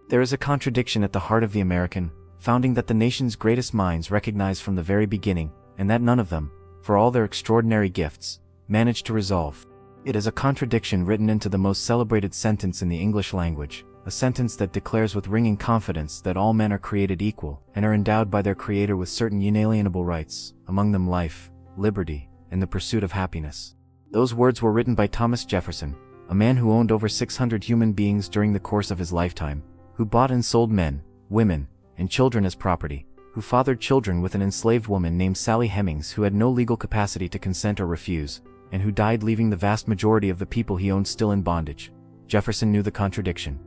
There is a contradiction at the heart of the American founding that the nation's greatest minds recognized from the very beginning, and that none of them, for all their extraordinary gifts, managed to resolve. It is a contradiction written into the most celebrated sentence in the English language, a sentence that declares with ringing confidence that all men are created equal and are endowed by their Creator with certain inalienable rights, among them life, liberty, and the pursuit of happiness. Those words were written by Thomas Jefferson, a man who owned over 600 human beings during the course of his lifetime, who bought and sold men, women, and children as property, who fathered children with an enslaved woman named Sally Hemings who had no legal capacity to consent or refuse, and who died leaving the vast majority of the people he owned still in bondage. Jefferson knew the contradiction.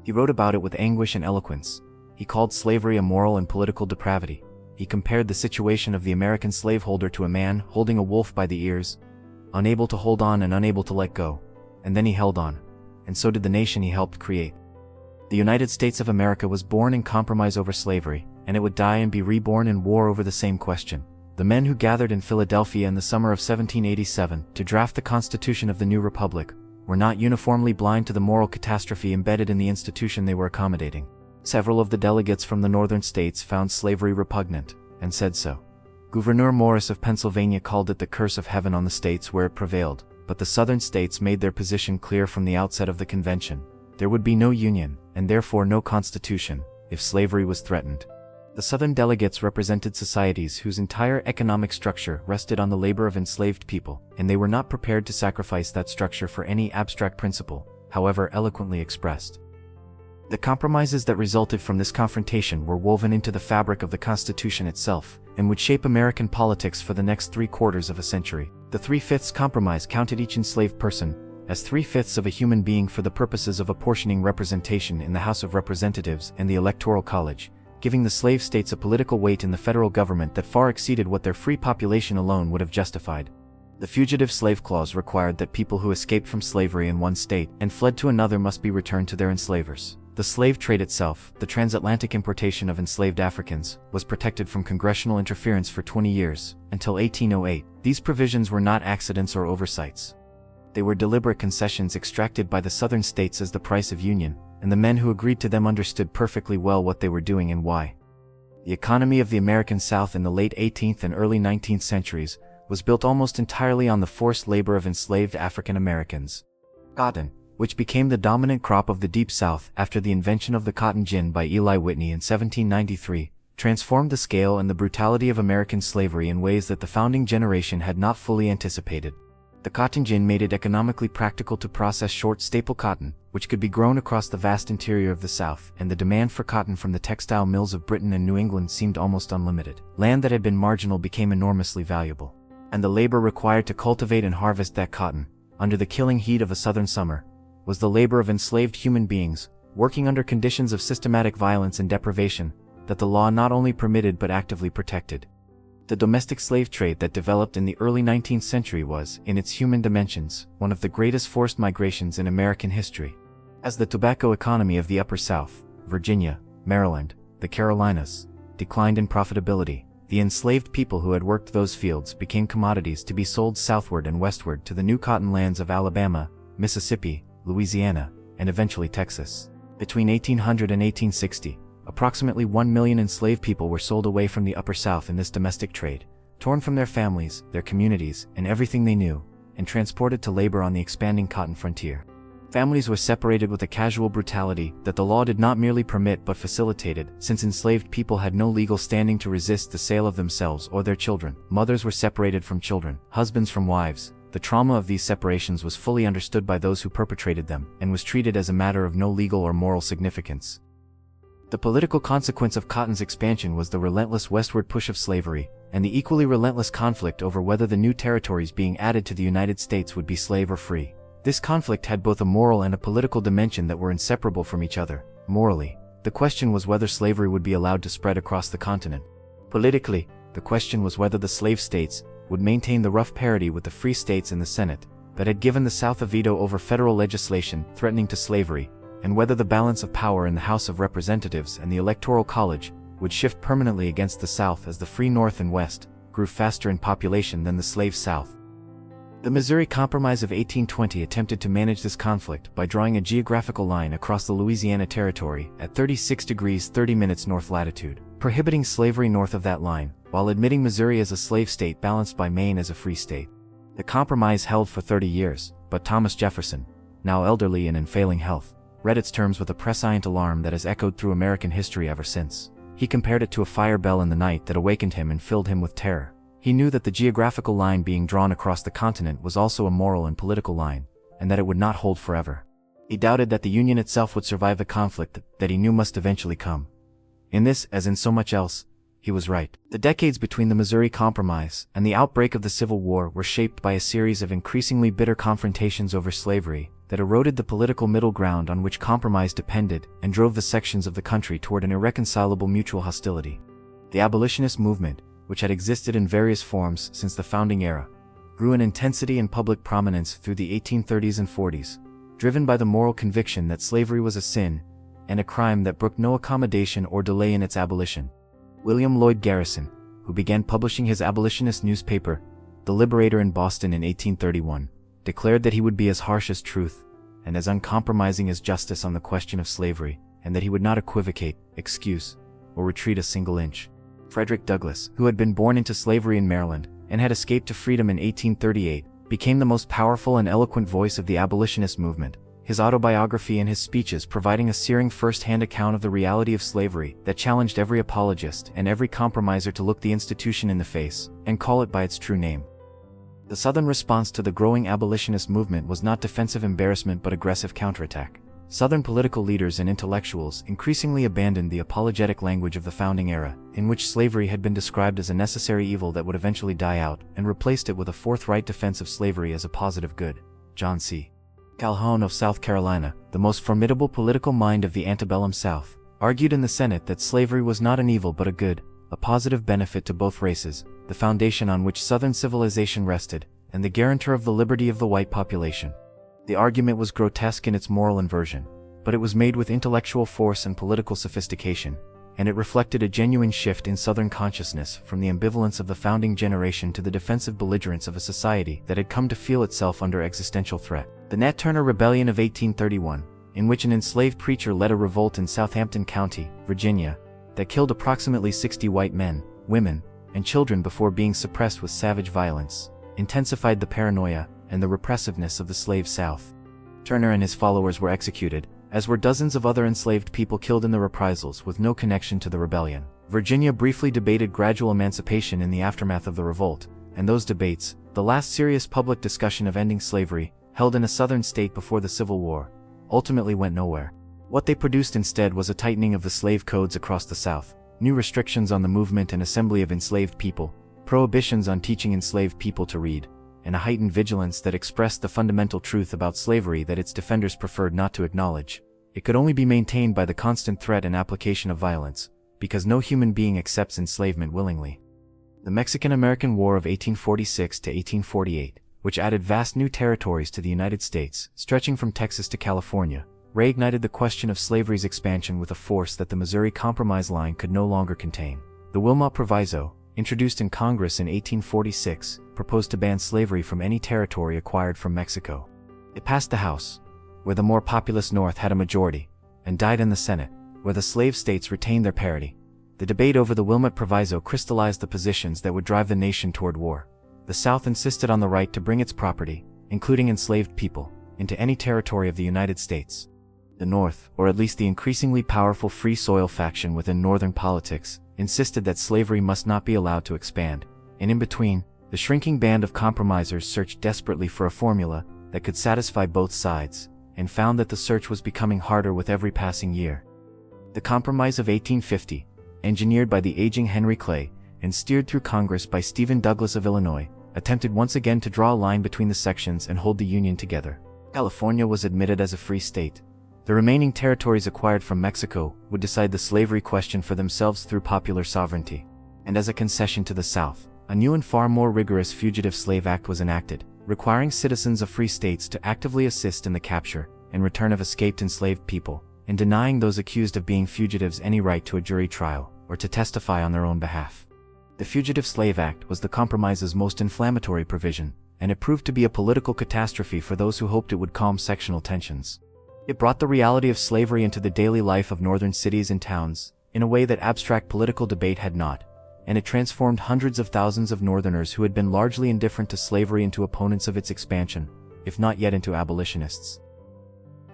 He wrote about it with anguish and eloquence. He called slavery a moral and political depravity. He compared the situation of the American slaveholder to a man holding a wolf by the ears, unable to hold on and unable to let go. And then he held on. And so did the nation he helped create. The United States of America was born in compromise over slavery, and it would die and be reborn in war over the same question. The men who gathered in Philadelphia in the summer of 1787 to draft the Constitution of the new republic were not uniformly blind to the moral catastrophe embedded in the institution they were accommodating. Several of the delegates from the northern states found slavery repugnant, and said so. Gouverneur Morris of Pennsylvania called it the curse of heaven on the states where it prevailed, but the southern states made their position clear from the outset of the convention. There would be no union, and therefore no constitution, if slavery was threatened. The Southern delegates represented societies whose entire economic structure rested on the labor of enslaved people, and they were not prepared to sacrifice that structure for any abstract principle, however eloquently expressed. The compromises that resulted from this confrontation were woven into the fabric of the Constitution itself, and would shape American politics for the next 3/4 of a century. The 3/5 compromise counted each enslaved person as 3/5 of a human being for the purposes of apportioning representation in the House of Representatives and the Electoral College, giving the slave states a political weight in the federal government that far exceeded what their free population alone would have justified. The Fugitive Slave Clause required that people who escaped from slavery in one state and fled to another must be returned to their enslavers. The slave trade itself, the transatlantic importation of enslaved Africans, was protected from congressional interference for 20 years, until 1808. These provisions were not accidents or oversights. They were deliberate concessions extracted by the southern states as the price of union, and the men who agreed to them understood perfectly well what they were doing and why. The economy of the American South in the late 18th and early 19th centuries was built almost entirely on the forced labor of enslaved African Americans. Cotton, which became the dominant crop of the Deep South after the invention of the cotton gin by Eli Whitney in 1793, transformed the scale and the brutality of American slavery in ways that the founding generation had not fully anticipated. The cotton gin made it economically practical to process short staple cotton, which could be grown across the vast interior of the South, and the demand for cotton from the textile mills of Britain and New England seemed almost unlimited. Land that had been marginal became enormously valuable. And the labor required to cultivate and harvest that cotton, under the killing heat of a southern summer, was the labor of enslaved human beings, working under conditions of systematic violence and deprivation, that the law not only permitted but actively protected. The domestic slave trade that developed in the early 19th century was, in its human dimensions, one of the greatest forced migrations in American history. As the tobacco economy of the Upper South, Virginia, Maryland, the Carolinas, declined in profitability, the enslaved people who had worked those fields became commodities to be sold southward and westward to the new cotton lands of Alabama, Mississippi, Louisiana, and eventually Texas. Between 1800 and 1860, approximately 1 million enslaved people were sold away from the Upper South in this domestic trade, torn from their families, their communities, and everything they knew, and transported to labor on the expanding cotton frontier. Families were separated with a casual brutality that the law did not merely permit but facilitated, since enslaved people had no legal standing to resist the sale of themselves or their children. Mothers were separated from children, husbands from wives. The trauma of these separations was fully understood by those who perpetrated them, and was treated as a matter of no legal or moral significance. The political consequence of cotton's expansion was the relentless westward push of slavery, and the equally relentless conflict over whether the new territories being added to the United States would be slave or free. This conflict had both a moral and a political dimension that were inseparable from each other. Morally, the question was whether slavery would be allowed to spread across the continent. Politically, the question was whether the slave states would maintain the rough parity with the free states in the Senate that had given the South a veto over federal legislation threatening to slavery, and whether the balance of power in the House of Representatives and the Electoral College would shift permanently against the South as the free North and West grew faster in population than the slave South. The Missouri Compromise of 1820 attempted to manage this conflict by drawing a geographical line across the Louisiana Territory at 36 degrees 30 minutes north latitude, prohibiting slavery north of that line, while admitting Missouri as a slave state balanced by Maine as a free state. The compromise held for 30 years, but Thomas Jefferson, now elderly and in failing health, read its terms with a prescient alarm that has echoed through American history ever since. He compared it to a fire bell in the night that awakened him and filled him with terror. He knew that the geographical line being drawn across the continent was also a moral and political line, and that it would not hold forever. He doubted that the Union itself would survive the conflict that he knew must eventually come. In this, as in so much else, he was right. The decades between the Missouri Compromise and the outbreak of the Civil War were shaped by a series of increasingly bitter confrontations over slavery that eroded the political middle ground on which compromise depended and drove the sections of the country toward an irreconcilable mutual hostility. The abolitionist movement, which had existed in various forms since the founding era, grew in intensity and public prominence through the 1830s and 40s, driven by the moral conviction that slavery was a sin and a crime that brooked no accommodation or delay in its abolition. William Lloyd Garrison, who began publishing his abolitionist newspaper, The Liberator, in Boston in 1831, declared that he would be as harsh as truth and as uncompromising as justice on the question of slavery, and that he would not equivocate, excuse, or retreat a single inch. Frederick Douglass, who had been born into slavery in Maryland and had escaped to freedom in 1838, became the most powerful and eloquent voice of the abolitionist movement, his autobiography and his speeches providing a searing first-hand account of the reality of slavery that challenged every apologist and every compromiser to look the institution in the face and call it by its true name. The Southern response to the growing abolitionist movement was not defensive embarrassment but aggressive counterattack. Southern political leaders and intellectuals increasingly abandoned the apologetic language of the founding era, in which slavery had been described as a necessary evil that would eventually die out, and replaced it with a forthright defense of slavery as a positive good. John C. Calhoun of South Carolina, the most formidable political mind of the antebellum South, argued in the Senate that slavery was not an evil but a good, a positive benefit to both races, the foundation on which Southern civilization rested, and the guarantor of the liberty of the white population. The argument was grotesque in its moral inversion, but it was made with intellectual force and political sophistication, and it reflected a genuine shift in Southern consciousness from the ambivalence of the founding generation to the defensive belligerence of a society that had come to feel itself under existential threat. The Nat Turner Rebellion of 1831, in which an enslaved preacher led a revolt in Southampton County, Virginia, that killed approximately 60 white men, women, and children before being suppressed with savage violence, intensified the paranoia and the repressiveness of the slave South. Turner and his followers were executed, as were dozens of other enslaved people killed in the reprisals with no connection to the rebellion. Virginia briefly debated gradual emancipation in the aftermath of the revolt, and those debates, the last serious public discussion of ending slavery, held in a Southern state before the Civil War, ultimately went nowhere. What they produced instead was a tightening of the slave codes across the South, new restrictions on the movement and assembly of enslaved people, prohibitions on teaching enslaved people to read, and a heightened vigilance that expressed the fundamental truth about slavery that its defenders preferred not to acknowledge. It could only be maintained by the constant threat and application of violence, because no human being accepts enslavement willingly. The Mexican-American War of 1846 to 1848, which added vast new territories to the United States, stretching from Texas to California, reignited the question of slavery's expansion with a force that the Missouri Compromise line could no longer contain. The Wilmot Proviso, introduced in Congress in 1846, proposed to ban slavery from any territory acquired from Mexico. It passed the House, where the more populous North had a majority, and died in the Senate, where the slave states retained their parity. The debate over the Wilmot Proviso crystallized the positions that would drive the nation toward war. The South insisted on the right to bring its property, including enslaved people, into any territory of the United States. The North, or at least the increasingly powerful Free Soil faction within Northern politics, insisted that slavery must not be allowed to expand, and in between, the shrinking band of compromisers searched desperately for a formula that could satisfy both sides, and found that the search was becoming harder with every passing year. The Compromise of 1850, engineered by the aging Henry Clay, and steered through Congress by Stephen Douglas of Illinois, attempted once again to draw a line between the sections and hold the Union together. California was admitted as a free state. The remaining territories acquired from Mexico would decide the slavery question for themselves through popular sovereignty. And as a concession to the South, a new and far more rigorous Fugitive Slave Act was enacted, requiring citizens of free states to actively assist in the capture and return of escaped enslaved people, and denying those accused of being fugitives any right to a jury trial or to testify on their own behalf. The Fugitive Slave Act was the Compromise's most inflammatory provision, and it proved to be a political catastrophe for those who hoped it would calm sectional tensions. It brought the reality of slavery into the daily life of northern cities and towns, in a way that abstract political debate had not, and it transformed hundreds of thousands of Northerners who had been largely indifferent to slavery into opponents of its expansion, if not yet into abolitionists.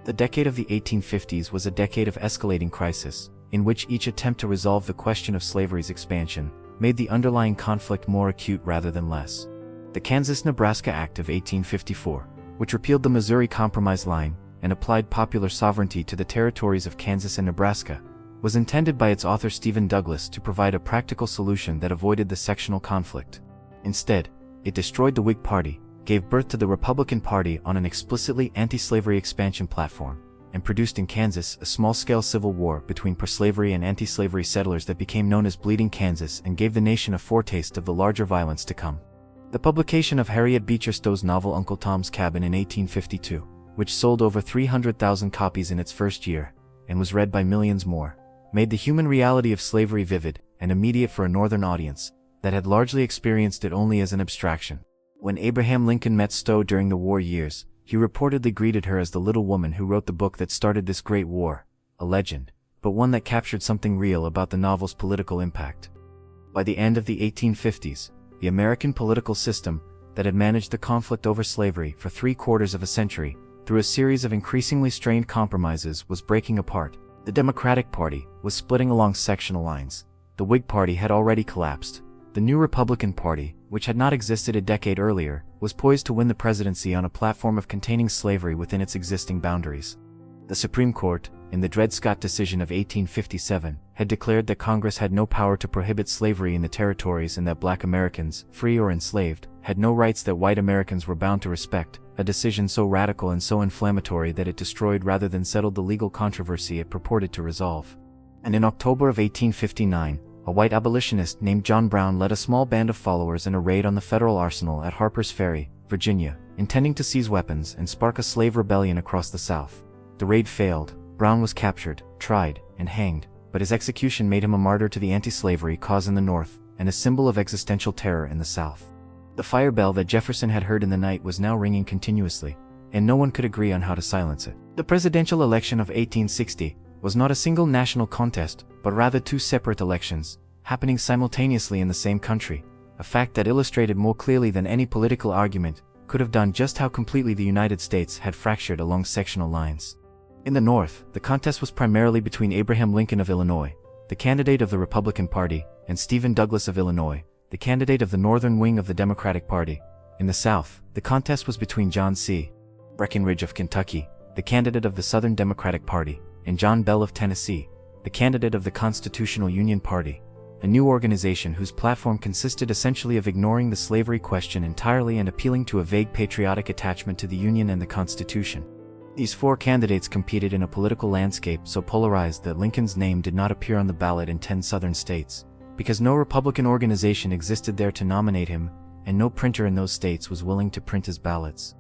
The decade of the 1850s was a decade of escalating crisis, in which each attempt to resolve the question of slavery's expansion made the underlying conflict more acute rather than less. The Kansas-Nebraska Act of 1854, which repealed the Missouri Compromise line and applied popular sovereignty to the territories of Kansas and Nebraska, was intended by its author Stephen Douglas to provide a practical solution that avoided the sectional conflict. Instead, it destroyed the Whig Party, gave birth to the Republican Party on an explicitly anti-slavery expansion platform, and produced in Kansas a small-scale civil war between pro-slavery and anti-slavery settlers that became known as Bleeding Kansas and gave the nation a foretaste of the larger violence to come. The publication of Harriet Beecher Stowe's novel Uncle Tom's Cabin in 1852, which sold over 300,000 copies in its first year, and was read by millions more, made the human reality of slavery vivid and immediate for a Northern audience that had largely experienced it only as an abstraction. When Abraham Lincoln met Stowe during the war years, he reportedly greeted her as the little woman who wrote the book that started this great war, a legend, but one that captured something real about the novel's political impact. By the end of the 1850s, the American political system that had managed the conflict over slavery for 3/4 of a century, through a series of increasingly strained compromises, was breaking apart. The Democratic Party was splitting along sectional lines. The Whig Party had already collapsed. The new Republican Party, which had not existed a decade earlier, was poised to win the presidency on a platform of containing slavery within its existing boundaries. The Supreme Court, in the Dred Scott decision of 1857, had declared that Congress had no power to prohibit slavery in the territories and that Black Americans, free or enslaved, had no rights that white Americans were bound to respect, a decision so radical and so inflammatory that it destroyed rather than settled the legal controversy it purported to resolve. And in October of 1859, a white abolitionist named John Brown led a small band of followers in a raid on the federal arsenal at Harper's Ferry, Virginia, intending to seize weapons and spark a slave rebellion across the South. The raid failed. Brown was captured, tried, and hanged, but his execution made him a martyr to the anti-slavery cause in the North and a symbol of existential terror in the South. The fire bell that Jefferson had heard in the night was now ringing continuously, and no one could agree on how to silence it. The presidential election of 1860 was not a single national contest, but rather two separate elections, happening simultaneously in the same country, a fact that illustrated more clearly than any political argument could have done just how completely the United States had fractured along sectional lines. In the North, the contest was primarily between Abraham Lincoln of Illinois, the candidate of the Republican Party, and Stephen Douglas of Illinois, the candidate of the northern wing of the Democratic Party. In the South, the contest was between John C. Breckinridge of Kentucky, the candidate of the Southern Democratic Party, and John Bell of Tennessee, the candidate of the Constitutional Union Party, a new organization whose platform consisted essentially of ignoring the slavery question entirely and appealing to a vague patriotic attachment to the Union and the Constitution. These four candidates competed in a political landscape so polarized that Lincoln's name did not appear on the ballot in 10 southern states, because no Republican organization existed there to nominate him, and no printer in those states was willing to print his ballots.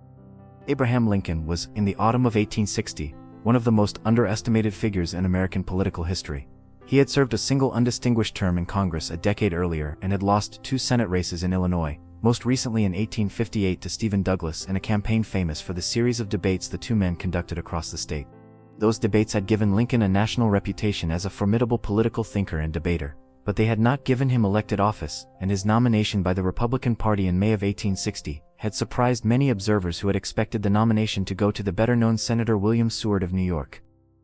Abraham Lincoln was, in the autumn of 1860, one of the most underestimated figures in American political history. He had served a single undistinguished term in Congress a decade earlier and had lost 2 Senate races in Illinois, most recently in 1858 to Stephen Douglas in a campaign famous for the series of debates the two men conducted across the state. Those debates had given Lincoln a national reputation as a formidable political thinker and debater, but they had not given him elected office, and his nomination by the Republican Party in May of 1860 had surprised many observers who had expected the nomination to go to the better-known Senator William Seward of New York.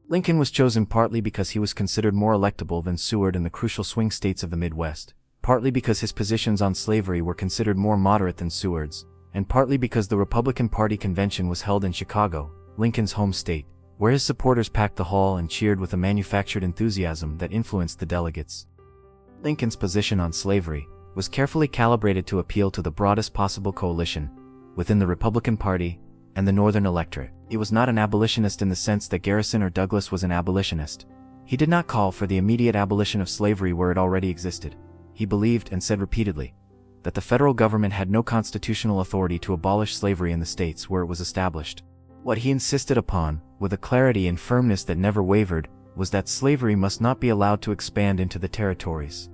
Lincoln was chosen partly because he was considered more electable than Seward in the crucial swing states of the Midwest, partly because his positions on slavery were considered more moderate than Seward's, and partly because the Republican Party convention was held in Chicago, Lincoln's home state, where his supporters packed the hall and cheered with a manufactured enthusiasm that influenced the delegates. Lincoln's position on slavery was carefully calibrated to appeal to the broadest possible coalition within the Republican Party and the Northern electorate. He was not an abolitionist in the sense that Garrison or Douglas was an abolitionist. He did not call for the immediate abolition of slavery where it already existed. He believed and said repeatedly that the federal government had no constitutional authority to abolish slavery in the states where it was established. What he insisted upon, with a clarity and firmness that never wavered, was that slavery must not be allowed to expand into the territories.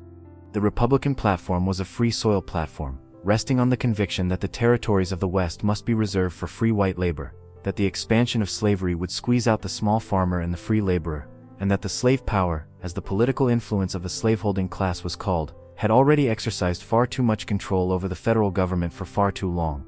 The Republican platform was a free soil platform, resting on the conviction that the territories of the West must be reserved for free white labor, that the expansion of slavery would squeeze out the small farmer and the free laborer, and that the slave power, as the political influence of the slaveholding class was called, had already exercised far too much control over the federal government for far too long.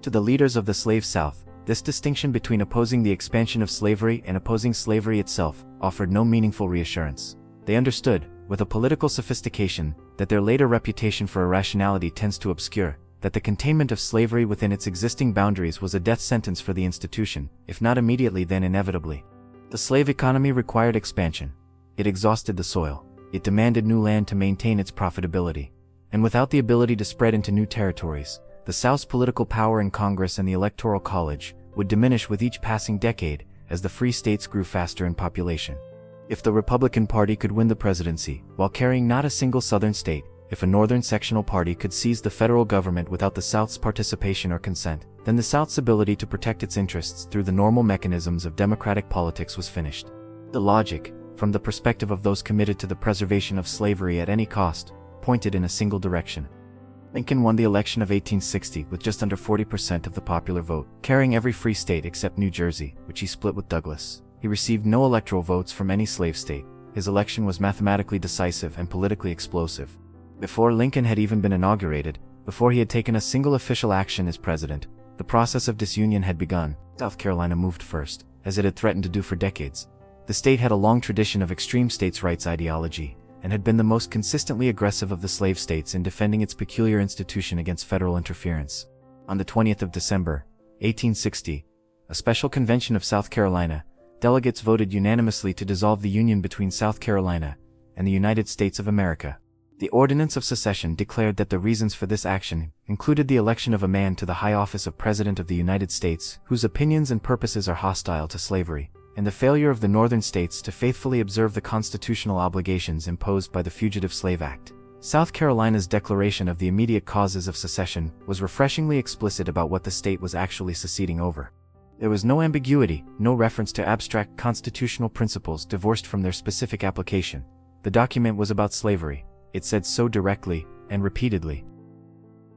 To the leaders of the slave South, this distinction between opposing the expansion of slavery and opposing slavery itself offered no meaningful reassurance. They understood, with a political sophistication, that their later reputation for irrationality tends to obscure, that the containment of slavery within its existing boundaries was a death sentence for the institution, if not immediately then inevitably. The slave economy required expansion. It exhausted the soil. It demanded new land to maintain its profitability. And without the ability to spread into new territories, the South's political power in Congress and the Electoral College would diminish with each passing decade as the free states grew faster in population. If the Republican Party could win the presidency while carrying not a single Southern state, if a Northern sectional party could seize the federal government without the South's participation or consent, then the South's ability to protect its interests through the normal mechanisms of democratic politics was finished. The logic, from the perspective of those committed to the preservation of slavery at any cost, pointed in a single direction. Lincoln won the election of 1860 with just under 40% of the popular vote, carrying every free state except New Jersey, which he split with Douglas. He received no electoral votes from any slave state. His election was mathematically decisive and politically explosive. Before Lincoln had even been inaugurated, before he had taken a single official action as president, the process of disunion had begun. South Carolina moved first, as it had threatened to do for decades. The state had a long tradition of extreme states' rights ideology, and had been the most consistently aggressive of the slave states in defending its peculiar institution against federal interference. On the 20th of December, 1860, a special convention of South Carolina, delegates voted unanimously to dissolve the union between South Carolina and the United States of America. The Ordinance of Secession declared that the reasons for this action included the election of a man to the high office of President of the United States whose opinions and purposes are hostile to slavery, and the failure of the Northern states to faithfully observe the constitutional obligations imposed by the Fugitive Slave Act. South Carolina's declaration of the immediate causes of secession was refreshingly explicit about what the state was actually seceding over. There was no ambiguity, no reference to abstract constitutional principles divorced from their specific application. The document was about slavery. It said so directly and repeatedly.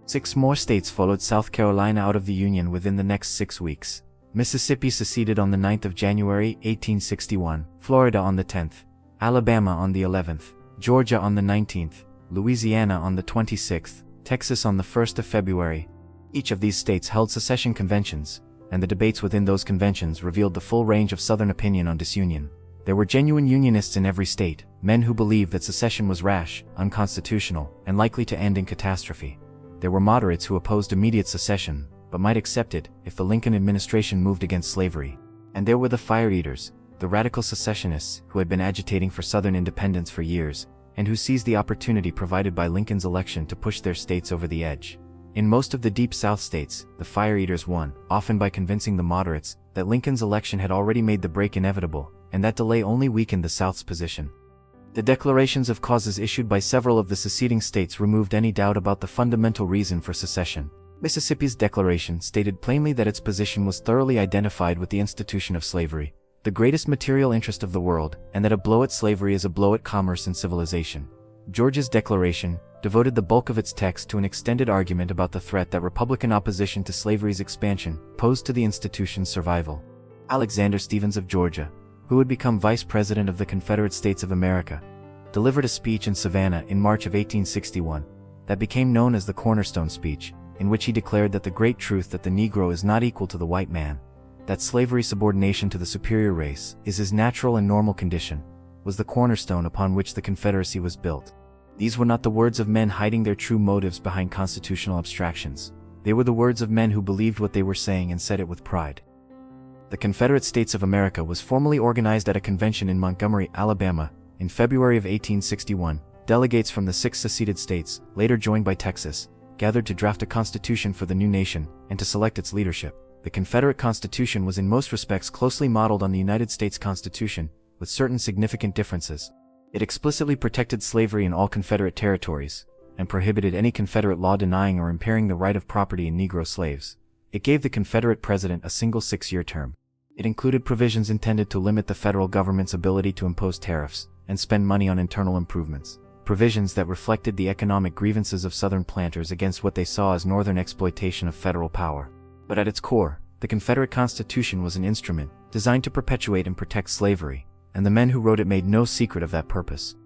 6 more states followed South Carolina out of the Union within the next 6 weeks. Mississippi seceded on the 9th of January, 1861, Florida on the 10th, Alabama on the 11th, Georgia on the 19th, Louisiana on the 26th, Texas on the 1st of February. Each of these states held secession conventions, and the debates within those conventions revealed the full range of Southern opinion on disunion. There were genuine Unionists in every state, men who believed that secession was rash, unconstitutional, and likely to end in catastrophe. There were moderates who opposed immediate secession, but might accept it if the Lincoln administration moved against slavery. And there were the fire-eaters, the radical secessionists who had been agitating for Southern independence for years, and who seized the opportunity provided by Lincoln's election to push their states over the edge. In most of the Deep South states, the fire-eaters won, often by convincing the moderates that Lincoln's election had already made the break inevitable, and that delay only weakened the South's position. The declarations of causes issued by several of the seceding states removed any doubt about the fundamental reason for secession. Mississippi's declaration stated plainly that its position was thoroughly identified with the institution of slavery, the greatest material interest of the world, and that a blow at slavery is a blow at commerce and civilization. Georgia's declaration devoted the bulk of its text to an extended argument about the threat that Republican opposition to slavery's expansion posed to the institution's survival. Alexander Stephens of Georgia, who would become Vice President of the Confederate States of America, delivered a speech in Savannah in March of 1861 that became known as the Cornerstone Speech, in which he declared that the great truth that the Negro is not equal to the white man, that slavery's subordination to the superior race is his natural and normal condition, was the cornerstone upon which the Confederacy was built. These were not the words of men hiding their true motives behind constitutional abstractions. They were the words of men who believed what they were saying and said it with pride. The Confederate States of America was formally organized at a convention in Montgomery, Alabama, in February of 1861. Delegates from the 6 seceded states, later joined by Texas, gathered to draft a constitution for the new nation and to select its leadership. The Confederate Constitution was in most respects closely modeled on the United States Constitution, with certain significant differences. It explicitly protected slavery in all Confederate territories, and prohibited any Confederate law denying or impairing the right of property in Negro slaves. It gave the Confederate president a single 6-year term. It included provisions intended to limit the federal government's ability to impose tariffs and spend money on internal improvements, provisions that reflected the economic grievances of Southern planters against what they saw as Northern exploitation of federal power. But at its core, the Confederate Constitution was an instrument designed to perpetuate and protect slavery, and the men who wrote it made no secret of that purpose.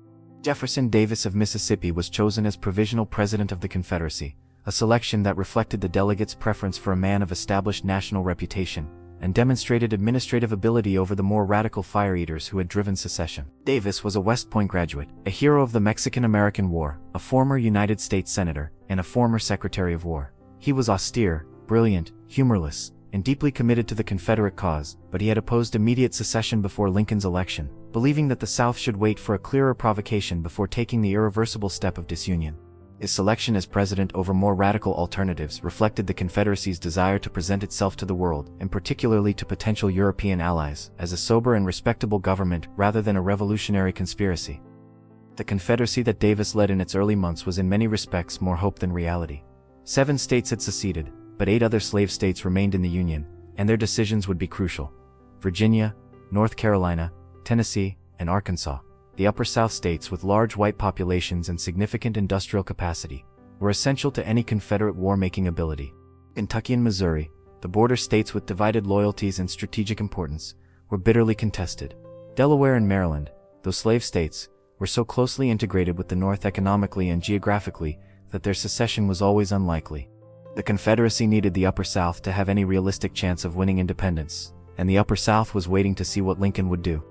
Jefferson Davis of Mississippi was chosen as provisional president of the Confederacy, a selection that reflected the delegates' preference for a man of established national reputation, and demonstrated administrative ability over the more radical fire-eaters who had driven secession. Davis was a West Point graduate, a hero of the Mexican-American War, a former United States Senator, and a former Secretary of War. He was austere, brilliant, humorless, and deeply committed to the Confederate cause, but he had opposed immediate secession before Lincoln's election, believing that the South should wait for a clearer provocation before taking the irreversible step of disunion. His selection as president over more radical alternatives reflected the Confederacy's desire to present itself to the world, and particularly to potential European allies, as a sober and respectable government rather than a revolutionary conspiracy. The Confederacy that Davis led in its early months was in many respects more hope than reality. 7 states had seceded, but 8 other slave states remained in the Union, and their decisions would be crucial. Virginia, North Carolina, Tennessee, and Arkansas, the upper South states with large white populations and significant industrial capacity, were essential to any Confederate war-making ability. Kentucky and Missouri, the border states with divided loyalties and strategic importance, were bitterly contested. Delaware and Maryland, though slave states, were so closely integrated with the North economically and geographically that their secession was always unlikely. The Confederacy needed the upper South to have any realistic chance of winning independence, and the upper South was waiting to see what Lincoln would do.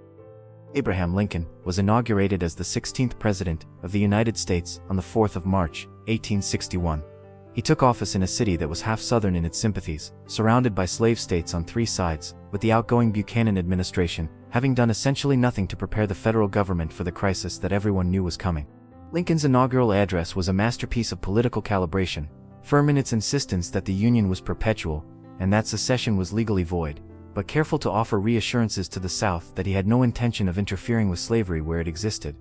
Abraham Lincoln was inaugurated as the 16th President of the United States on the 4th of March, 1861. He took office in a city that was half Southern in its sympathies, surrounded by slave states on 3 sides, with the outgoing Buchanan administration having done essentially nothing to prepare the federal government for the crisis that everyone knew was coming. Lincoln's inaugural address was a masterpiece of political calibration, firm in its insistence that the Union was perpetual and that secession was legally void, but careful to offer reassurances to the South that he had no intention of interfering with slavery where it existed.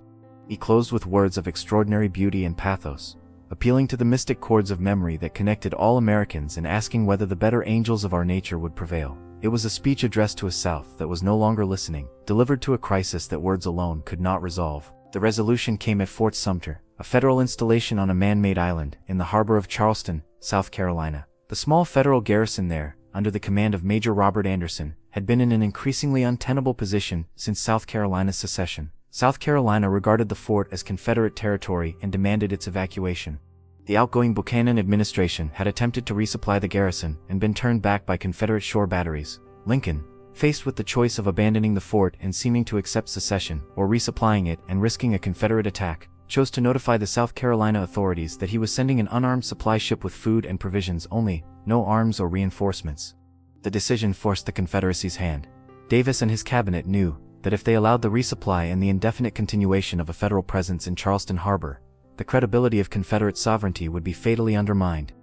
He closed with words of extraordinary beauty and pathos, appealing to the mystic chords of memory that connected all Americans and asking whether the better angels of our nature would prevail. It was a speech addressed to a South that was no longer listening, delivered to a crisis that words alone could not resolve. The resolution came at Fort Sumter, a federal installation on a man-made island in the harbor of Charleston, South Carolina. The small federal garrison there, under the command of Major Robert Anderson, had been in an increasingly untenable position since South Carolina's secession. South Carolina regarded the fort as Confederate territory and demanded its evacuation. The outgoing Buchanan administration had attempted to resupply the garrison and been turned back by Confederate shore batteries. Lincoln, faced with the choice of abandoning the fort and seeming to accept secession, or resupplying it and risking a Confederate attack, chose to notify the South Carolina authorities that he was sending an unarmed supply ship with food and provisions only, no arms or reinforcements. The decision forced the Confederacy's hand. Davis and his cabinet knew that if they allowed the resupply and the indefinite continuation of a federal presence in Charleston Harbor, the credibility of Confederate sovereignty would be fatally undermined.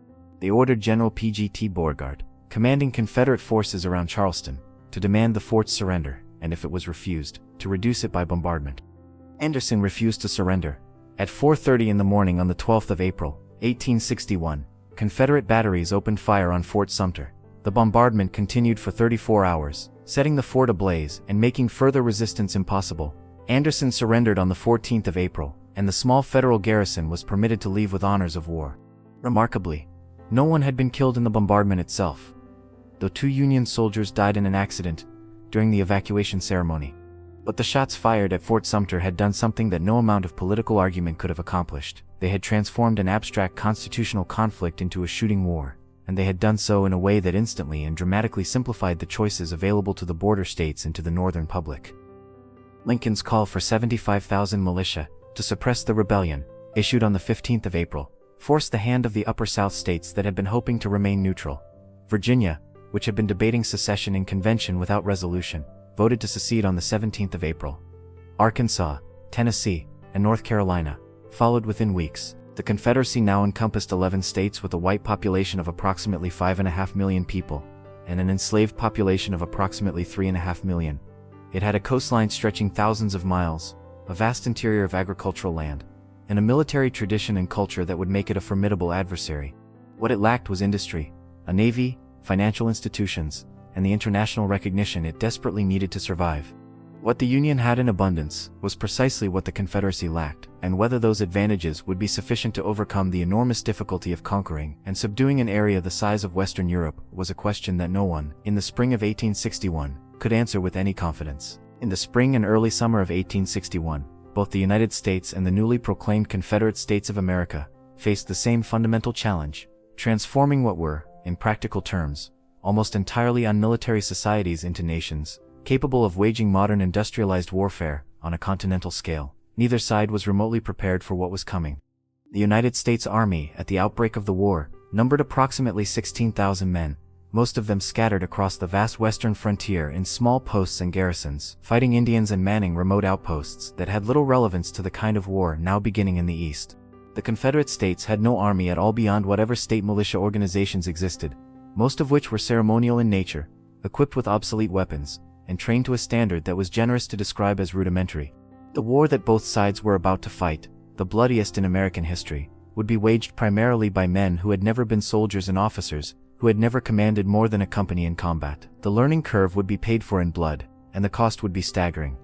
They ordered General P.G.T. Beauregard, commanding Confederate forces around Charleston, to demand the fort's surrender, and if it was refused, to reduce it by bombardment. Anderson refused to surrender. At 4:30 in the morning on the 12th of April, 1861, Confederate batteries opened fire on Fort Sumter. The bombardment continued for 34 hours, setting the fort ablaze and making further resistance impossible. Anderson surrendered on the 14th of April, and the small federal garrison was permitted to leave with honors of war. Remarkably, no one had been killed in the bombardment itself, though 2 Union soldiers died in an accident during the evacuation ceremony. But the shots fired at Fort Sumter had done something that no amount of political argument could have accomplished. They had transformed an abstract constitutional conflict into a shooting war, and they had done so in a way that instantly and dramatically simplified the choices available to the border states and to the Northern public. Lincoln's call for 75,000 militia to suppress the rebellion, issued on the 15th of April, forced the hand of the upper South states that had been hoping to remain neutral. Virginia, which had been debating secession in convention without resolution, voted to secede on the 17th of April. Arkansas, Tennessee, and North Carolina followed within weeks. The Confederacy now encompassed 11 states with a white population of approximately 5.5 million people, and an enslaved population of approximately 3.5 million. It had a coastline stretching thousands of miles, a vast interior of agricultural land, and a military tradition and culture that would make it a formidable adversary. What it lacked was industry, a navy, financial institutions, and the international recognition it desperately needed to survive. What the Union had in abundance was precisely what the Confederacy lacked, and whether those advantages would be sufficient to overcome the enormous difficulty of conquering and subduing an area the size of Western Europe was a question that no one, in the spring of 1861, could answer with any confidence. In the spring and early summer of 1861, both the United States and the newly proclaimed Confederate States of America faced the same fundamental challenge, transforming what were, in practical terms, almost entirely unmilitary societies into nations capable of waging modern industrialized warfare on a continental scale. Neither side was remotely prepared for what was coming. The United States Army, at the outbreak of the war, numbered approximately 16,000 men, most of them scattered across the vast western frontier in small posts and garrisons, fighting Indians and manning remote outposts that had little relevance to the kind of war now beginning in the East. The Confederate States had no army at all beyond whatever state militia organizations existed, most of which were ceremonial in nature, equipped with obsolete weapons, and trained to a standard that was generous to describe as rudimentary. The war that both sides were about to fight, the bloodiest in American history, would be waged primarily by men who had never been soldiers and officers, who had never commanded more than a company in combat. The learning curve would be paid for in blood, and the cost would be staggering.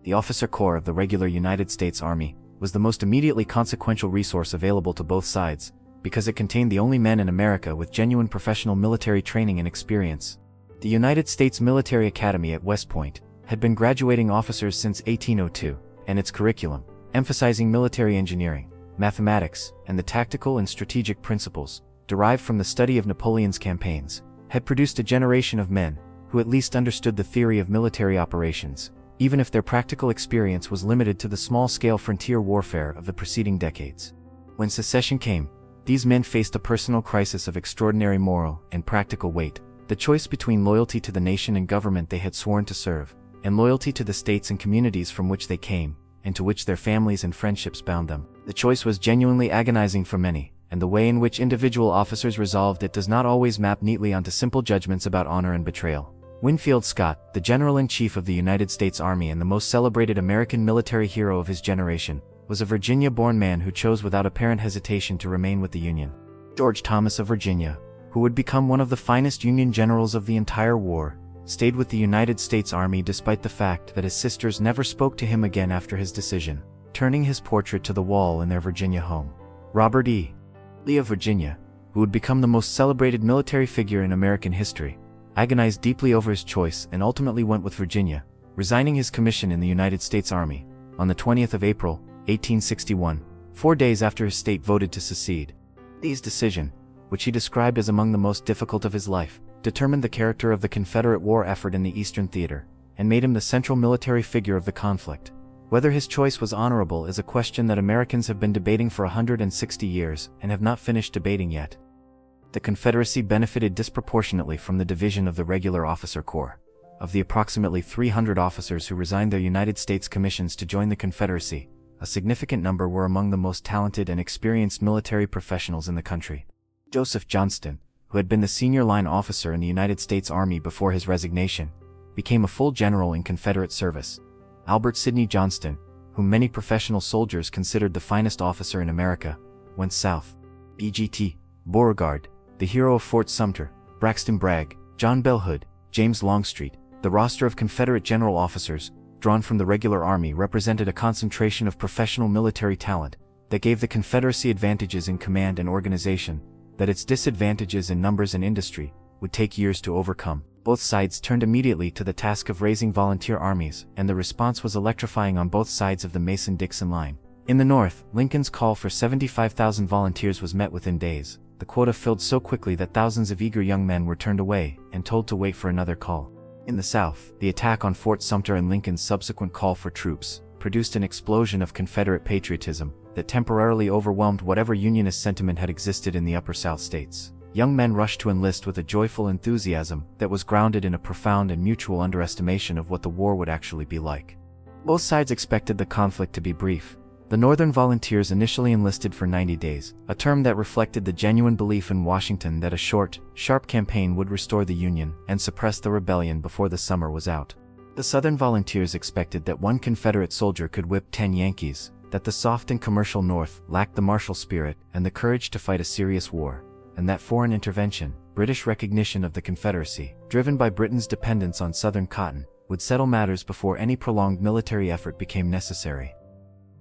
The officer corps of the regular United States Army was the most immediately consequential resource available to both sides, because it contained the only men in America with genuine professional military training and experience. The United States Military Academy at West Point had been graduating officers since 1802, and its curriculum, emphasizing military engineering, mathematics, and the tactical and strategic principles derived from the study of Napoleon's campaigns, had produced a generation of men who at least understood the theory of military operations, even if their practical experience was limited to the small-scale frontier warfare of the preceding decades. When secession came, these men faced a personal crisis of extraordinary moral and practical weight. The choice between loyalty to the nation and government they had sworn to serve, and loyalty to the states and communities from which they came, and to which their families and friendships bound them. The choice was genuinely agonizing for many, and the way in which individual officers resolved it does not always map neatly onto simple judgments about honor and betrayal. Winfield Scott, the General-in-Chief of the United States Army and the most celebrated American military hero of his generation, was a Virginia-born man who chose without apparent hesitation to remain with the Union. George Thomas of Virginia, who would become one of the finest Union generals of the entire war, stayed with the United States Army despite the fact that his sisters never spoke to him again after his decision, turning his portrait to the wall in their Virginia home. Robert E. Lee of Virginia, who would become the most celebrated military figure in American history, agonized deeply over his choice and ultimately went with Virginia, resigning his commission in the United States Army on the 20th of April, 1861, 4 days after his state voted to secede. Lee's decision, which he described as among the most difficult of his life, determined the character of the Confederate war effort in the Eastern Theater, and made him the central military figure of the conflict. Whether his choice was honorable is a question that Americans have been debating for 160 years and have not finished debating yet. The Confederacy benefited disproportionately from the division of the regular officer corps. Of the approximately 300 officers who resigned their United States commissions to join the Confederacy, a significant number were among the most talented and experienced military professionals in the country. Joseph Johnston, who had been the senior line officer in the United States Army before his resignation, became a full general in Confederate service. Albert Sidney Johnston, whom many professional soldiers considered the finest officer in America, went south. B.G.T. Beauregard, the hero of Fort Sumter, Braxton Bragg, John Bell Hood, James Longstreet, the roster of Confederate general officers, drawn from the regular army, represented a concentration of professional military talent that gave the Confederacy advantages in command and organization that its disadvantages in numbers and industry would take years to overcome. Both sides turned immediately to the task of raising volunteer armies, and the response was electrifying on both sides of the Mason-Dixon line. In the North, Lincoln's call for 75,000 volunteers was met within days. The quota filled so quickly that thousands of eager young men were turned away and told to wait for another call. In the South, the attack on Fort Sumter and Lincoln's subsequent call for troops produced an explosion of Confederate patriotism that temporarily overwhelmed whatever Unionist sentiment had existed in the Upper South states. Young men rushed to enlist with a joyful enthusiasm that was grounded in a profound and mutual underestimation of what the war would actually be like. Both sides expected the conflict to be brief. The Northern volunteers initially enlisted for 90 days, a term that reflected the genuine belief in Washington that a short, sharp campaign would restore the Union and suppress the rebellion before the summer was out. The Southern volunteers expected that one Confederate soldier could whip 10 Yankees, that the soft and commercial North lacked the martial spirit and the courage to fight a serious war, and that foreign intervention, British recognition of the Confederacy, driven by Britain's dependence on Southern cotton, would settle matters before any prolonged military effort became necessary.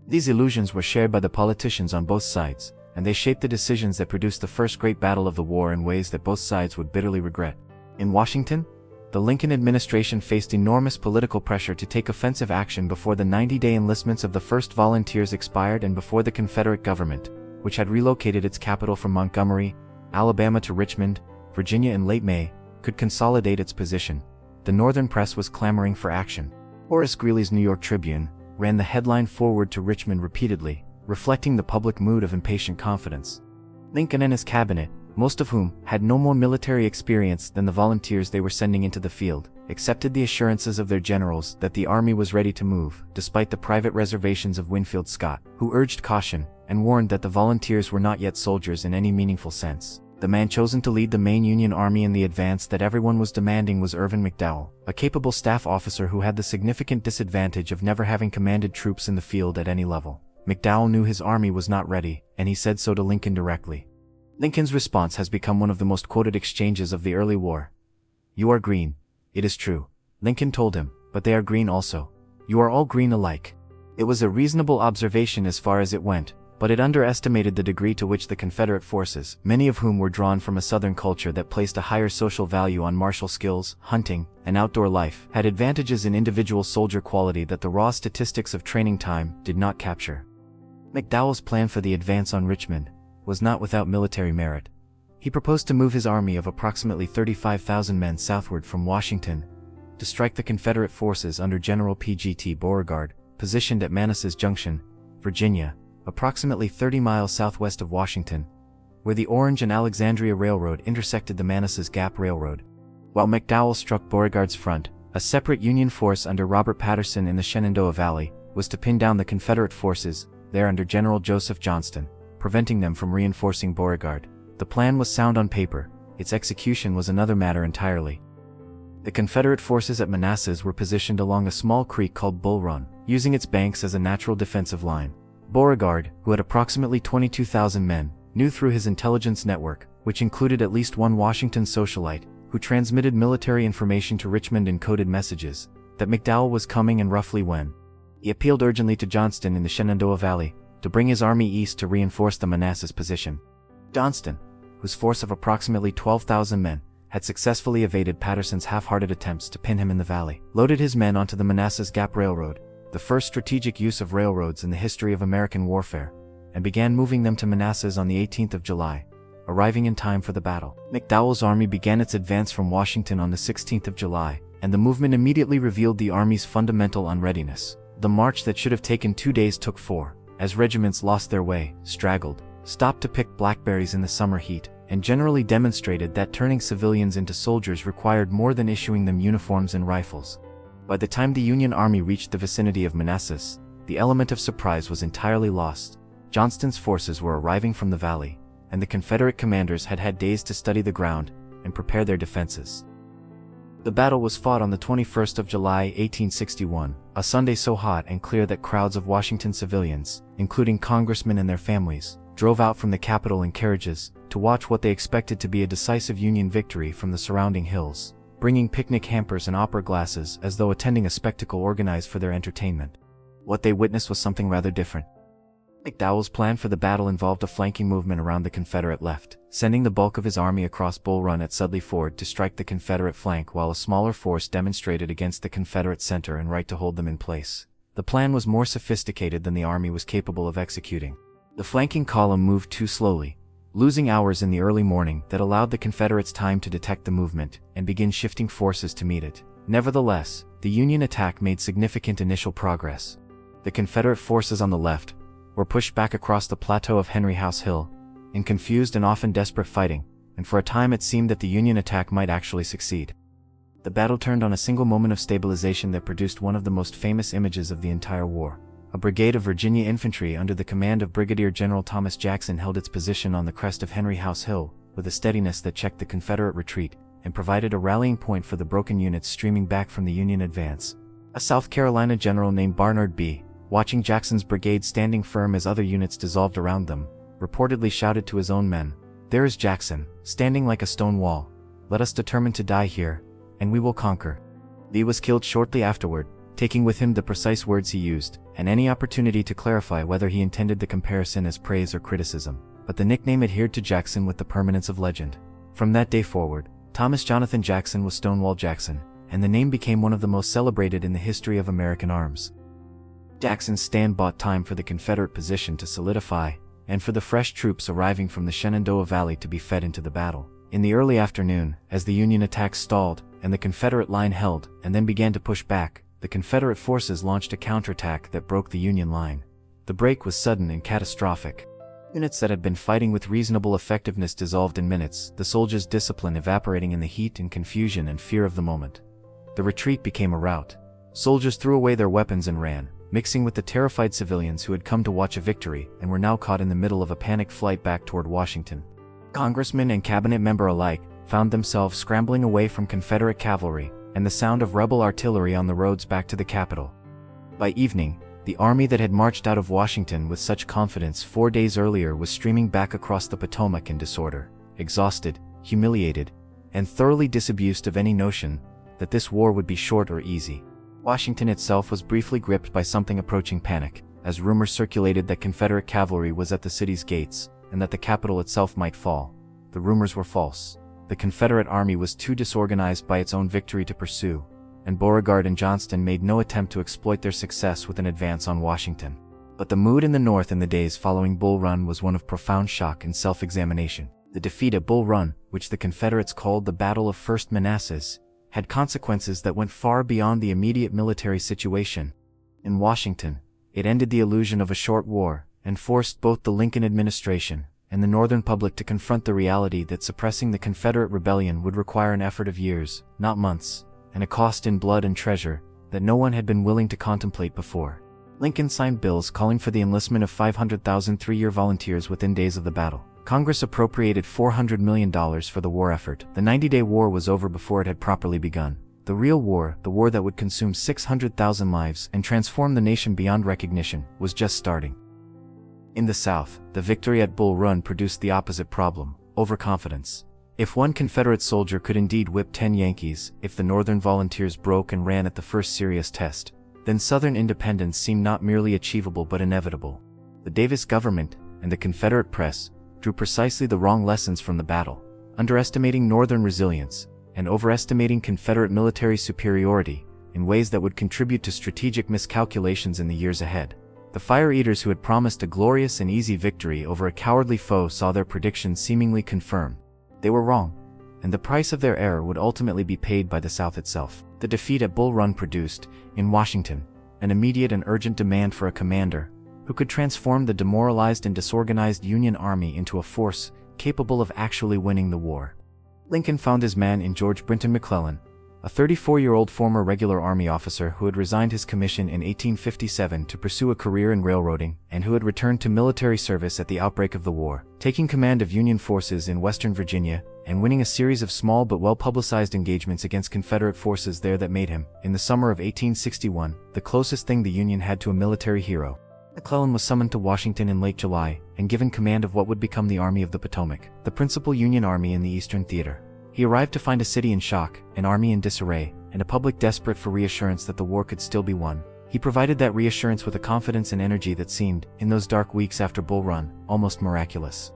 These illusions were shared by the politicians on both sides, and they shaped the decisions that produced the first great battle of the war in ways that both sides would bitterly regret. In Washington, the Lincoln administration faced enormous political pressure to take offensive action before the 90-day enlistments of the first volunteers expired and before the Confederate government, which had relocated its capital from Montgomery, Alabama to Richmond, Virginia in late May, could consolidate its position. The Northern press was clamoring for action. Horace Greeley's New York Tribune ran the headline "Forward to Richmond" repeatedly, reflecting the public mood of impatient confidence. Lincoln and his cabinet, most of whom had no more military experience than the volunteers they were sending into the field, accepted the assurances of their generals that the army was ready to move, despite the private reservations of Winfield Scott, who urged caution and warned that the volunteers were not yet soldiers in any meaningful sense. The man chosen to lead the main Union army in the advance that everyone was demanding was Irvin McDowell, a capable staff officer who had the significant disadvantage of never having commanded troops in the field at any level. McDowell knew his army was not ready, and he said so to Lincoln directly. Lincoln's response has become one of the most quoted exchanges of the early war. "You are green, it is true," Lincoln told him, "but they are green also. You are all green alike." It was a reasonable observation as far as it went, but it underestimated the degree to which the Confederate forces, many of whom were drawn from a Southern culture that placed a higher social value on martial skills, hunting, and outdoor life, had advantages in individual soldier quality that the raw statistics of training time did not capture. McDowell's plan for the advance on Richmond was not without military merit. He proposed to move his army of approximately 35,000 men southward from Washington to strike the Confederate forces under General P.G.T. Beauregard, positioned at Manassas Junction, Virginia, approximately 30 miles southwest of Washington, where the Orange and Alexandria Railroad intersected the Manassas Gap Railroad. While McDowell struck Beauregard's front, a separate Union force under Robert Patterson in the Shenandoah Valley was to pin down the Confederate forces there under General Joseph Johnston, preventing them from reinforcing Beauregard. The plan was sound on paper, its execution was another matter entirely. The Confederate forces at Manassas were positioned along a small creek called Bull Run, using its banks as a natural defensive line. Beauregard, who had approximately 22,000 men, knew through his intelligence network, which included at least one Washington socialite, who transmitted military information to Richmond in coded messages, that McDowell was coming and roughly when. He appealed urgently to Johnston in the Shenandoah Valley to bring his army east to reinforce the Manassas position. Johnston, whose force of approximately 12,000 men had successfully evaded Patterson's half-hearted attempts to pin him in the valley, loaded his men onto the Manassas Gap Railroad, the first strategic use of railroads in the history of American warfare, and began moving them to Manassas on the 18th of July, arriving in time for the battle. McDowell's army began its advance from Washington on the 16th of July, and the movement immediately revealed the army's fundamental unreadiness. The march that should have taken 2 days took 4, as regiments lost their way, straggled, stopped to pick blackberries in the summer heat, and generally demonstrated that turning civilians into soldiers required more than issuing them uniforms and rifles. By the time the Union Army reached the vicinity of Manassas, the element of surprise was entirely lost. Johnston's forces were arriving from the valley, and the Confederate commanders had had days to study the ground and prepare their defenses. The battle was fought on the 21st of July, 1861, a Sunday so hot and clear that crowds of Washington civilians, including congressmen and their families, drove out from the Capitol in carriages to watch what they expected to be a decisive Union victory from the surrounding hills, bringing picnic hampers and opera glasses as though attending a spectacle organized for their entertainment. What they witnessed was something rather different. McDowell's plan for the battle involved a flanking movement around the Confederate left, sending the bulk of his army across Bull Run at Sudley Ford to strike the Confederate flank while a smaller force demonstrated against the Confederate center and right to hold them in place. The plan was more sophisticated than the army was capable of executing. The flanking column moved too slowly, losing hours in the early morning that allowed the Confederates time to detect the movement and begin shifting forces to meet it. Nevertheless, the Union attack made significant initial progress. The Confederate forces on the left were pushed back across the plateau of Henry House Hill, in confused and often desperate fighting, and for a time it seemed that the Union attack might actually succeed. The battle turned on a single moment of stabilization that produced one of the most famous images of the entire war. A brigade of Virginia infantry under the command of Brigadier General Thomas Jackson held its position on the crest of Henry House Hill, with a steadiness that checked the Confederate retreat, and provided a rallying point for the broken units streaming back from the Union advance. A South Carolina general named Barnard B., watching Jackson's brigade standing firm as other units dissolved around them, reportedly shouted to his own men, "There is Jackson, standing like a stone wall. Let us determine to die here, and we will conquer." Lee was killed shortly afterward, taking with him the precise words he used, and any opportunity to clarify whether he intended the comparison as praise or criticism. But the nickname adhered to Jackson with the permanence of legend. From that day forward, Thomas Jonathan Jackson was Stonewall Jackson, and the name became one of the most celebrated in the history of American arms. Jackson's stand bought time for the Confederate position to solidify, and for the fresh troops arriving from the Shenandoah Valley to be fed into the battle. In the early afternoon, as the Union attack stalled, and the Confederate line held, and then began to push back, the Confederate forces launched a counterattack that broke the Union line. The break was sudden and catastrophic. Units that had been fighting with reasonable effectiveness dissolved in minutes, the soldiers' discipline evaporating in the heat and confusion and fear of the moment. The retreat became a rout. Soldiers threw away their weapons and ran, mixing with the terrified civilians who had come to watch a victory and were now caught in the middle of a panicked flight back toward Washington. Congressman and cabinet member alike found themselves scrambling away from Confederate cavalry and the sound of rebel artillery on the roads back to the capital. By evening, the army that had marched out of Washington with such confidence 4 days earlier was streaming back across the Potomac in disorder, exhausted, humiliated, and thoroughly disabused of any notion that this war would be short or easy. Washington itself was briefly gripped by something approaching panic, as rumors circulated that Confederate cavalry was at the city's gates, and that the capital itself might fall. The rumors were false. The Confederate army was too disorganized by its own victory to pursue, and Beauregard and Johnston made no attempt to exploit their success with an advance on Washington. But the mood in the North in the days following Bull Run was one of profound shock and self-examination. The defeat at Bull Run, which the Confederates called the Battle of First Manassas, had consequences that went far beyond the immediate military situation. In Washington, it ended the illusion of a short war, and forced both the Lincoln administration and the Northern public to confront the reality that suppressing the Confederate rebellion would require an effort of years, not months, and a cost in blood and treasure that no one had been willing to contemplate before. Lincoln signed bills calling for the enlistment of 500,000 three-year volunteers within days of the battle. Congress appropriated $400 million for the war effort. The 90-day war was over before it had properly begun. The real war, the war that would consume 600,000 lives and transform the nation beyond recognition, was just starting. In the South, the victory at Bull Run produced the opposite problem: overconfidence. If one Confederate soldier could indeed whip 10 Yankees, if the Northern volunteers broke and ran at the first serious test, then Southern independence seemed not merely achievable but inevitable. The Davis government and the Confederate press drew precisely the wrong lessons from the battle, underestimating Northern resilience and overestimating Confederate military superiority in ways that would contribute to strategic miscalculations in the years ahead. The fire-eaters who had promised a glorious and easy victory over a cowardly foe saw their predictions seemingly confirmed. They were wrong, and the price of their error would ultimately be paid by the South itself. The defeat at Bull Run produced, in Washington, an immediate and urgent demand for a commander who could transform the demoralized and disorganized Union Army into a force capable of actually winning the war. Lincoln found his man in George Brinton McClellan, a 34-year-old former regular Army officer who had resigned his commission in 1857 to pursue a career in railroading and who had returned to military service at the outbreak of the war, taking command of Union forces in Western Virginia and winning a series of small but well-publicized engagements against Confederate forces there that made him, in the summer of 1861, the closest thing the Union had to a military hero. McClellan was summoned to Washington in late July and given command of what would become the Army of the Potomac, the principal Union army in the Eastern Theater. He arrived to find a city in shock, an army in disarray, and a public desperate for reassurance that the war could still be won. He provided that reassurance with a confidence and energy that seemed, in those dark weeks after Bull Run, almost miraculous.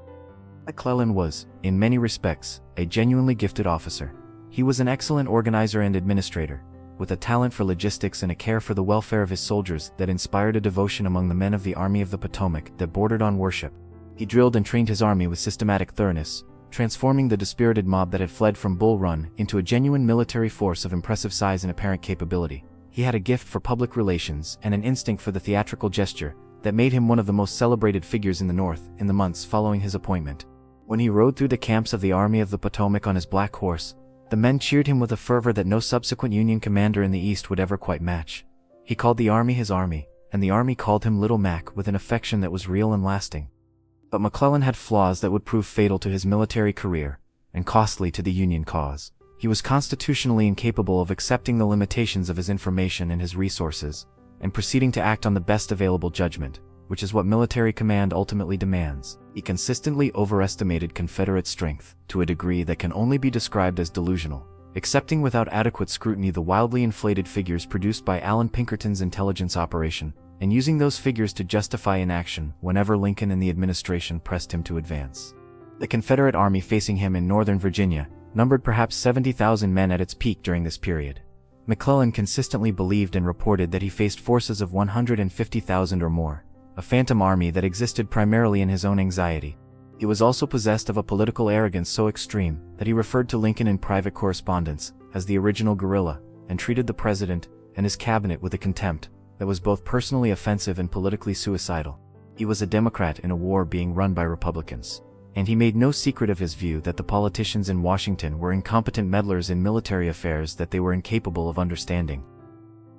McClellan was, in many respects, a genuinely gifted officer. He was an excellent organizer and administrator, with a talent for logistics and a care for the welfare of his soldiers that inspired a devotion among the men of the Army of the Potomac that bordered on worship. He drilled and trained his army with systematic thoroughness, transforming the dispirited mob that had fled from Bull Run into a genuine military force of impressive size and apparent capability. He had a gift for public relations and an instinct for the theatrical gesture that made him one of the most celebrated figures in the North in the months following his appointment. When he rode through the camps of the Army of the Potomac on his black horse, the men cheered him with a fervor that no subsequent Union commander in the East would ever quite match. He called the Army his Army, and the Army called him Little Mac with an affection that was real and lasting. But McClellan had flaws that would prove fatal to his military career, and costly to the Union cause. He was constitutionally incapable of accepting the limitations of his information and his resources, and proceeding to act on the best available judgment, which is what military command ultimately demands. He consistently overestimated Confederate strength, to a degree that can only be described as delusional. accepting without adequate scrutiny the wildly inflated figures produced by Allan Pinkerton's intelligence operation, and using those figures to justify inaction whenever Lincoln and the administration pressed him to advance. The Confederate Army facing him in Northern Virginia numbered perhaps 70,000 men at its peak during this period. McClellan consistently believed and reported that he faced forces of 150,000 or more, a phantom army that existed primarily in his own anxiety. He was also possessed of a political arrogance so extreme that he referred to Lincoln in private correspondence as the original guerrilla, and treated the president and his cabinet with a contempt that was both personally offensive and politically suicidal. He was a Democrat in a war being run by Republicans, and he made no secret of his view that the politicians in Washington were incompetent meddlers in military affairs that they were incapable of understanding.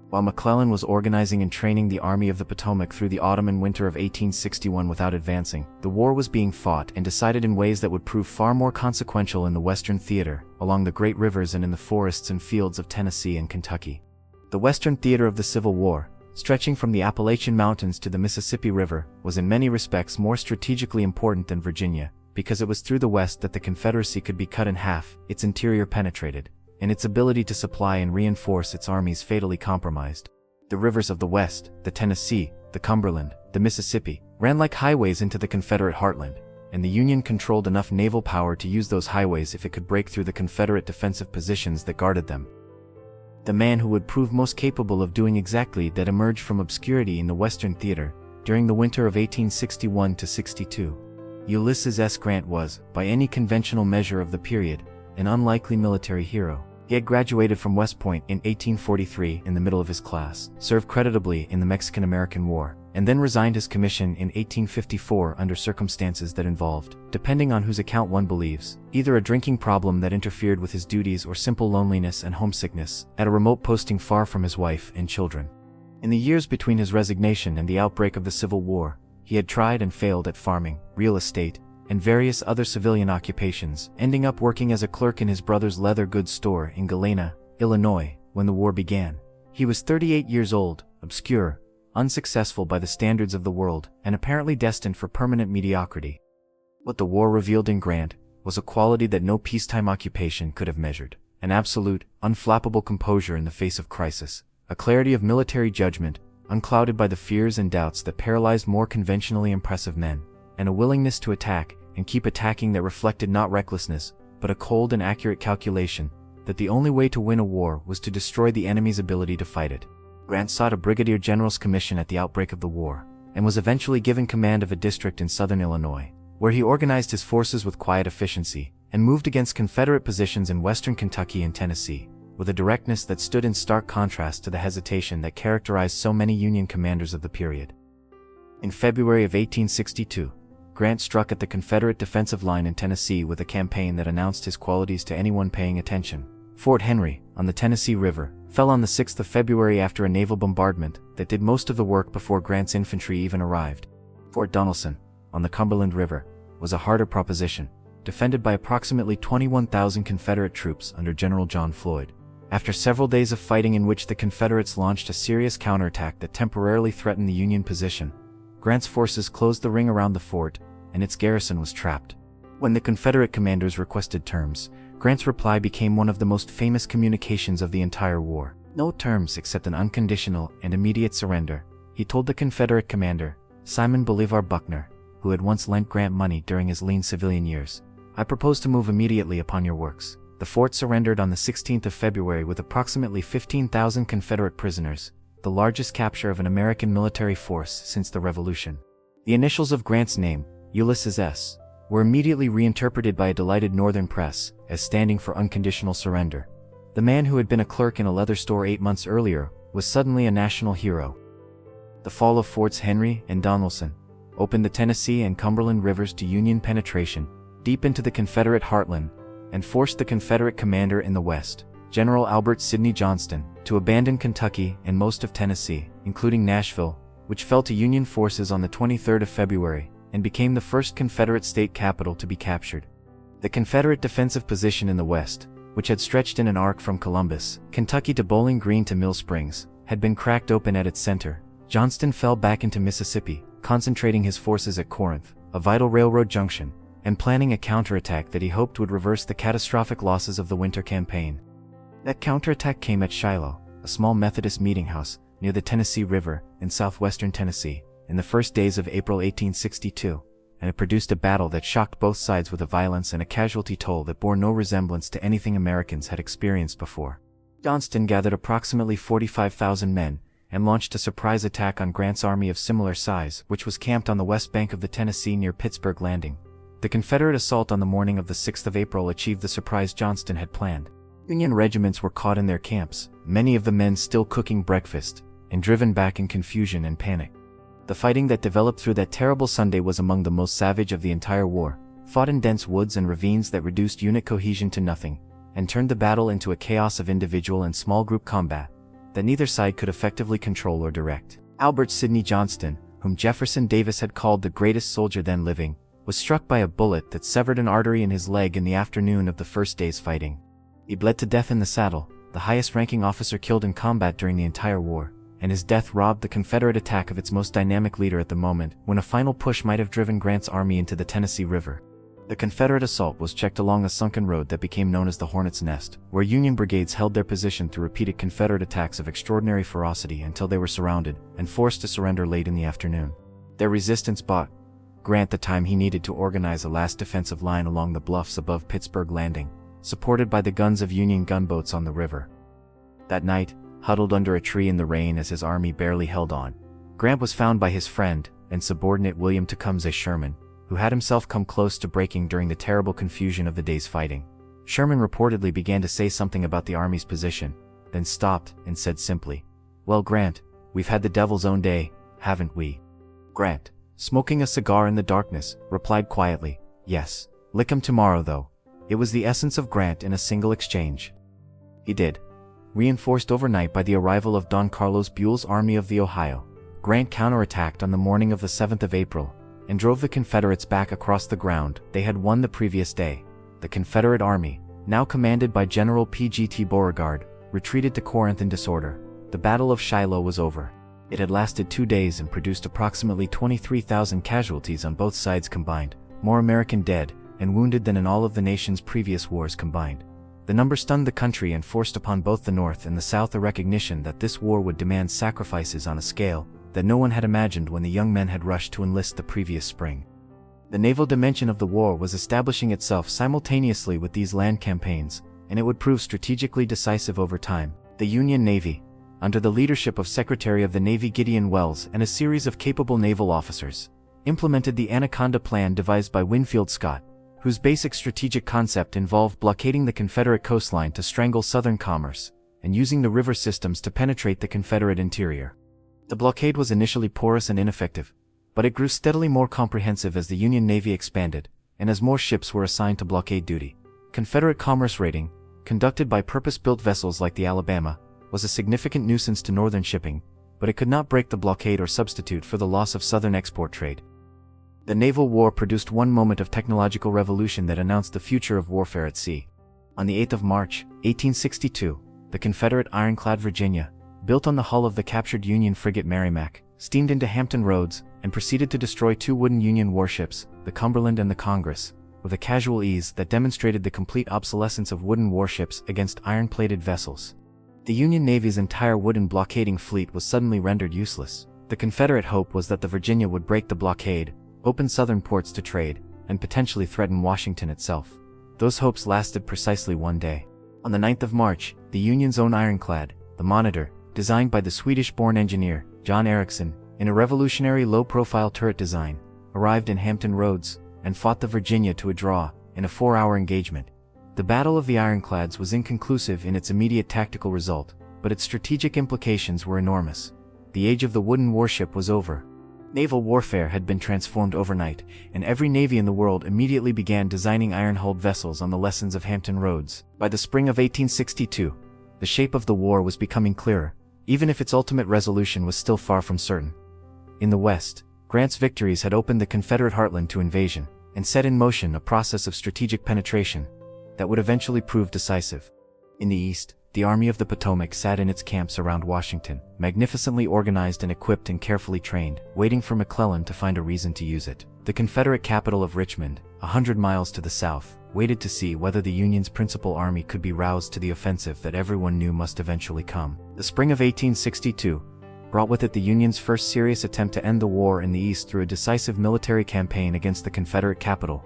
While McClellan was organizing and training the Army of the Potomac through the autumn and winter of 1861 without advancing, the war was being fought and decided in ways that would prove far more consequential in the Western theater, along the great rivers and in the forests and fields of Tennessee and Kentucky. The Western theater of the Civil War, stretching from the Appalachian Mountains to the Mississippi River, was in many respects more strategically important than Virginia, because it was through the West that the Confederacy could be cut in half, its interior penetrated, and its ability to supply and reinforce its armies fatally compromised. The rivers of the West, the Tennessee, the Cumberland, the Mississippi, ran like highways into the Confederate heartland, and the Union controlled enough naval power to use those highways if it could break through the Confederate defensive positions that guarded them. The man who would prove most capable of doing exactly that emerged from obscurity in the Western theater during the winter of 1861–62. Ulysses S. Grant was, by any conventional measure of the period, an unlikely military hero. He had graduated from West Point in 1843 in the middle of his class, served creditably in the Mexican-American War, and then resigned his commission in 1854 under circumstances that involved, depending on whose account one believes, either a drinking problem that interfered with his duties or simple loneliness and homesickness at a remote posting far from his wife and children. In the years between his resignation and the outbreak of the Civil War, he had tried and failed at farming, real estate, and various other civilian occupations, ending up working as a clerk in his brother's leather goods store in Galena, Illinois, when the war began. He was 38 years old, obscure, unsuccessful by the standards of the world, and apparently destined for permanent mediocrity. What the war revealed in Grant was a quality that no peacetime occupation could have measured: an absolute, unflappable composure in the face of crisis, a clarity of military judgment, unclouded by the fears and doubts that paralyzed more conventionally impressive men, and a willingness to attack and keep attacking that reflected not recklessness, but a cold and accurate calculation that the only way to win a war was to destroy the enemy's ability to fight it. Grant sought a brigadier general's commission at the outbreak of the war, and was eventually given command of a district in southern Illinois, where he organized his forces with quiet efficiency, and moved against Confederate positions in western Kentucky and Tennessee, with a directness that stood in stark contrast to the hesitation that characterized so many Union commanders of the period. In February of 1862, Grant struck at the Confederate defensive line in Tennessee with a campaign that announced his qualities to anyone paying attention. Fort Henry, on the Tennessee River, fell on the 6th of February after a naval bombardment that did most of the work before Grant's infantry even arrived. Fort Donelson, on the Cumberland River, was a harder proposition, defended by approximately 21,000 Confederate troops under General John Floyd. After several days of fighting in which the Confederates launched a serious counterattack that temporarily threatened the Union position, Grant's forces closed the ring around the fort, and its garrison was trapped. When the Confederate commanders requested terms, Grant's reply became one of the most famous communications of the entire war. No terms except an unconditional and immediate surrender, he told the Confederate commander, Simon Bolivar Buckner, who had once lent Grant money during his lean civilian years. I propose to move immediately upon your works. The fort surrendered on the 16th of February with approximately 15,000 Confederate prisoners, the largest capture of an American military force since the Revolution. The initials of Grant's name, Ulysses S., were immediately reinterpreted by a delighted Northern press as standing for unconditional surrender. The man who had been a clerk in a leather store 8 months earlier was suddenly a national hero. The fall of Forts Henry and Donelson opened the Tennessee and Cumberland rivers to Union penetration deep into the Confederate heartland, and forced the Confederate commander in the West, General Albert Sidney Johnston, to abandon Kentucky and most of Tennessee, including Nashville, which fell to Union forces on the 23rd of February, and became the first Confederate state capital to be captured. The Confederate defensive position in the West, which had stretched in an arc from Columbus, Kentucky to Bowling Green to Mill Springs, had been cracked open at its center. Johnston fell back into Mississippi, concentrating his forces at Corinth, a vital railroad junction, and planning a counterattack that he hoped would reverse the catastrophic losses of the winter campaign. That counterattack came at Shiloh, a small Methodist meeting house near the Tennessee River in southwestern Tennessee, in the first days of April 1862, and it produced a battle that shocked both sides with a violence and a casualty toll that bore no resemblance to anything Americans had experienced before. Johnston gathered approximately 45,000 men and launched a surprise attack on Grant's army of similar size, which was camped on the west bank of the Tennessee near Pittsburgh Landing. The Confederate assault on the morning of the 6th of April achieved the surprise Johnston had planned. Union regiments were caught in their camps, many of the men still cooking breakfast, and driven back in confusion and panic. The fighting that developed through that terrible Sunday was among the most savage of the entire war, fought in dense woods and ravines that reduced unit cohesion to nothing, and turned the battle into a chaos of individual and small group combat that neither side could effectively control or direct. Albert Sidney Johnston, whom Jefferson Davis had called the greatest soldier then living, was struck by a bullet that severed an artery in his leg in the afternoon of the first day's fighting. He bled to death in the saddle, the highest-ranking officer killed in combat during the entire war, and his death robbed the Confederate attack of its most dynamic leader at the moment when a final push might have driven Grant's army into the Tennessee River. The Confederate assault was checked along a sunken road that became known as the Hornet's Nest, where Union brigades held their position through repeated Confederate attacks of extraordinary ferocity until they were surrounded and forced to surrender late in the afternoon. Their resistance bought Grant the time he needed to organize a last defensive line along the bluffs above Pittsburgh Landing, supported by the guns of Union gunboats on the river. That night, huddled under a tree in the rain as his army barely held on, Grant was found by his friend and subordinate William Tecumseh Sherman, who had himself come close to breaking during the terrible confusion of the day's fighting. Sherman reportedly began to say something about the army's position, then stopped and said simply, "Well, Grant, we've had the devil's own day, haven't we?" Grant, smoking a cigar in the darkness, replied quietly, "Yes, lick 'em tomorrow though." It was the essence of Grant in a single exchange. He did. Reinforced overnight by the arrival of Don Carlos Buell's Army of the Ohio, Grant counterattacked on the morning of the 7th of April, and drove the Confederates back across the ground they had won the previous day. The Confederate Army, now commanded by General P.G.T. Beauregard, retreated to Corinth in disorder. The Battle of Shiloh was over. It had lasted 2 days and produced approximately 23,000 casualties on both sides combined, more American dead and wounded than in all of the nation's previous wars combined. The number stunned the country and forced upon both the North and the South a recognition that this war would demand sacrifices on a scale that no one had imagined when the young men had rushed to enlist the previous spring. The naval dimension of the war was establishing itself simultaneously with these land campaigns, and it would prove strategically decisive over time. The Union Navy, under the leadership of Secretary of the Navy Gideon Welles and a series of capable naval officers, implemented the Anaconda Plan devised by Winfield Scott, whose basic strategic concept involved blockading the Confederate coastline to strangle Southern commerce, and using the river systems to penetrate the Confederate interior. The blockade was initially porous and ineffective, but it grew steadily more comprehensive as the Union Navy expanded, and as more ships were assigned to blockade duty. Confederate commerce raiding, conducted by purpose-built vessels like the Alabama, was a significant nuisance to northern shipping, but it could not break the blockade or substitute for the loss of southern export trade. The naval war produced one moment of technological revolution that announced the future of warfare at sea. On the 8th of March, 1862, the Confederate ironclad Virginia, built on the hull of the captured Union frigate Merrimac, steamed into Hampton Roads and proceeded to destroy 2 wooden Union warships, the Cumberland and the Congress, with a casual ease that demonstrated the complete obsolescence of wooden warships against iron-plated vessels. The Union Navy's entire wooden blockading fleet was suddenly rendered useless. The Confederate hope was that the Virginia would break the blockade, open southern ports to trade, and potentially threaten Washington itself. Those hopes lasted precisely 1 day. On the 9th of March, the Union's own ironclad, the Monitor, designed by the Swedish-born engineer, John Ericsson, in a revolutionary low-profile turret design, arrived in Hampton Roads, and fought the Virginia to a draw, in a 4-hour engagement. The Battle of the Ironclads was inconclusive in its immediate tactical result, but its strategic implications were enormous. The age of the wooden warship was over. Naval warfare had been transformed overnight, and every navy in the world immediately began designing iron-hulled vessels on the lessons of Hampton Roads. By the spring of 1862, the shape of the war was becoming clearer, even if its ultimate resolution was still far from certain. In the West, Grant's victories had opened the Confederate heartland to invasion, and set in motion a process of strategic penetration that would eventually prove decisive. In the East, the Army of the Potomac sat in its camps around Washington, magnificently organized and equipped and carefully trained, waiting for McClellan to find a reason to use it. The Confederate capital of Richmond, 100 miles to the south, waited to see whether the Union's principal army could be roused to the offensive that everyone knew must eventually come. The spring of 1862 brought with it the Union's first serious attempt to end the war in the East through a decisive military campaign against the Confederate capital.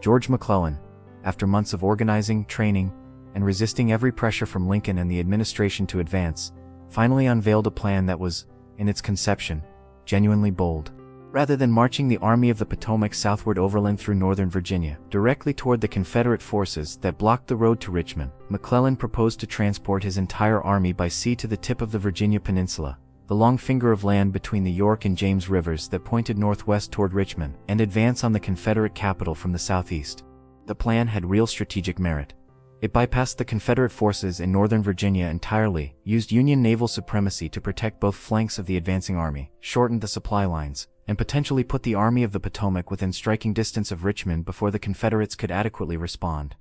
George McClellan, after months of organizing, training, and resisting every pressure from Lincoln and the administration to advance, finally unveiled a plan that was, in its conception, genuinely bold. Rather than marching the Army of the Potomac southward overland through northern Virginia, directly toward the Confederate forces that blocked the road to Richmond, McClellan proposed to transport his entire army by sea to the tip of the Virginia Peninsula, the long finger of land between the York and James rivers that pointed northwest toward Richmond, and advance on the Confederate capital from the southeast. The plan had real strategic merit. It bypassed the Confederate forces in northern Virginia entirely, used Union naval supremacy to protect both flanks of the advancing army, shortened the supply lines, and potentially put the Army of the Potomac within striking distance of Richmond before the Confederates could adequately respond.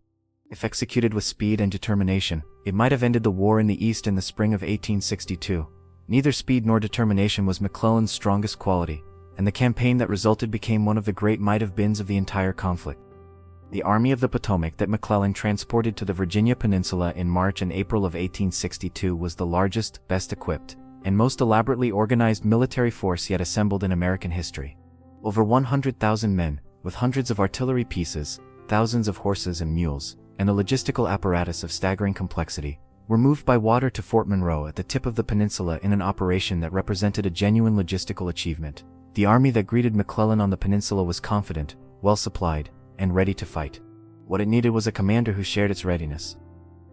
If executed with speed and determination, it might have ended the war in the East in the spring of 1862. Neither speed nor determination was McClellan's strongest quality, and the campaign that resulted became one of the great might-have-beens of the entire conflict. The Army of the Potomac that McClellan transported to the Virginia Peninsula in March and April of 1862 was the largest, best equipped, and most elaborately organized military force yet assembled in American history. Over 100,000 men, with hundreds of artillery pieces, thousands of horses and mules, and a logistical apparatus of staggering complexity, were moved by water to Fort Monroe at the tip of the peninsula in an operation that represented a genuine logistical achievement. The army that greeted McClellan on the peninsula was confident, well supplied, and ready to fight. What it needed was a commander who shared its readiness.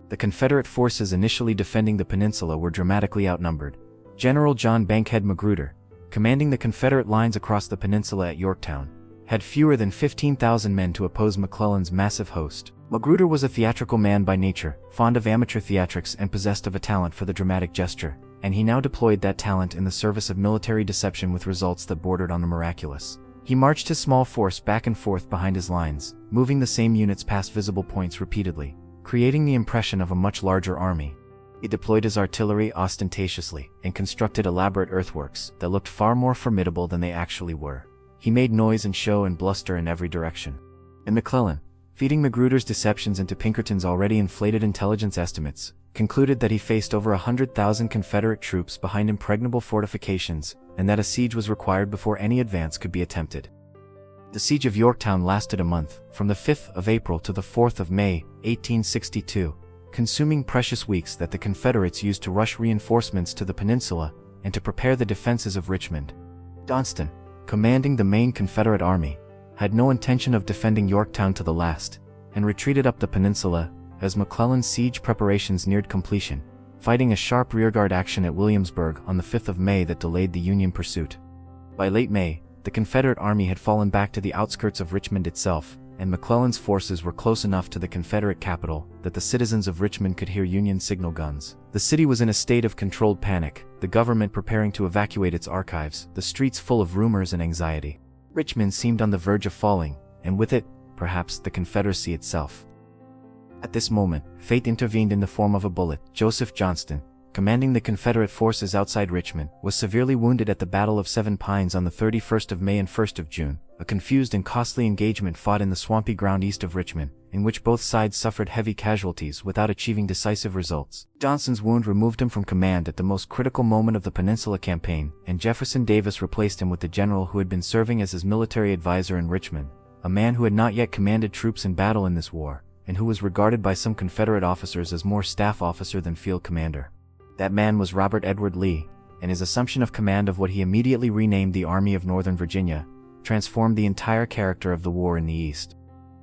The Confederate forces initially defending the peninsula were dramatically outnumbered. General John Bankhead Magruder, commanding the Confederate lines across the peninsula at Yorktown, had fewer than 15,000 men to oppose McClellan's massive host. Magruder was a theatrical man by nature, fond of amateur theatrics and possessed of a talent for the dramatic gesture, and he now deployed that talent in the service of military deception with results that bordered on the miraculous. He marched his small force back and forth behind his lines, moving the same units past visible points repeatedly, creating the impression of a much larger army. He deployed his artillery ostentatiously and constructed elaborate earthworks that looked far more formidable than they actually were. He made noise and show and bluster in every direction. And McClellan, feeding Magruder's deceptions into Pinkerton's already inflated intelligence estimates, concluded that he faced over 100,000 Confederate troops behind impregnable fortifications, and that a siege was required before any advance could be attempted. The siege of Yorktown lasted a month, from the 5th of April to the 4th of May, 1862, consuming precious weeks that the Confederates used to rush reinforcements to the peninsula and to prepare the defenses of Richmond. Johnston, commanding the main Confederate army, had no intention of defending Yorktown to the last, and retreated up the peninsula as McClellan's siege preparations neared completion, fighting a sharp rearguard action at Williamsburg on the 5th of May that delayed the Union pursuit. By late May, the Confederate army had fallen back to the outskirts of Richmond itself, and McClellan's forces were close enough to the Confederate capital that the citizens of Richmond could hear Union signal guns. The city was in a state of controlled panic, the government preparing to evacuate its archives, the streets full of rumors and anxiety. Richmond seemed on the verge of falling, and with it, perhaps, the Confederacy itself. At this moment, fate intervened in the form of a bullet. Joseph Johnston, commanding the Confederate forces outside Richmond, was severely wounded at the Battle of Seven Pines on the 31st of May and 1st of June, a confused and costly engagement fought in the swampy ground east of Richmond, in which both sides suffered heavy casualties without achieving decisive results. Johnston's wound removed him from command at the most critical moment of the Peninsula campaign, and Jefferson Davis replaced him with the general who had been serving as his military advisor in Richmond, a man who had not yet commanded troops in battle in this war, and who was regarded by some Confederate officers as more staff officer than field commander. That man was Robert Edward Lee, and his assumption of command of what he immediately renamed the Army of Northern Virginia transformed the entire character of the war in the East.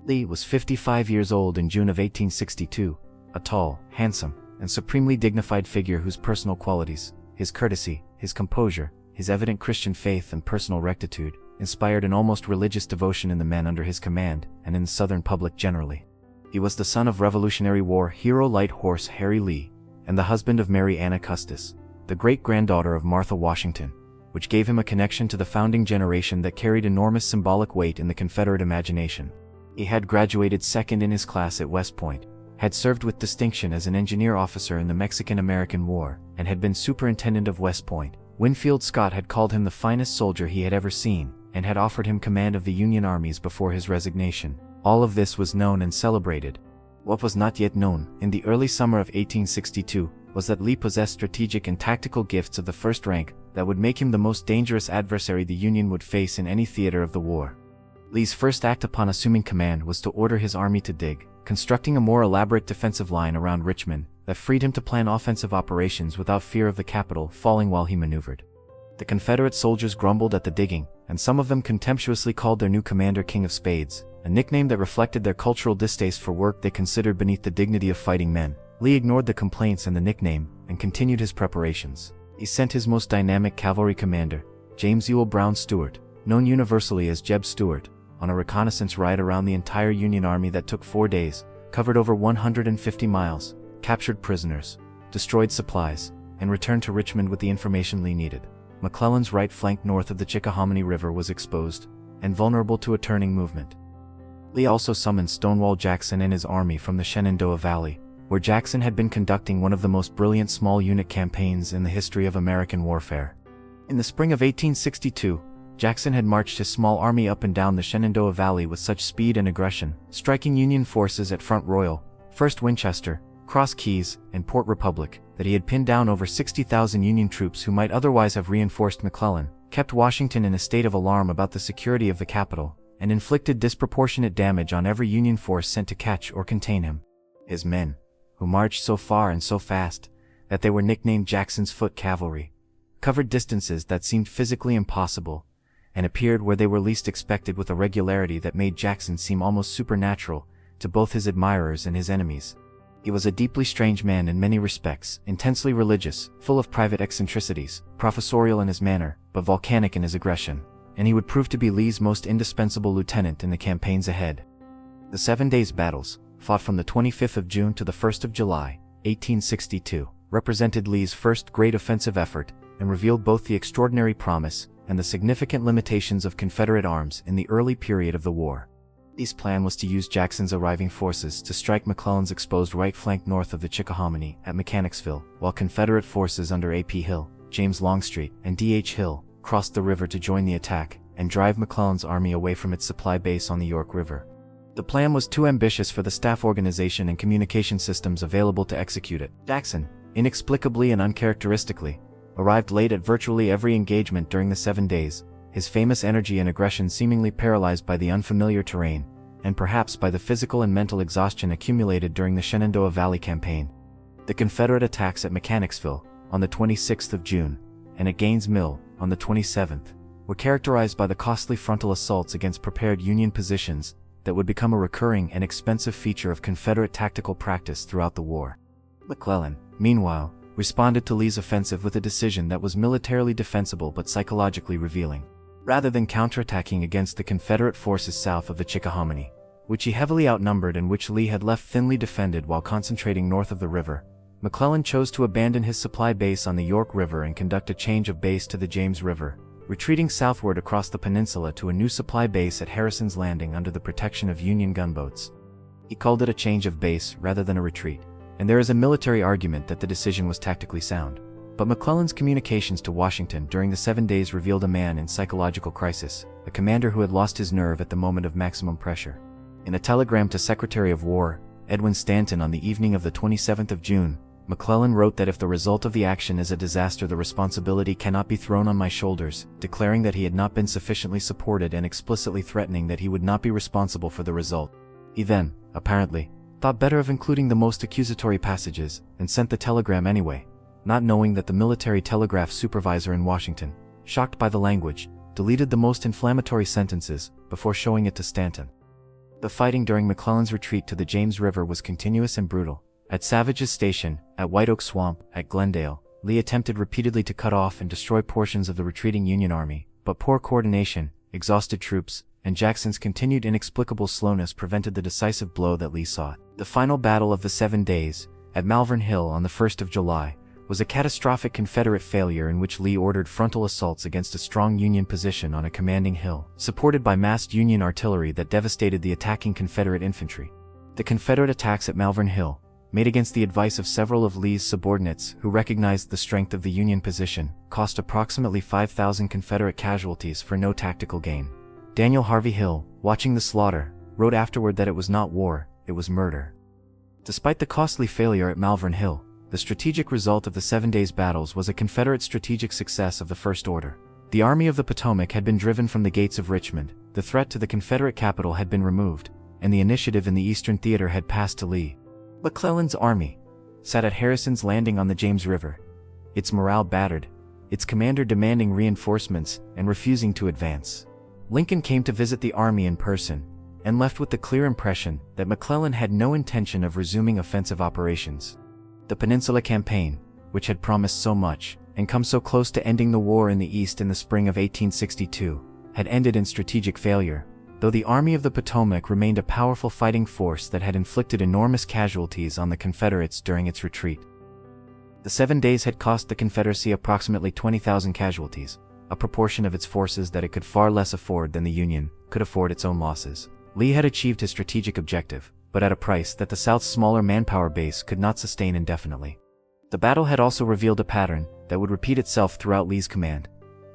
Lee was 55 years old in June of 1862, a tall, handsome, and supremely dignified figure whose personal qualities, his courtesy, his composure, his evident Christian faith and personal rectitude, inspired an almost religious devotion in the men under his command and in the Southern public generally. He was the son of Revolutionary War hero Light Horse Harry Lee, and the husband of Mary Anna Custis, the great-granddaughter of Martha Washington, which gave him a connection to the founding generation that carried enormous symbolic weight in the Confederate imagination. He had graduated second in his class at West Point, had served with distinction as an engineer officer in the Mexican-American War, and had been superintendent of West Point. Winfield Scott had called him the finest soldier he had ever seen, and had offered him command of the Union armies before his resignation. All of this was known and celebrated. What was not yet known, in the early summer of 1862, was that Lee possessed strategic and tactical gifts of the first rank that would make him the most dangerous adversary the Union would face in any theater of the war. Lee's first act upon assuming command was to order his army to dig, constructing a more elaborate defensive line around Richmond that freed him to plan offensive operations without fear of the capital falling while he maneuvered. The Confederate soldiers grumbled at the digging, and some of them contemptuously called their new commander King of Spades, a nickname that reflected their cultural distaste for work they considered beneath the dignity of fighting men. Lee ignored the complaints and the nickname, and continued his preparations. He sent his most dynamic cavalry commander, James Ewell Brown Stuart, known universally as Jeb Stuart, on a reconnaissance ride around the entire Union Army that took 4 days, covered over 150 miles, captured prisoners, destroyed supplies, and returned to Richmond with the information Lee needed. McClellan's right flank north of the Chickahominy River was exposed, and vulnerable to a turning movement. Lee also summoned Stonewall Jackson and his army from the Shenandoah Valley, where Jackson had been conducting one of the most brilliant small unit campaigns in the history of American warfare. In the spring of 1862, Jackson had marched his small army up and down the Shenandoah Valley with such speed and aggression, striking Union forces at Front Royal, First Winchester, Cross Keys, and Port Republic, that he had pinned down over 60,000 Union troops who might otherwise have reinforced McClellan, kept Washington in a state of alarm about the security of the capital, and inflicted disproportionate damage on every Union force sent to catch or contain him. His men, who marched so far and so fast that they were nicknamed Jackson's Foot Cavalry, covered distances that seemed physically impossible, and appeared where they were least expected with a regularity that made Jackson seem almost supernatural to both his admirers and his enemies. He was a deeply strange man in many respects, intensely religious, full of private eccentricities, professorial in his manner, but volcanic in his aggression, and he would prove to be Lee's most indispensable lieutenant in the campaigns ahead. The 7 days battles, fought from the 25th of June to the 1st of July, 1862, represented Lee's first great offensive effort, and revealed both the extraordinary promise and the significant limitations of Confederate arms in the early period of the war. Lee's plan was to use Jackson's arriving forces to strike McClellan's exposed right flank north of the Chickahominy at Mechanicsville, while Confederate forces under A.P. Hill, James Longstreet, and D.H. Hill crossed the river to join the attack and drive McClellan's army away from its supply base on the York River. The plan was too ambitious for the staff organization and communication systems available to execute it. Jackson, inexplicably and uncharacteristically, arrived late at virtually every engagement during the 7 days, his famous energy and aggression seemingly paralyzed by the unfamiliar terrain, and perhaps by the physical and mental exhaustion accumulated during the Shenandoah Valley campaign. The Confederate attacks at Mechanicsville, on the 26th of June, and at Gaines' Mill, on the 27th, were characterized by the costly frontal assaults against prepared Union positions that would become a recurring and expensive feature of Confederate tactical practice throughout the war. McClellan, meanwhile, responded to Lee's offensive with a decision that was militarily defensible but psychologically revealing. Rather than counterattacking against the Confederate forces south of the Chickahominy, which he heavily outnumbered and which Lee had left thinly defended while concentrating north of the river, McClellan chose to abandon his supply base on the York River and conduct a change of base to the James River, retreating southward across the peninsula to a new supply base at Harrison's Landing under the protection of Union gunboats. He called it a change of base rather than a retreat, and there is a military argument that the decision was tactically sound. But McClellan's communications to Washington during the 7 days revealed a man in psychological crisis, a commander who had lost his nerve at the moment of maximum pressure. In a telegram to Secretary of War, Edwin Stanton on the evening of the 27th of June, McClellan wrote that if the result of the action is a disaster, the responsibility cannot be thrown on my shoulders, declaring that he had not been sufficiently supported and explicitly threatening that he would not be responsible for the result. He then, apparently, thought better of including the most accusatory passages, and sent the telegram anyway, not knowing that the military telegraph supervisor in Washington, shocked by the language, deleted the most inflammatory sentences before showing it to Stanton. The fighting during McClellan's retreat to the James River was continuous and brutal. At Savage's Station, at White Oak Swamp, at Glendale, Lee attempted repeatedly to cut off and destroy portions of the retreating Union Army, but poor coordination, exhausted troops, and Jackson's continued inexplicable slowness prevented the decisive blow that Lee sought. The final battle of the 7 days, at Malvern Hill on the 1st of July, was a catastrophic Confederate failure in which Lee ordered frontal assaults against a strong Union position on a commanding hill, supported by massed Union artillery that devastated the attacking Confederate infantry. The Confederate attacks at Malvern Hill, made against the advice of several of Lee's subordinates who recognized the strength of the Union position, cost approximately 5,000 Confederate casualties for no tactical gain. Daniel Harvey Hill, watching the slaughter, wrote afterward that it was not war, it was murder. Despite the costly failure at Malvern Hill, the strategic result of the 7 days' battles was a Confederate strategic success of the first order. The Army of the Potomac had been driven from the gates of Richmond, the threat to the Confederate capital had been removed, and the initiative in the Eastern Theater had passed to Lee. McClellan's army sat at Harrison's Landing on the James River, its morale battered, its commander demanding reinforcements and refusing to advance. Lincoln came to visit the army in person, and left with the clear impression that McClellan had no intention of resuming offensive operations. The Peninsula Campaign, which had promised so much, and come so close to ending the war in the East in the spring of 1862, had ended in strategic failure, though the Army of the Potomac remained a powerful fighting force that had inflicted enormous casualties on the Confederates during its retreat. The 7 days had cost the Confederacy approximately 20,000 casualties, a proportion of its forces that it could far less afford than the Union could afford its own losses. Lee had achieved his strategic objective, but at a price that the South's smaller manpower base could not sustain indefinitely. The battle had also revealed a pattern that would repeat itself throughout Lee's command.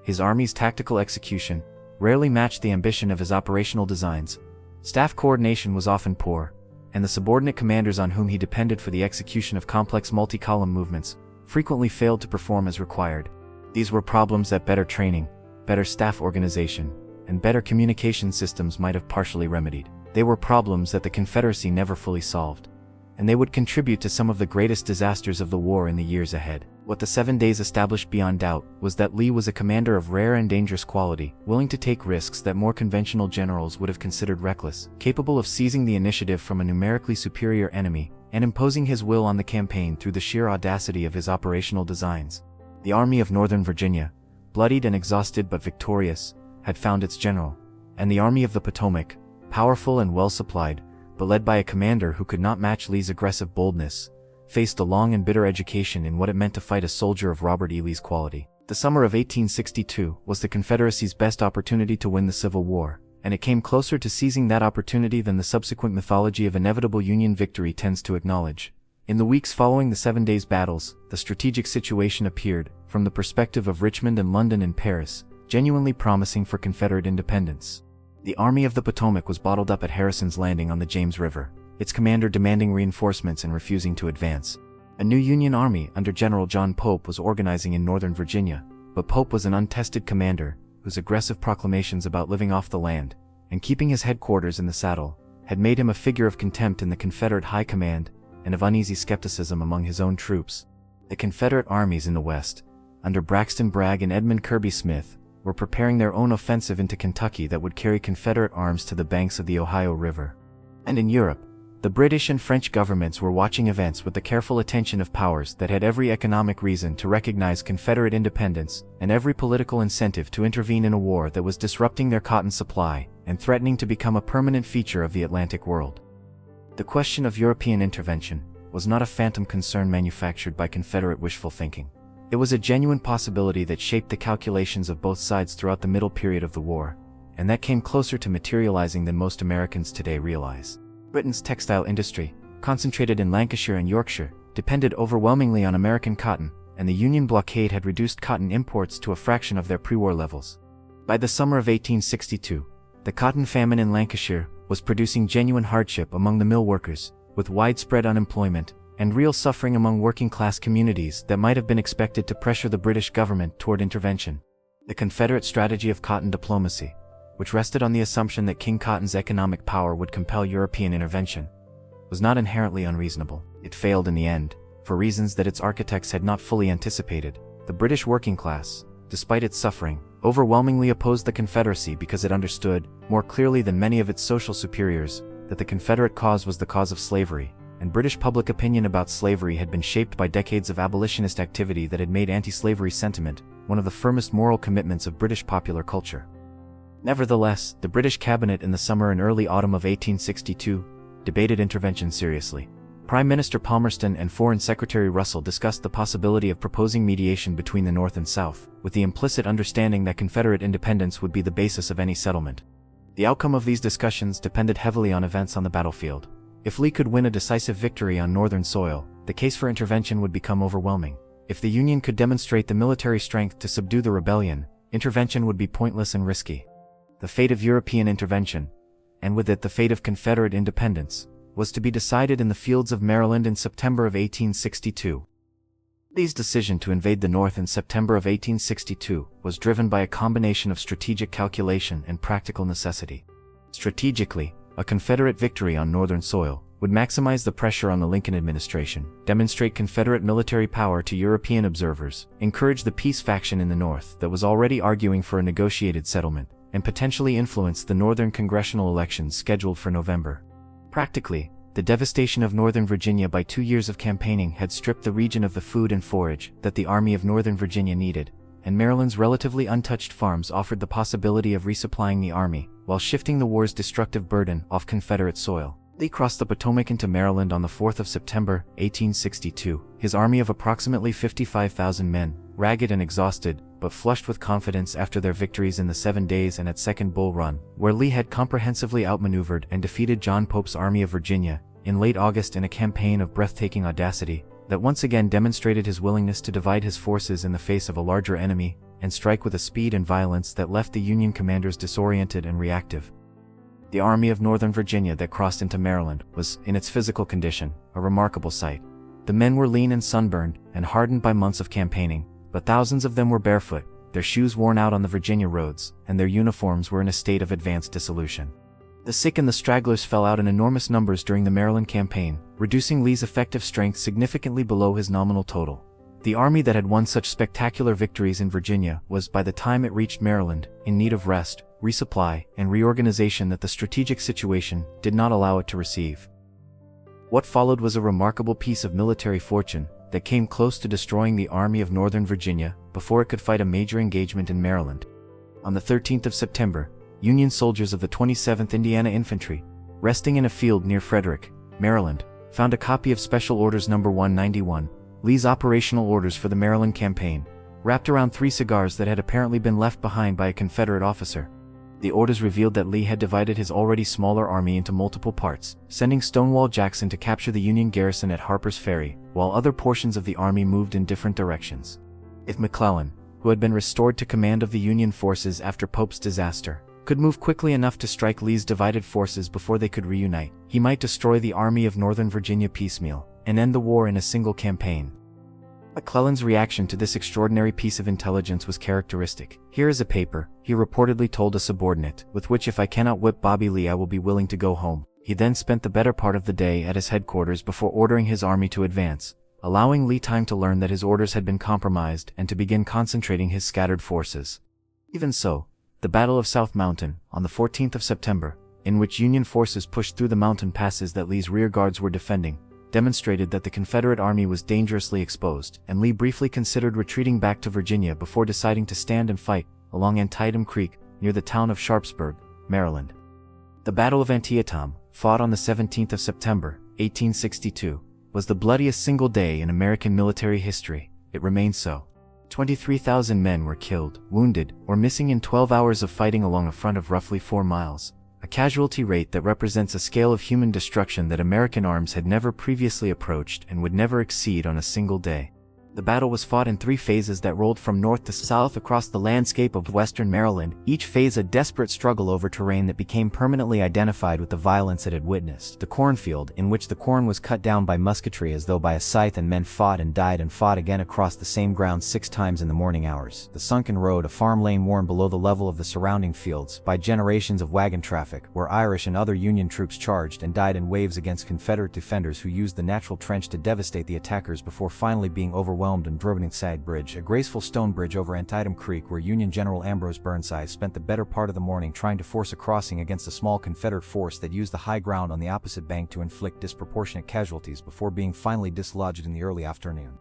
His army's tactical execution rarely matched the ambition of his operational designs, staff coordination was often poor, and the subordinate commanders on whom he depended for the execution of complex multi-column movements frequently failed to perform as required. These were problems that better training, better staff organization, and better communication systems might have partially remedied. They were problems that the Confederacy never fully solved, and they would contribute to some of the greatest disasters of the war in the years ahead. What the 7 days established beyond doubt was that Lee was a commander of rare and dangerous quality, willing to take risks that more conventional generals would have considered reckless, capable of seizing the initiative from a numerically superior enemy, and imposing his will on the campaign through the sheer audacity of his operational designs. The Army of Northern Virginia, bloodied and exhausted but victorious, had found its general, and the Army of the Potomac, powerful and well-supplied, but led by a commander who could not match Lee's aggressive boldness, faced a long and bitter education in what it meant to fight a soldier of Robert E. Lee's quality. The summer of 1862 was the Confederacy's best opportunity to win the Civil War, and it came closer to seizing that opportunity than the subsequent mythology of inevitable Union victory tends to acknowledge. In the weeks following the 7 days' battles, the strategic situation appeared, from the perspective of Richmond and London and Paris, genuinely promising for Confederate independence. The Army of the Potomac was bottled up at Harrison's Landing on the James River, its commander demanding reinforcements and refusing to advance. A new Union army under General John Pope was organizing in northern Virginia, but Pope was an untested commander, whose aggressive proclamations about living off the land, and keeping his headquarters in the saddle, had made him a figure of contempt in the Confederate high command, and of uneasy skepticism among his own troops. The Confederate armies in the West, under Braxton Bragg and Edmund Kirby Smith, were preparing their own offensive into Kentucky that would carry Confederate arms to the banks of the Ohio River. And in Europe, the British and French governments were watching events with the careful attention of powers that had every economic reason to recognize Confederate independence and every political incentive to intervene in a war that was disrupting their cotton supply and threatening to become a permanent feature of the Atlantic world. The question of European intervention was not a phantom concern manufactured by Confederate wishful thinking. It was a genuine possibility that shaped the calculations of both sides throughout the middle period of the war, and that came closer to materializing than most Americans today realize. Britain's textile industry, concentrated in Lancashire and Yorkshire, depended overwhelmingly on American cotton, and the Union blockade had reduced cotton imports to a fraction of their pre-war levels. By the summer of 1862, the cotton famine in Lancashire was producing genuine hardship among the mill workers, with widespread unemployment and real suffering among working-class communities that might have been expected to pressure the British government toward intervention. The Confederate strategy of cotton diplomacy, which rested on the assumption that King Cotton's economic power would compel European intervention, was not inherently unreasonable. It failed in the end, for reasons that its architects had not fully anticipated. The British working class, despite its suffering, overwhelmingly opposed the Confederacy because it understood, more clearly than many of its social superiors, that the Confederate cause was the cause of slavery, and British public opinion about slavery had been shaped by decades of abolitionist activity that had made anti-slavery sentiment one of the firmest moral commitments of British popular culture. Nevertheless, the British cabinet in the summer and early autumn of 1862 debated intervention seriously. Prime Minister Palmerston and Foreign Secretary Russell discussed the possibility of proposing mediation between the North and South, with the implicit understanding that Confederate independence would be the basis of any settlement. The outcome of these discussions depended heavily on events on the battlefield. If Lee could win a decisive victory on Northern soil, the case for intervention would become overwhelming. If the Union could demonstrate the military strength to subdue the rebellion, intervention would be pointless and risky. The fate of European intervention, and with it the fate of Confederate independence, was to be decided in the fields of Maryland in September of 1862. Lee's decision to invade the North in September of 1862 was driven by a combination of strategic calculation and practical necessity. Strategically, a Confederate victory on Northern soil would maximize the pressure on the Lincoln administration, demonstrate Confederate military power to European observers, encourage the peace faction in the North that was already arguing for a negotiated settlement, and potentially influence the Northern congressional elections scheduled for November. Practically, the devastation of Northern Virginia by 2 years of campaigning had stripped the region of the food and forage that the Army of Northern Virginia needed, and Maryland's relatively untouched farms offered the possibility of resupplying the Army, while shifting the war's destructive burden off Confederate soil. Lee crossed the Potomac into Maryland on the 4th of September, 1862, his army of approximately 55,000 men, ragged and exhausted, but flushed with confidence after their victories in the 7 Days and at Second Bull Run, where Lee had comprehensively outmaneuvered and defeated John Pope's Army of Virginia in late August in a campaign of breathtaking audacity that once again demonstrated his willingness to divide his forces in the face of a larger enemy and strike with a speed and violence that left the Union commanders disoriented and reactive. The Army of Northern Virginia that crossed into Maryland was, in its physical condition, a remarkable sight. The men were lean and sunburned and hardened by months of campaigning, but thousands of them were barefoot, their shoes worn out on the Virginia roads, and their uniforms were in a state of advanced dissolution. The sick and the stragglers fell out in enormous numbers during the Maryland campaign, reducing Lee's effective strength significantly below his nominal total. The army that had won such spectacular victories in Virginia was, by the time it reached Maryland, in need of rest, resupply, and reorganization that the strategic situation did not allow it to receive. What followed was a remarkable piece of military fortune that came close to destroying the Army of Northern Virginia before it could fight a major engagement in Maryland. On the 13th of September, Union soldiers of the 27th Indiana Infantry, resting in a field near Frederick, Maryland, found a copy of Special Orders No. 191, Lee's operational orders for the Maryland campaign, wrapped around 3 cigars that had apparently been left behind by a Confederate officer. The orders revealed that Lee had divided his already smaller army into multiple parts, sending Stonewall Jackson to capture the Union garrison at Harper's Ferry, while other portions of the army moved in different directions. If McClellan, who had been restored to command of the Union forces after Pope's disaster, could move quickly enough to strike Lee's divided forces before they could reunite, he might destroy the Army of Northern Virginia piecemeal, and end the war in a single campaign. McClellan's reaction to this extraordinary piece of intelligence was characteristic. "Here is a paper," he reportedly told a subordinate, "with which if I cannot whip Bobby Lee I will be willing to go home." He then spent the better part of the day at his headquarters before ordering his army to advance, allowing Lee time to learn that his orders had been compromised and to begin concentrating his scattered forces. Even so, the Battle of South Mountain, on the 14th of September, in which Union forces pushed through the mountain passes that Lee's rear guards were defending, demonstrated that the Confederate Army was dangerously exposed, and Lee briefly considered retreating back to Virginia before deciding to stand and fight along Antietam Creek near the town of Sharpsburg, Maryland. The Battle of Antietam, fought on the 17th of September, 1862, was the bloodiest single day in American military history. It remains so. 23,000 men were killed, wounded, or missing in 12 hours of fighting along a front of roughly 4 miles, a casualty rate that represents a scale of human destruction that American arms had never previously approached and would never exceed on a single day. The battle was fought in 3 phases that rolled from north to south across the landscape of western Maryland, each phase a desperate struggle over terrain that became permanently identified with the violence it had witnessed. The cornfield, in which the corn was cut down by musketry as though by a scythe, and men fought and died and fought again across the same ground 6 times in the morning hours. The sunken road, a farm lane worn below the level of the surrounding fields by generations of wagon traffic, where Irish and other Union troops charged and died in waves against Confederate defenders who used the natural trench to devastate the attackers before finally being overwhelmed and driven inside. Bridge, a graceful stone bridge over Antietam Creek, where Union General Ambrose Burnside spent the better part of the morning trying to force a crossing against a small Confederate force that used the high ground on the opposite bank to inflict disproportionate casualties before being finally dislodged in the early afternoon.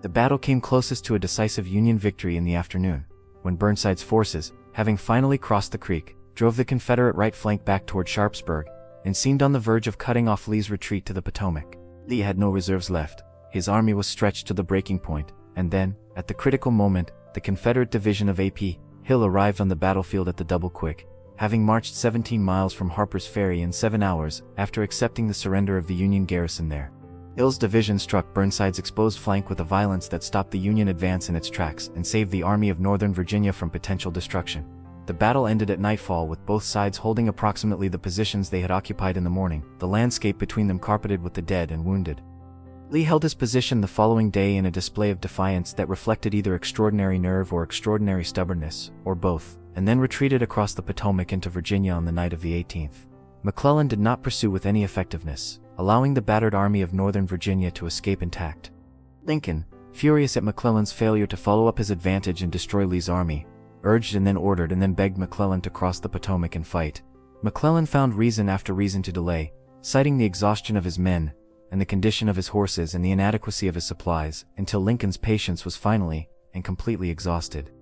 The battle came closest to a decisive Union victory in the afternoon, when Burnside's forces, having finally crossed the creek, drove the Confederate right flank back toward Sharpsburg, and seemed on the verge of cutting off Lee's retreat to the Potomac. Lee had no reserves left. His army was stretched to the breaking point, and then, at the critical moment, the Confederate division of A.P. Hill arrived on the battlefield at the Double Quick, having marched 17 miles from Harper's Ferry in 7 hours after accepting the surrender of the Union garrison there. Hill's division struck Burnside's exposed flank with a violence that stopped the Union advance in its tracks and saved the Army of Northern Virginia from potential destruction. The battle ended at nightfall with both sides holding approximately the positions they had occupied in the morning, the landscape between them carpeted with the dead and wounded. Lee held his position the following day in a display of defiance that reflected either extraordinary nerve or extraordinary stubbornness, or both, and then retreated across the Potomac into Virginia on the night of the 18th. McClellan did not pursue with any effectiveness, allowing the battered Army of Northern Virginia to escape intact. Lincoln, furious at McClellan's failure to follow up his advantage and destroy Lee's army, urged and then ordered and then begged McClellan to cross the Potomac and fight. McClellan found reason after reason to delay, citing the exhaustion of his men, and the condition of his horses and the inadequacy of his supplies, until Lincoln's patience was finally and completely exhausted.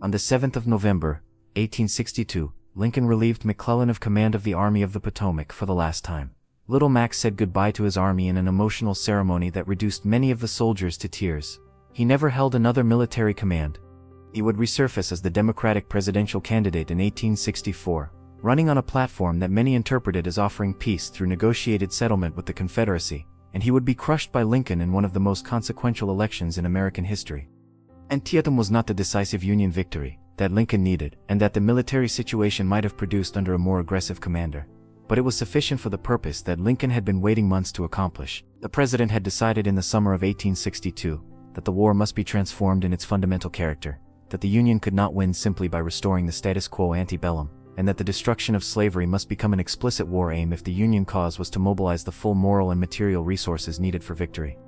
On the 7th of November, 1862, Lincoln relieved McClellan of command of the Army of the Potomac for the last time. Little Max said goodbye to his army in an emotional ceremony that reduced many of the soldiers to tears. He never held another military command. He would resurface as the Democratic presidential candidate in 1864, running on a platform that many interpreted as offering peace through negotiated settlement with the Confederacy, and he would be crushed by Lincoln in one of the most consequential elections in American history. Antietam was not the decisive Union victory that Lincoln needed, and that the military situation might have produced under a more aggressive commander, but it was sufficient for the purpose that Lincoln had been waiting months to accomplish. The president had decided in the summer of 1862 that the war must be transformed in its fundamental character, that the Union could not win simply by restoring the status quo ante bellum, and that the destruction of slavery must become an explicit war aim if the Union cause was to mobilize the full moral and material resources needed for victory.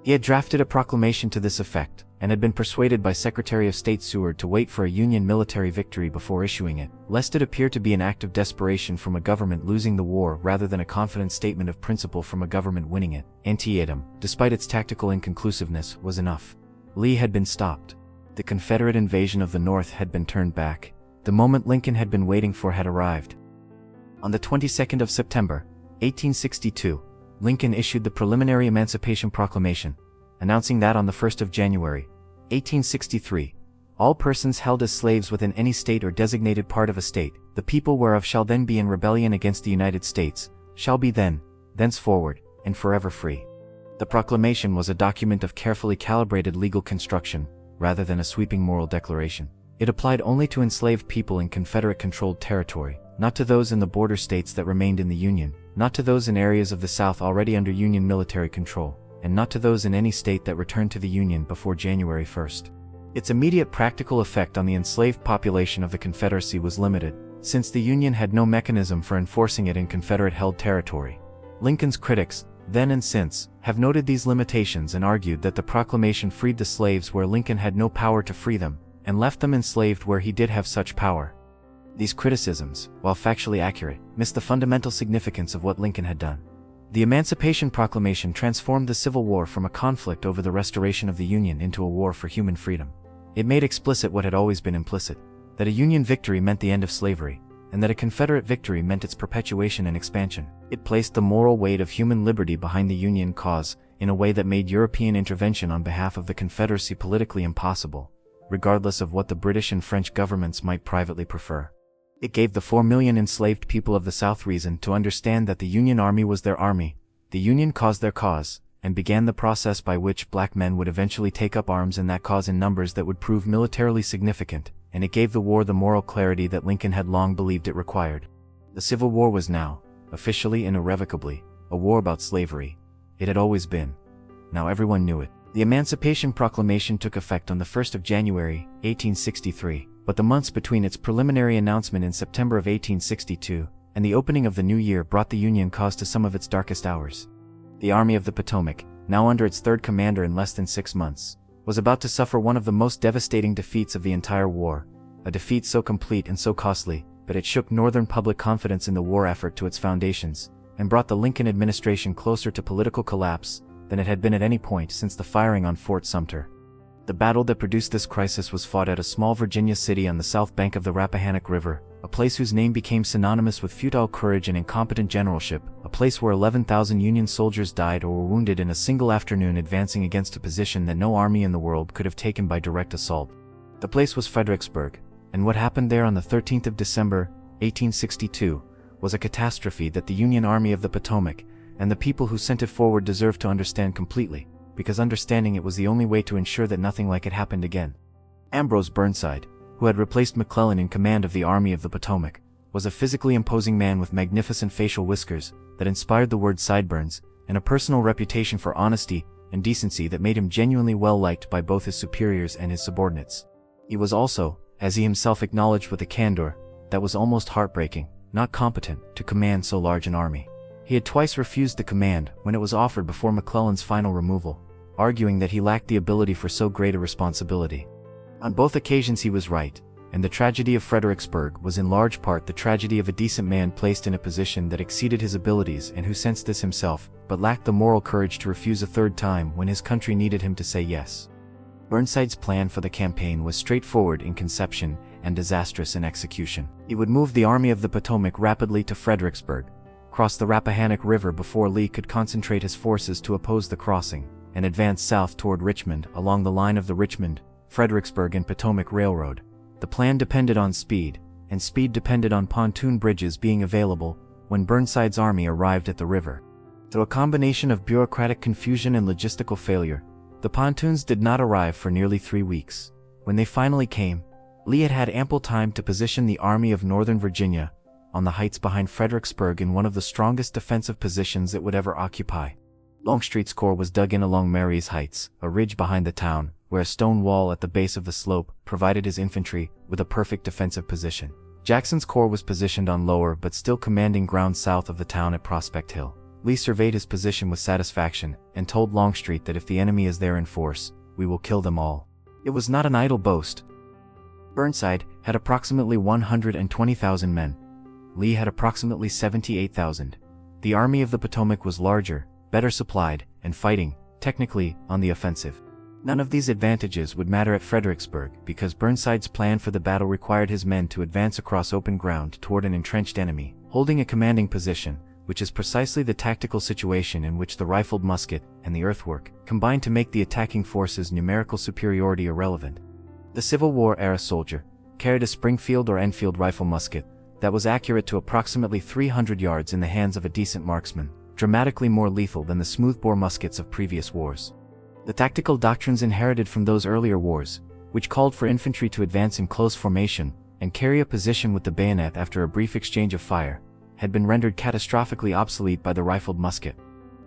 He had drafted a proclamation to this effect, and had been persuaded by Secretary of State Seward to wait for a Union military victory before issuing it, lest it appear to be an act of desperation from a government losing the war rather than a confident statement of principle from a government winning it. Antietam, despite its tactical inconclusiveness, was enough. Lee had been stopped. The Confederate invasion of the North had been turned back. The moment Lincoln had been waiting for had arrived. On the 22nd of September, 1862, Lincoln issued the preliminary Emancipation Proclamation, announcing that on the 1st of January, 1863, all persons held as slaves within any state or designated part of a state, the people whereof shall then be in rebellion against the United States, shall be then, thenceforward, and forever free. The proclamation was a document of carefully calibrated legal construction, rather than a sweeping moral declaration. It applied only to enslaved people in Confederate-controlled territory, not to those in the border states that remained in the Union, not to those in areas of the South already under Union military control, and not to those in any state that returned to the Union before January 1st. Its immediate practical effect on the enslaved population of the Confederacy was limited, since the Union had no mechanism for enforcing it in Confederate-held territory. Lincoln's critics, then and since, have noted these limitations and argued that the proclamation freed the slaves where Lincoln had no power to free them, and left them enslaved where he did have such power. These criticisms, while factually accurate, miss the fundamental significance of what Lincoln had done. The Emancipation Proclamation transformed the Civil War from a conflict over the restoration of the Union into a war for human freedom. It made explicit what had always been implicit, that a Union victory meant the end of slavery, and that a Confederate victory meant its perpetuation and expansion. It placed the moral weight of human liberty behind the Union cause in a way that made European intervention on behalf of the Confederacy politically impossible, regardless of what the British and French governments might privately prefer. It gave the 4 million enslaved people of the South reason to understand that the Union Army was their army, the Union cause their cause, and began the process by which black men would eventually take up arms in that cause in numbers that would prove militarily significant, and it gave the war the moral clarity that Lincoln had long believed it required. The Civil War was now, officially and irrevocably, a war about slavery. It had always been. Now everyone knew it. The Emancipation Proclamation took effect on the 1st of January, 1863, but the months between its preliminary announcement in September of 1862 and the opening of the new year brought the Union cause to some of its darkest hours. The Army of the Potomac, now under its third commander in less than 6 months, was about to suffer one of the most devastating defeats of the entire war, a defeat so complete and so costly that it shook Northern public confidence in the war effort to its foundations, and brought the Lincoln administration closer to political collapse than it had been at any point since the firing on Fort Sumter. The battle that produced this crisis was fought at a small Virginia city on the south bank of the Rappahannock River, a place whose name became synonymous with futile courage and incompetent generalship, a place where 11,000 Union soldiers died or were wounded in a single afternoon advancing against a position that no army in the world could have taken by direct assault. The place was Fredericksburg, and what happened there on the 13th of December, 1862, was a catastrophe that the Union Army of the Potomac and the people who sent it forward deserved to understand completely, because understanding it was the only way to ensure that nothing like it happened again. Ambrose Burnside, who had replaced McClellan in command of the Army of the Potomac, was a physically imposing man with magnificent facial whiskers that inspired the word sideburns, and a personal reputation for honesty and decency that made him genuinely well liked by both his superiors and his subordinates. He was also, as he himself acknowledged with a candor that was almost heartbreaking, not competent to command so large an army. He had twice refused the command when it was offered before McClellan's final removal, arguing that he lacked the ability for so great a responsibility. On both occasions he was right, and the tragedy of Fredericksburg was in large part the tragedy of a decent man placed in a position that exceeded his abilities and who sensed this himself, but lacked the moral courage to refuse a third time when his country needed him to say yes. Burnside's plan for the campaign was straightforward in conception and disastrous in execution. He would move the Army of the Potomac rapidly to Fredericksburg, cross the Rappahannock River before Lee could concentrate his forces to oppose the crossing, and advance south toward Richmond along the line of the Richmond, Fredericksburg and Potomac Railroad. The plan depended on speed, and speed depended on pontoon bridges being available when Burnside's army arrived at the river. Through a combination of bureaucratic confusion and logistical failure, the pontoons did not arrive for nearly 3 weeks. When they finally came, Lee had had ample time to position the Army of Northern Virginia on the heights behind Fredericksburg in one of the strongest defensive positions it would ever occupy. Longstreet's corps was dug in along Marye's Heights, a ridge behind the town, where a stone wall at the base of the slope provided his infantry with a perfect defensive position. Jackson's corps was positioned on lower but still commanding ground south of the town at Prospect Hill. Lee surveyed his position with satisfaction and told Longstreet that if the enemy is there in force, we will kill them all. It was not an idle boast. Burnside had approximately 120,000 men. Lee had approximately 78,000. The Army of the Potomac was larger, better supplied, and fighting, technically, on the offensive. None of these advantages would matter at Fredericksburg because Burnside's plan for the battle required his men to advance across open ground toward an entrenched enemy, holding a commanding position, which is precisely the tactical situation in which the rifled musket and the earthwork combine to make the attacking force's numerical superiority irrelevant. The Civil War-era soldier carried a Springfield or Enfield rifle musket that was accurate to approximately 300 yards in the hands of a decent marksman, dramatically more lethal than the smoothbore muskets of previous wars. The tactical doctrines inherited from those earlier wars, which called for infantry to advance in close formation and carry a position with the bayonet after a brief exchange of fire, had been rendered catastrophically obsolete by the rifled musket.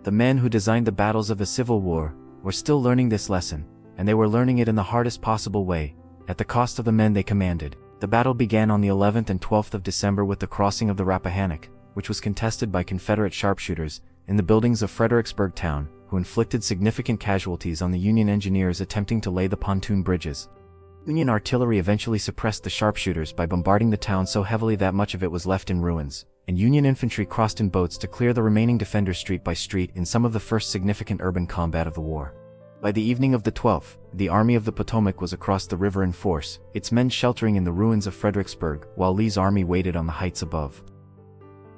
The men who designed the battles of the Civil War were still learning this lesson, and they were learning it in the hardest possible way, at the cost of the men they commanded. The battle began on the 11th and 12th of December with the crossing of the Rappahannock, which was contested by Confederate sharpshooters in the buildings of Fredericksburg town, who inflicted significant casualties on the Union engineers attempting to lay the pontoon bridges. Union artillery eventually suppressed the sharpshooters by bombarding the town so heavily that much of it was left in ruins, and Union infantry crossed in boats to clear the remaining defenders street by street in some of the first significant urban combat of the war. By the evening of the 12th, the Army of the Potomac was across the river in force, its men sheltering in the ruins of Fredericksburg while Lee's army waited on the heights above.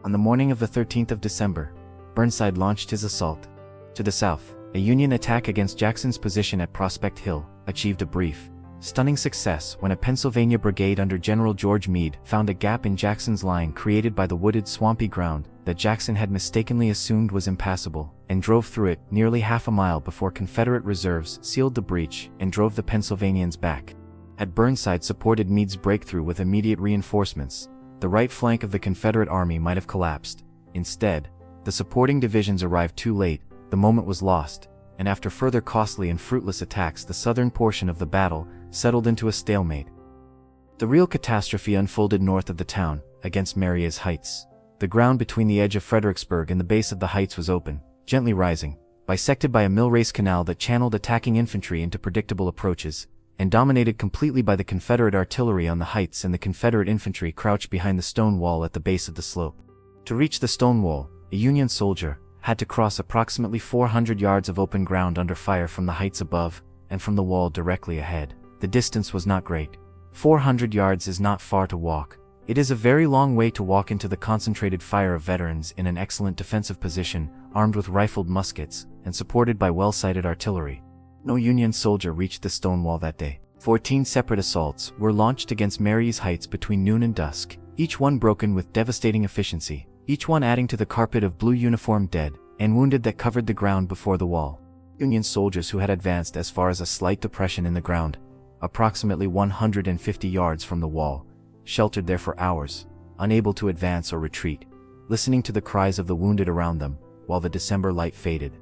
On the morning of the 13th of December, Burnside launched his assault. To the south, a Union attack against Jackson's position at Prospect Hill achieved a brief, stunning success when a Pennsylvania brigade under General George Meade found a gap in Jackson's line created by the wooded swampy ground that Jackson had mistakenly assumed was impassable, and drove through it nearly half a mile before Confederate reserves sealed the breach and drove the Pennsylvanians back. Had Burnside supported Meade's breakthrough with immediate reinforcements, the right flank of the Confederate army might have collapsed. Instead, the supporting divisions arrived too late, the moment was lost, and after further costly and fruitless attacks the southern portion of the battle settled into a stalemate. The real catastrophe unfolded north of the town, against Marye's Heights. The ground between the edge of Fredericksburg and the base of the heights was open, gently rising, bisected by a mill-race canal that channeled attacking infantry into predictable approaches, and dominated completely by the Confederate artillery on the heights and the Confederate infantry crouched behind the stone wall at the base of the slope. To reach the stone wall, a Union soldier had to cross approximately 400 yards of open ground under fire from the heights above and from the wall directly ahead. The distance was not great. 400 yards is not far to walk. It is a very long way to walk into the concentrated fire of veterans in an excellent defensive position, armed with rifled muskets and supported by well-sighted artillery. No Union soldier reached the stone wall that day. 14 separate assaults were launched against Marye's Heights between noon and dusk, each one broken with devastating efficiency, each one adding to the carpet of blue uniformed dead and wounded that covered the ground before the wall. Union soldiers who had advanced as far as a slight depression in the ground approximately 150 yards from the wall, sheltered there for hours, unable to advance or retreat, listening to the cries of the wounded around them, while the December light faded.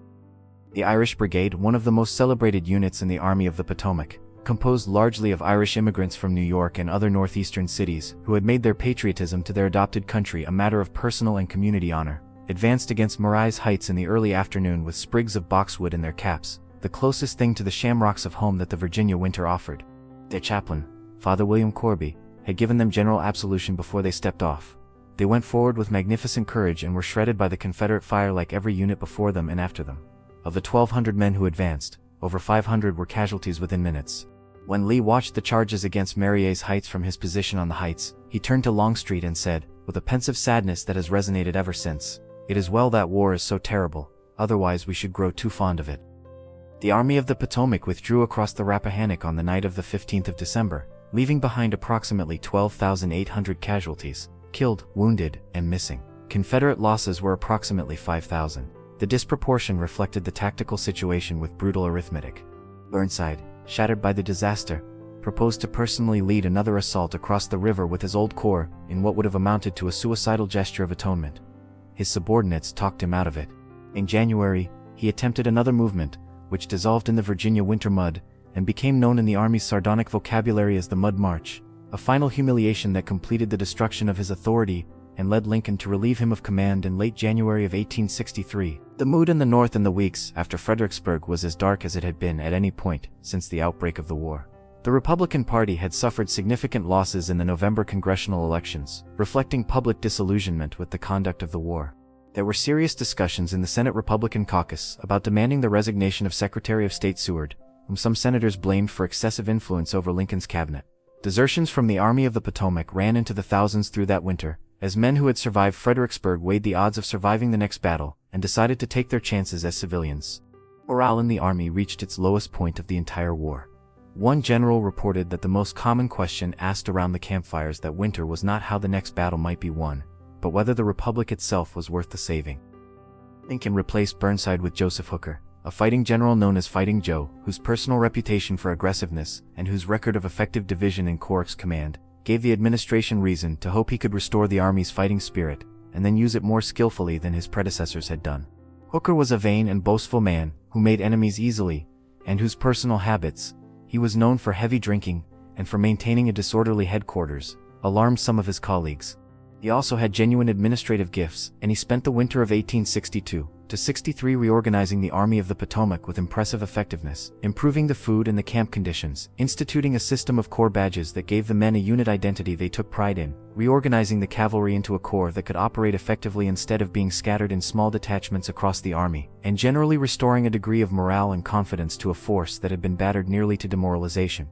The Irish Brigade, one of the most celebrated units in the Army of the Potomac, composed largely of Irish immigrants from New York and other northeastern cities who had made their patriotism to their adopted country a matter of personal and community honor, advanced against Morais Heights in the early afternoon with sprigs of boxwood in their caps, the closest thing to the shamrocks of home that the Virginia winter offered. Their chaplain, Father William Corby, had given them general absolution before they stepped off. They went forward with magnificent courage and were shredded by the Confederate fire like every unit before them and after them. Of the 1,200 men who advanced, over 500 were casualties within minutes. When Lee watched the charges against Morais Heights from his position on the heights, he turned to Longstreet and said, with a pensive sadness that has resonated ever since, "It is well that war is so terrible, otherwise we should grow too fond of it." The Army of the Potomac withdrew across the Rappahannock on the night of the 15th of December, leaving behind approximately 12,800 casualties, killed, wounded, and missing. Confederate losses were approximately 5,000. The disproportion reflected the tactical situation with brutal arithmetic. Burnside, shattered by the disaster, proposed to personally lead another assault across the river with his old corps in what would have amounted to a suicidal gesture of atonement. His subordinates talked him out of it. In January, he attempted another movement, which dissolved in the Virginia winter mud, and became known in the Army's sardonic vocabulary as the Mud March, a final humiliation that completed the destruction of his authority and led Lincoln to relieve him of command in late January of 1863. The mood in the North in the weeks after Fredericksburg was as dark as it had been at any point since the outbreak of the war. The Republican Party had suffered significant losses in the November congressional elections, reflecting public disillusionment with the conduct of the war. There were serious discussions in the Senate Republican caucus about demanding the resignation of Secretary of State Seward, whom some senators blamed for excessive influence over Lincoln's cabinet. Desertions from the Army of the Potomac ran into the thousands through that winter, as men who had survived Fredericksburg weighed the odds of surviving the next battle and decided to take their chances as civilians. Morale in the Army reached its lowest point of the entire war. One general reported that the most common question asked around the campfires that winter was not how the next battle might be won, but whether the Republic itself was worth the saving. Lincoln replaced Burnside with Joseph Hooker, a fighting general known as Fighting Joe, whose personal reputation for aggressiveness and whose record of effective division and corps command gave the administration reason to hope he could restore the Army's fighting spirit and then use it more skillfully than his predecessors had done. Hooker was a vain and boastful man who made enemies easily, and whose personal habits, he was known for heavy drinking and for maintaining a disorderly headquarters, alarmed some of his colleagues. He also had genuine administrative gifts, and he spent the winter of 1862-63 reorganizing the Army of the Potomac with impressive effectiveness, improving the food and the camp conditions, instituting a system of corps badges that gave the men a unit identity they took pride in, reorganizing the cavalry into a corps that could operate effectively instead of being scattered in small detachments across the Army, and generally restoring a degree of morale and confidence to a force that had been battered nearly to demoralization.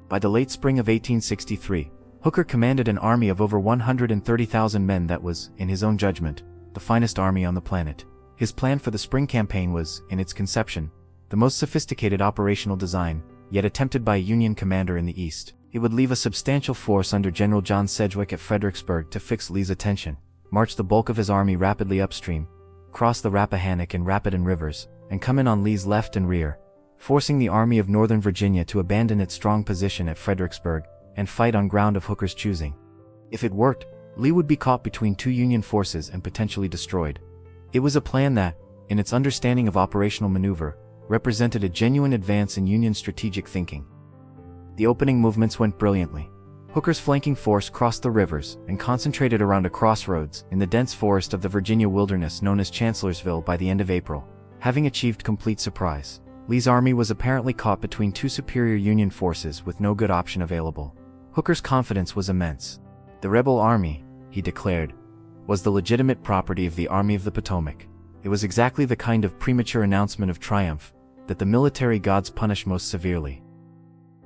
By the late spring of 1863, Hooker commanded an army of over 130,000 men that was, in his own judgment, the finest army on the planet. His plan for the spring campaign was, in its conception, the most sophisticated operational design yet attempted by a Union commander in the East. He would leave a substantial force under General John Sedgwick at Fredericksburg to fix Lee's attention, march the bulk of his army rapidly upstream, cross the Rappahannock and Rapidan rivers, and come in on Lee's left and rear, forcing the Army of Northern Virginia to abandon its strong position at Fredericksburg and fight on ground of Hooker's choosing. If it worked, Lee would be caught between two Union forces and potentially destroyed. It was a plan that, in its understanding of operational maneuver, represented a genuine advance in Union strategic thinking. The opening movements went brilliantly. Hooker's flanking force crossed the rivers and concentrated around a crossroads in the dense forest of the Virginia wilderness known as Chancellorsville by the end of April. Having achieved complete surprise, Lee's army was apparently caught between two superior Union forces with no good option available. Hooker's confidence was immense. The rebel army, he declared, was the legitimate property of the Army of the Potomac. It was exactly the kind of premature announcement of triumph that the military gods punish most severely.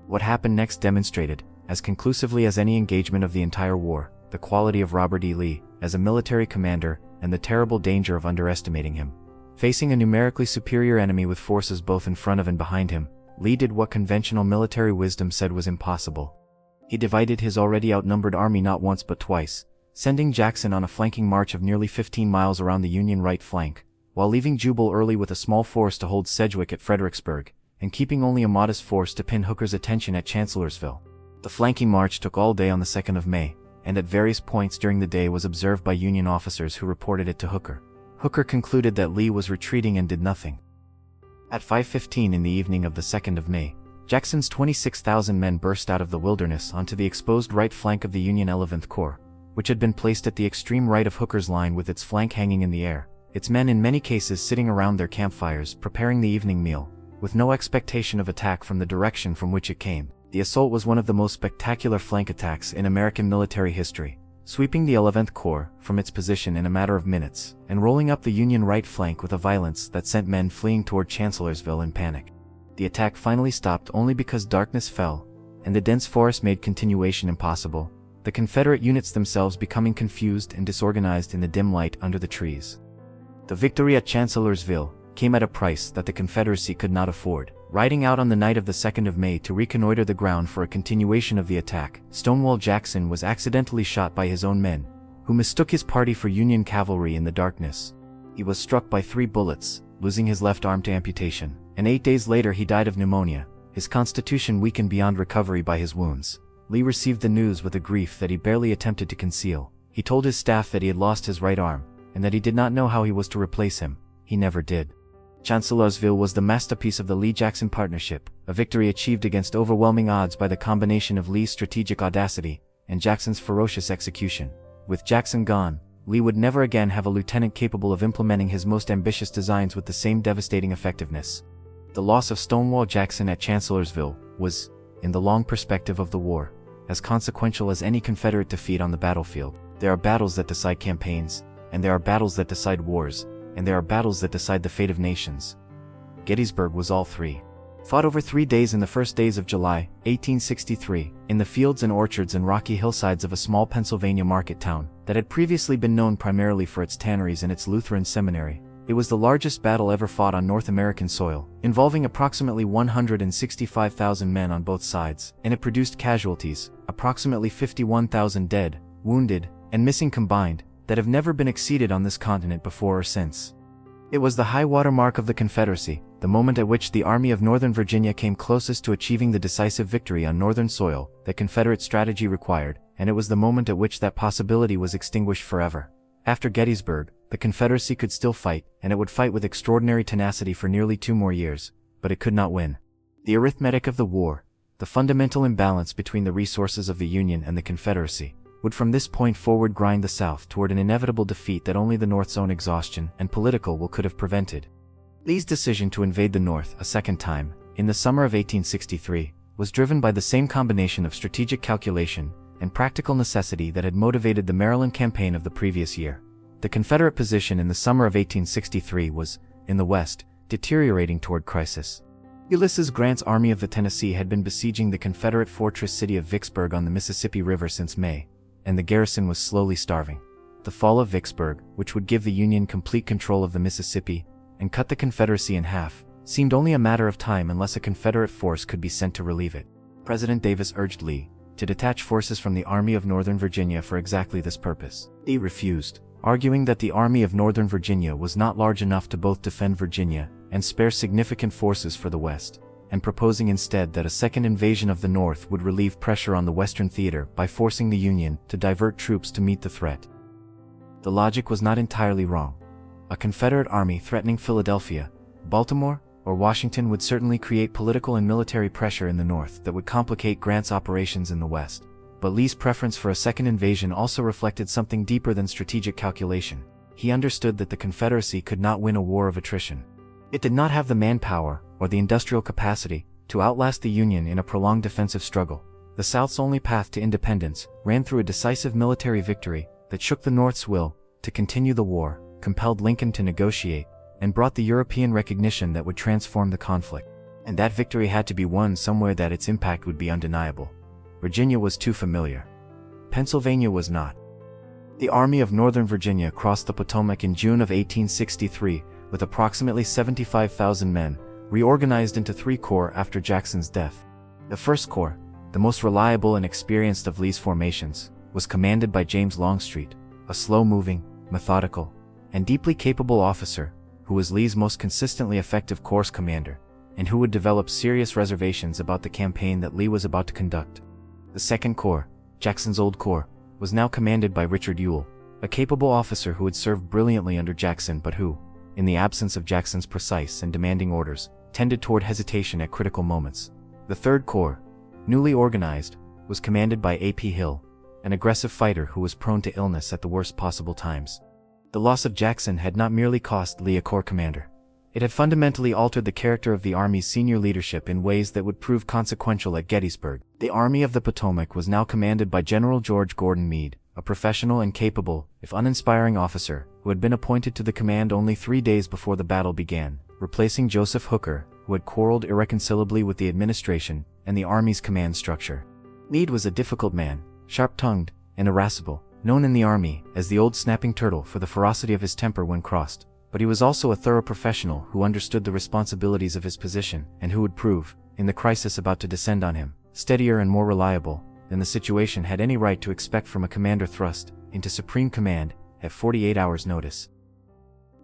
What happened next demonstrated, as conclusively as any engagement of the entire war, the quality of Robert E. Lee as a military commander and the terrible danger of underestimating him. Facing a numerically superior enemy with forces both in front of and behind him, Lee did what conventional military wisdom said was impossible. He divided his already outnumbered army not once but twice, sending Jackson on a flanking march of nearly 15 miles around the Union right flank, while leaving Jubal early with a small force to hold Sedgwick at Fredericksburg, and keeping only a modest force to pin Hooker's attention at Chancellorsville. The flanking march took all day on the 2nd of May, and at various points during the day was observed by Union officers who reported it to Hooker. Hooker concluded that Lee was retreating and did nothing. At 5:15 in the evening of the 2nd of May, Jackson's 26,000 men burst out of the wilderness onto the exposed right flank of the Union 11th Corps, which had been placed at the extreme right of Hooker's line with its flank hanging in the air, its men in many cases sitting around their campfires preparing the evening meal, with no expectation of attack from the direction from which it came. The assault was one of the most spectacular flank attacks in American military history, sweeping the 11th Corps from its position in a matter of minutes, and rolling up the Union right flank with a violence that sent men fleeing toward Chancellorsville in panic. The attack finally stopped only because darkness fell, and the dense forest made continuation impossible, the Confederate units themselves becoming confused and disorganized in the dim light under the trees. The victory at Chancellorsville came at a price that the Confederacy could not afford. Riding out on the night of the 2nd of May to reconnoiter the ground for a continuation of the attack, Stonewall Jackson was accidentally shot by his own men, who mistook his party for Union cavalry in the darkness. He was struck by 3 bullets, losing his left arm to amputation, and 8 days later he died of pneumonia, his constitution weakened beyond recovery by his wounds. Lee received the news with a grief that he barely attempted to conceal. He told his staff that he had lost his right arm, and that he did not know how he was to replace him. He never did. Chancellorsville was the masterpiece of the Lee-Jackson partnership, a victory achieved against overwhelming odds by the combination of Lee's strategic audacity and Jackson's ferocious execution. With Jackson gone, Lee would never again have a lieutenant capable of implementing his most ambitious designs with the same devastating effectiveness. The loss of Stonewall Jackson at Chancellorsville was, in the long perspective of the war, as consequential as any Confederate defeat on the battlefield. There are battles that decide campaigns, and there are battles that decide wars, and there are battles that decide the fate of nations. Gettysburg was all 3. Fought over 3 days in the first days of July, 1863, in the fields and orchards and rocky hillsides of a small Pennsylvania market town that had previously been known primarily for its tanneries and its Lutheran seminary. It was the largest battle ever fought on North American soil, involving approximately 165,000 men on both sides, and it produced casualties, approximately 51,000 dead, wounded, and missing combined, that have never been exceeded on this continent before or since. It was the high water mark of the Confederacy, the moment at which the Army of Northern Virginia came closest to achieving the decisive victory on Northern soil that Confederate strategy required, and it was the moment at which that possibility was extinguished forever. After Gettysburg, the Confederacy could still fight, and it would fight with extraordinary tenacity for nearly 2 more years, but it could not win. The arithmetic of the war, the fundamental imbalance between the resources of the Union and the Confederacy, would from this point forward grind the South toward an inevitable defeat that only the North's own exhaustion and political will could have prevented. Lee's decision to invade the North a second time, in the summer of 1863, was driven by the same combination of strategic calculation and practical necessity that had motivated the Maryland campaign of the previous year. The Confederate position in the summer of 1863 was, in the West, deteriorating toward crisis. Ulysses Grant's Army of the Tennessee had been besieging the Confederate fortress city of Vicksburg on the Mississippi River since May, and the garrison was slowly starving. The fall of Vicksburg, which would give the Union complete control of the Mississippi and cut the Confederacy in half, seemed only a matter of time unless a Confederate force could be sent to relieve it. President Davis urged Lee to detach forces from the Army of Northern Virginia for exactly this purpose. Lee refused, arguing that the Army of Northern Virginia was not large enough to both defend Virginia and spare significant forces for the West, and proposing instead that a second invasion of the North would relieve pressure on the Western theater by forcing the Union to divert troops to meet the threat. The logic was not entirely wrong. A Confederate army threatening Philadelphia, Baltimore, or Washington would certainly create political and military pressure in the North that would complicate Grant's operations in the West. But Lee's preference for a second invasion also reflected something deeper than strategic calculation. He understood that the Confederacy could not win a war of attrition. It did not have the manpower or the industrial capacity to outlast the Union in a prolonged defensive struggle. The South's only path to independence ran through a decisive military victory that shook the North's will to continue the war, compelled Lincoln to negotiate, and brought the European recognition that would transform the conflict. And that victory had to be won somewhere that its impact would be undeniable. Virginia was too familiar. Pennsylvania was not. The Army of Northern Virginia crossed the Potomac in June of 1863 with approximately 75,000 men, reorganized into 3 corps after Jackson's death. The 1st Corps, the most reliable and experienced of Lee's formations, was commanded by James Longstreet, a slow-moving, methodical, and deeply capable officer who was Lee's most consistently effective corps commander. and who would develop serious reservations about the campaign that Lee was about to conduct. The Second Corps, Jackson's old corps, was now commanded by Richard Ewell, a capable officer who had served brilliantly under Jackson but who, in the absence of Jackson's precise and demanding orders, tended toward hesitation at critical moments. The Third Corps, newly organized, was commanded by A.P. Hill, an aggressive fighter who was prone to illness at the worst possible times. The loss of Jackson had not merely cost Lee a corps commander. It had fundamentally altered the character of the Army's senior leadership in ways that would prove consequential at Gettysburg. The Army of the Potomac was now commanded by General George Gordon Meade, a professional and capable, if uninspiring officer, who had been appointed to the command only 3 days before the battle began, replacing Joseph Hooker, who had quarreled irreconcilably with the administration and the Army's command structure. Meade was a difficult man, sharp-tongued and irascible, known in the Army as the old snapping turtle for the ferocity of his temper when crossed, but he was also a thorough professional who understood the responsibilities of his position and who would prove, in the crisis about to descend on him, steadier and more reliable than the situation had any right to expect from a commander thrust into supreme command at 48 hours' notice.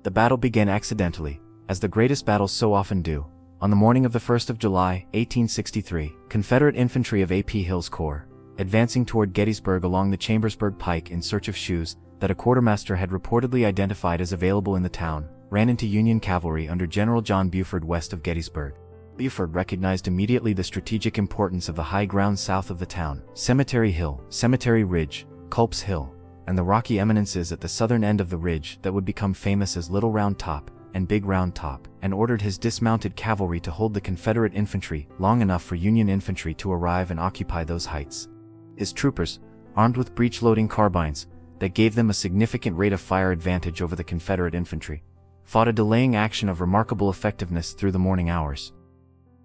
The battle began accidentally, as the greatest battles so often do. On the morning of the 1st of July, 1863, Confederate infantry of A.P. Hill's corps, advancing toward Gettysburg along the Chambersburg Pike in search of shoes that a quartermaster had reportedly identified as available in the town, ran into Union cavalry under General John Buford west of Gettysburg. Buford recognized immediately the strategic importance of the high ground south of the town, Cemetery Hill, Cemetery Ridge, Culp's Hill, and the rocky eminences at the southern end of the ridge that would become famous as Little Round Top and Big Round Top, and ordered his dismounted cavalry to hold the Confederate infantry long enough for Union infantry to arrive and occupy those heights. His troopers, armed with breech-loading carbines that gave them a significant rate of fire advantage over the Confederate infantry, fought a delaying action of remarkable effectiveness through the morning hours.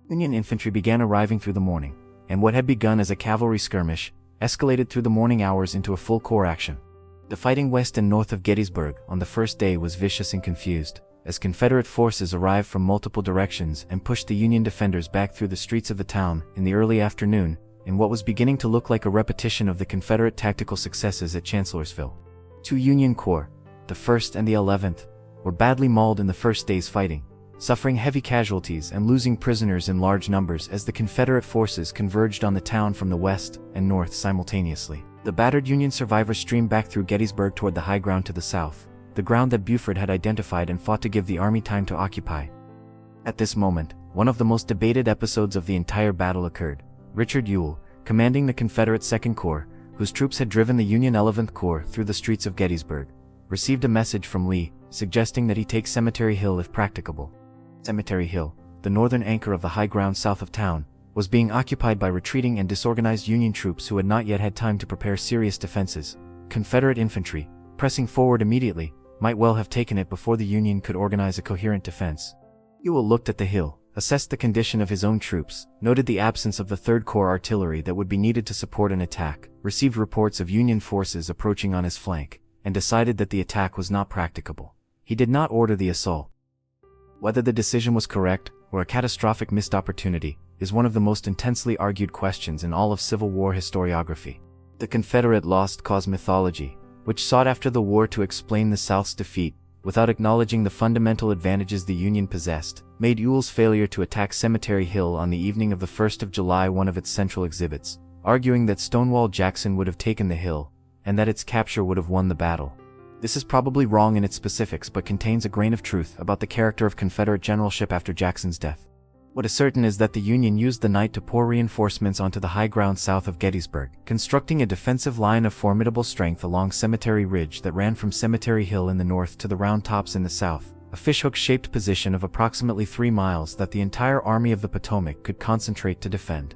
Union infantry began arriving through the morning, and what had begun as a cavalry skirmish escalated through the morning hours into a full corps action. The fighting west and north of Gettysburg on the first day was vicious and confused, as Confederate forces arrived from multiple directions and pushed the Union defenders back through the streets of the town in the early afternoon, in what was beginning to look like a repetition of the Confederate tactical successes at Chancellorsville. 2 Union corps, the 1st and the 11th, were badly mauled in the first day's fighting, suffering heavy casualties and losing prisoners in large numbers as the Confederate forces converged on the town from the west and north simultaneously. The battered Union survivors streamed back through Gettysburg toward the high ground to the south, the ground that Buford had identified and fought to give the Army time to occupy. At this moment, one of the most debated episodes of the entire battle occurred. Richard Ewell, commanding the Confederate Second Corps, whose troops had driven the Union 11th Corps through the streets of Gettysburg, received a message from Lee suggesting that he take Cemetery Hill if practicable. Cemetery Hill, the northern anchor of the high ground south of town, was being occupied by retreating and disorganized Union troops who had not yet had time to prepare serious defenses. Confederate infantry, pressing forward immediately, might well have taken it before the Union could organize a coherent defense. Ewell looked at the hill, assessed the condition of his own troops, noted the absence of the Third Corps artillery that would be needed to support an attack, received reports of Union forces approaching on his flank, and decided that the attack was not practicable. He did not order the assault. Whether the decision was correct, or a catastrophic missed opportunity, is one of the most intensely argued questions in all of Civil War historiography. The Confederate lost cause mythology, which sought after the war to explain the South's defeat, without acknowledging the fundamental advantages the Union possessed, made Ewell's failure to attack Cemetery Hill on the evening of the 1st of July one of its central exhibits, arguing that Stonewall Jackson would have taken the hill, and that its capture would have won the battle. This is probably wrong in its specifics but contains a grain of truth about the character of Confederate generalship after Jackson's death. What is certain is that the Union used the night to pour reinforcements onto the high ground south of Gettysburg, constructing a defensive line of formidable strength along Cemetery Ridge that ran from Cemetery Hill in the north to the Round Tops in the south, a fishhook-shaped position of approximately 3 miles that the entire Army of the Potomac could concentrate to defend.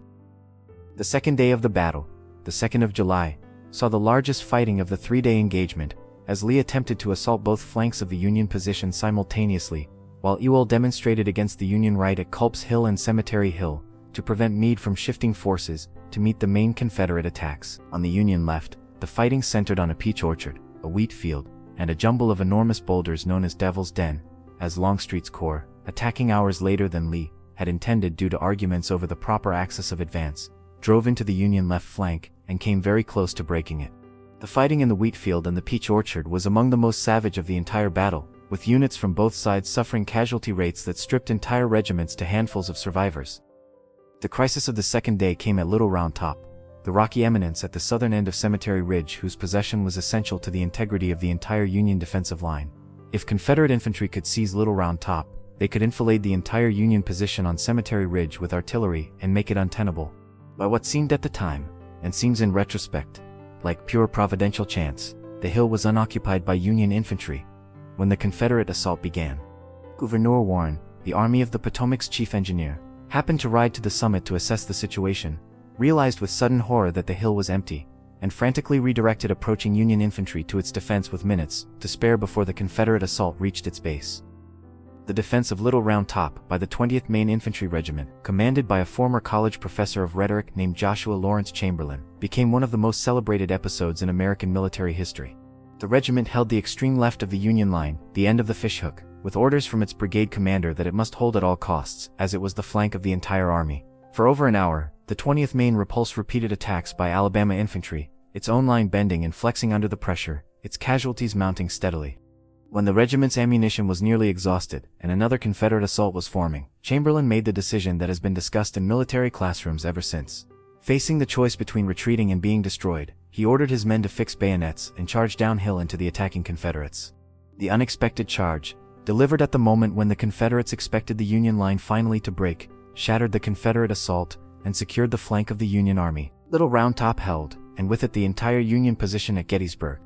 The second day of the battle, the 2nd of July, saw the largest fighting of the 3-day engagement, as Lee attempted to assault both flanks of the Union position simultaneously, while Ewell demonstrated against the Union right at Culp's Hill and Cemetery Hill to prevent Meade from shifting forces to meet the main Confederate attacks. On the Union left, the fighting centered on a peach orchard, a wheat field, and a jumble of enormous boulders known as Devil's Den, as Longstreet's corps, attacking hours later than Lee had intended due to arguments over the proper axis of advance, drove into the Union left flank and came very close to breaking it. The fighting in the wheat field and the peach orchard was among the most savage of the entire battle, with units from both sides suffering casualty rates that stripped entire regiments to handfuls of survivors. The crisis of the second day came at Little Round Top, the rocky eminence at the southern end of Cemetery Ridge whose possession was essential to the integrity of the entire Union defensive line. If Confederate infantry could seize Little Round Top, they could enfilade the entire Union position on Cemetery Ridge with artillery and make it untenable. By what seemed at the time, and seems in retrospect, like pure providential chance, the hill was unoccupied by Union infantry when the Confederate assault began. Gouverneur Warren, the Army of the Potomac's chief engineer, happened to ride to the summit to assess the situation, realized with sudden horror that the hill was empty, and frantically redirected approaching Union infantry to its defense with minutes to spare before the Confederate assault reached its base. The defense of Little Round Top by the 20th Maine Infantry Regiment, commanded by a former college professor of rhetoric named Joshua Lawrence Chamberlain, became one of the most celebrated episodes in American military history. The regiment held the extreme left of the Union line, the end of the fishhook, with orders from its brigade commander that it must hold at all costs, as it was the flank of the entire army. For over an hour, the 20th Maine repulsed repeated attacks by Alabama infantry, its own line bending and flexing under the pressure, its casualties mounting steadily. When the regiment's ammunition was nearly exhausted and another Confederate assault was forming, Chamberlain made the decision that has been discussed in military classrooms ever since. Facing the choice between retreating and being destroyed, he ordered his men to fix bayonets and charge downhill into the attacking Confederates. The unexpected charge, delivered at the moment when the Confederates expected the Union line finally to break, shattered the Confederate assault and secured the flank of the Union Army. Little Round Top held, and with it the entire Union position at Gettysburg.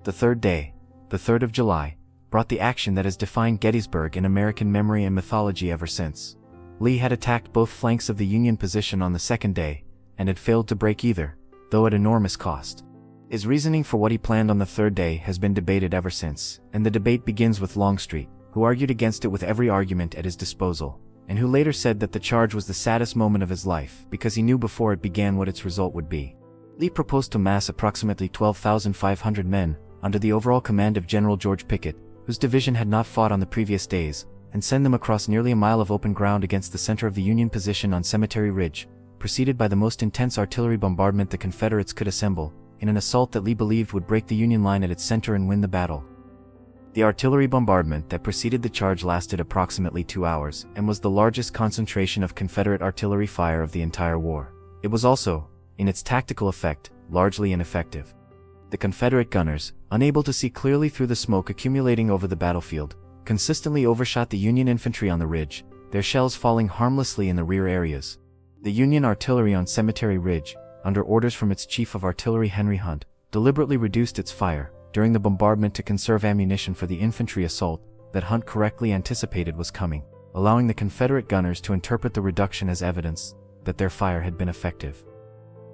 The third day, the 3rd of July, brought the action that has defined Gettysburg in American memory and mythology ever since. Lee had attacked both flanks of the Union position on the second day, and had failed to break either, though at enormous cost. His reasoning for what he planned on the third day has been debated ever since, and the debate begins with Longstreet, who argued against it with every argument at his disposal, and who later said that the charge was the saddest moment of his life because he knew before it began what its result would be. Lee proposed to mass approximately 12,500 men, under the overall command of General George Pickett, whose division had not fought on the previous days, and send them across nearly a mile of open ground against the center of the Union position on Cemetery Ridge, preceded by the most intense artillery bombardment the Confederates could assemble, in an assault that Lee believed would break the Union line at its center and win the battle. The artillery bombardment that preceded the charge lasted approximately 2 hours, and was the largest concentration of Confederate artillery fire of the entire war. It was also, in its tactical effect, largely ineffective. The Confederate gunners, unable to see clearly through the smoke accumulating over the battlefield, consistently overshot the Union infantry on the ridge, their shells falling harmlessly in the rear areas. The Union artillery on Cemetery Ridge, under orders from its chief of artillery Henry Hunt, deliberately reduced its fire during the bombardment to conserve ammunition for the infantry assault that Hunt correctly anticipated was coming, allowing the Confederate gunners to interpret the reduction as evidence that their fire had been effective.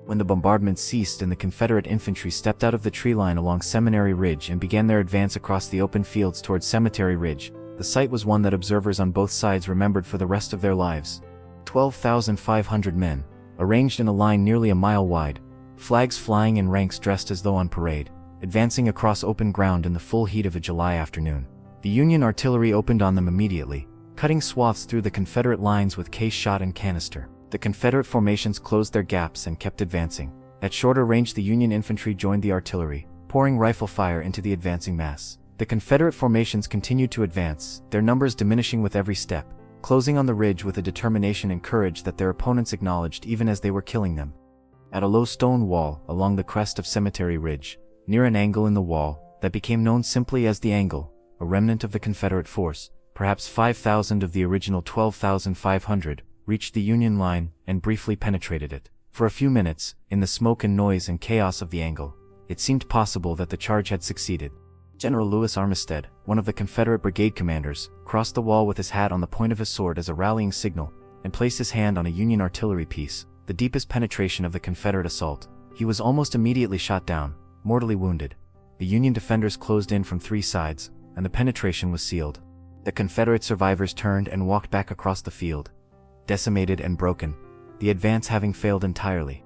When the bombardment ceased and the Confederate infantry stepped out of the tree line along Seminary Ridge and began their advance across the open fields towards Cemetery Ridge, the sight was one that observers on both sides remembered for the rest of their lives. 12,500 men, arranged in a line nearly a mile wide, flags flying in ranks dressed as though on parade, advancing across open ground in the full heat of a July afternoon. The Union artillery opened on them immediately, cutting swaths through the Confederate lines with case shot and canister. The Confederate formations closed their gaps and kept advancing. At shorter range the Union infantry joined the artillery, pouring rifle fire into the advancing mass. The Confederate formations continued to advance, their numbers diminishing with every step, closing on the ridge with a determination and courage that their opponents acknowledged even as they were killing them. At a low stone wall along the crest of Cemetery Ridge, near an angle in the wall that became known simply as the Angle, a remnant of the Confederate force, perhaps 5,000 of the original 12,500, reached the Union line and briefly penetrated it. For a few minutes, in the smoke and noise and chaos of the Angle, it seemed possible that the charge had succeeded. General Lewis Armistead, one of the Confederate brigade commanders, crossed the wall with his hat on the point of his sword as a rallying signal, and placed his hand on a Union artillery piece, the deepest penetration of the Confederate assault. He was almost immediately shot down, mortally wounded. The Union defenders closed in from 3 sides, and the penetration was sealed. The Confederate survivors turned and walked back across the field, decimated and broken, the advance having failed entirely.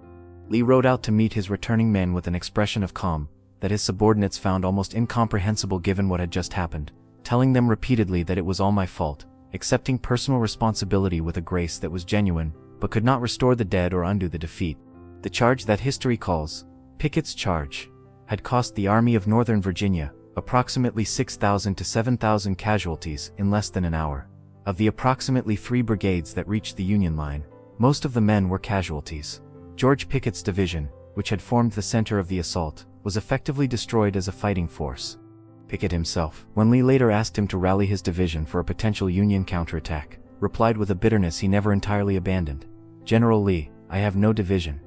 Lee rode out to meet his returning men with an expression of calm that his subordinates found almost incomprehensible given what had just happened, telling them repeatedly that it was all my fault, accepting personal responsibility with a grace that was genuine, but could not restore the dead or undo the defeat. The charge that history calls Pickett's Charge had cost the Army of Northern Virginia approximately 6,000 to 7,000 casualties in less than an hour. Of the approximately 3 brigades that reached the Union line, most of the men were casualties. George Pickett's division, which had formed the center of the assault, was effectively destroyed as a fighting force. Pickett himself, when Lee later asked him to rally his division for a potential Union counterattack, replied with a bitterness he never entirely abandoned, "General Lee, I have no division."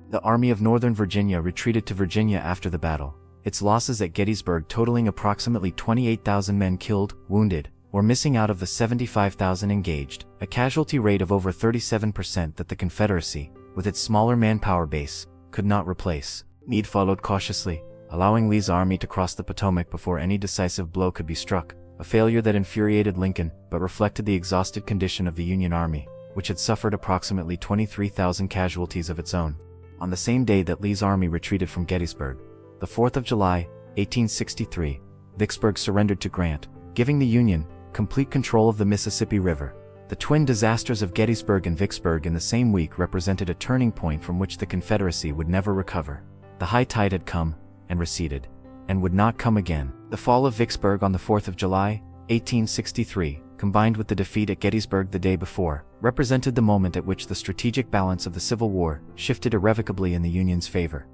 The Army of Northern Virginia retreated to Virginia after the battle, its losses at Gettysburg totaling approximately 28,000 men killed, wounded, or missing out of the 75,000 engaged, a casualty rate of over 37% that the Confederacy, with its smaller manpower base, could not replace. Meade followed cautiously, allowing Lee's army to cross the Potomac before any decisive blow could be struck, a failure that infuriated Lincoln but reflected the exhausted condition of the Union Army, which had suffered approximately 23,000 casualties of its own. On the same day that Lee's army retreated from Gettysburg, the 4th of July, 1863, Vicksburg surrendered to Grant, giving the Union complete control of the Mississippi River. The twin disasters of Gettysburg and Vicksburg in the same week represented a turning point from which the Confederacy would never recover. The high tide had come, and receded, and would not come again. The fall of Vicksburg on the 4th of July, 1863, combined with the defeat at Gettysburg the day before, represented the moment at which the strategic balance of the Civil War shifted irrevocably in the Union's favor.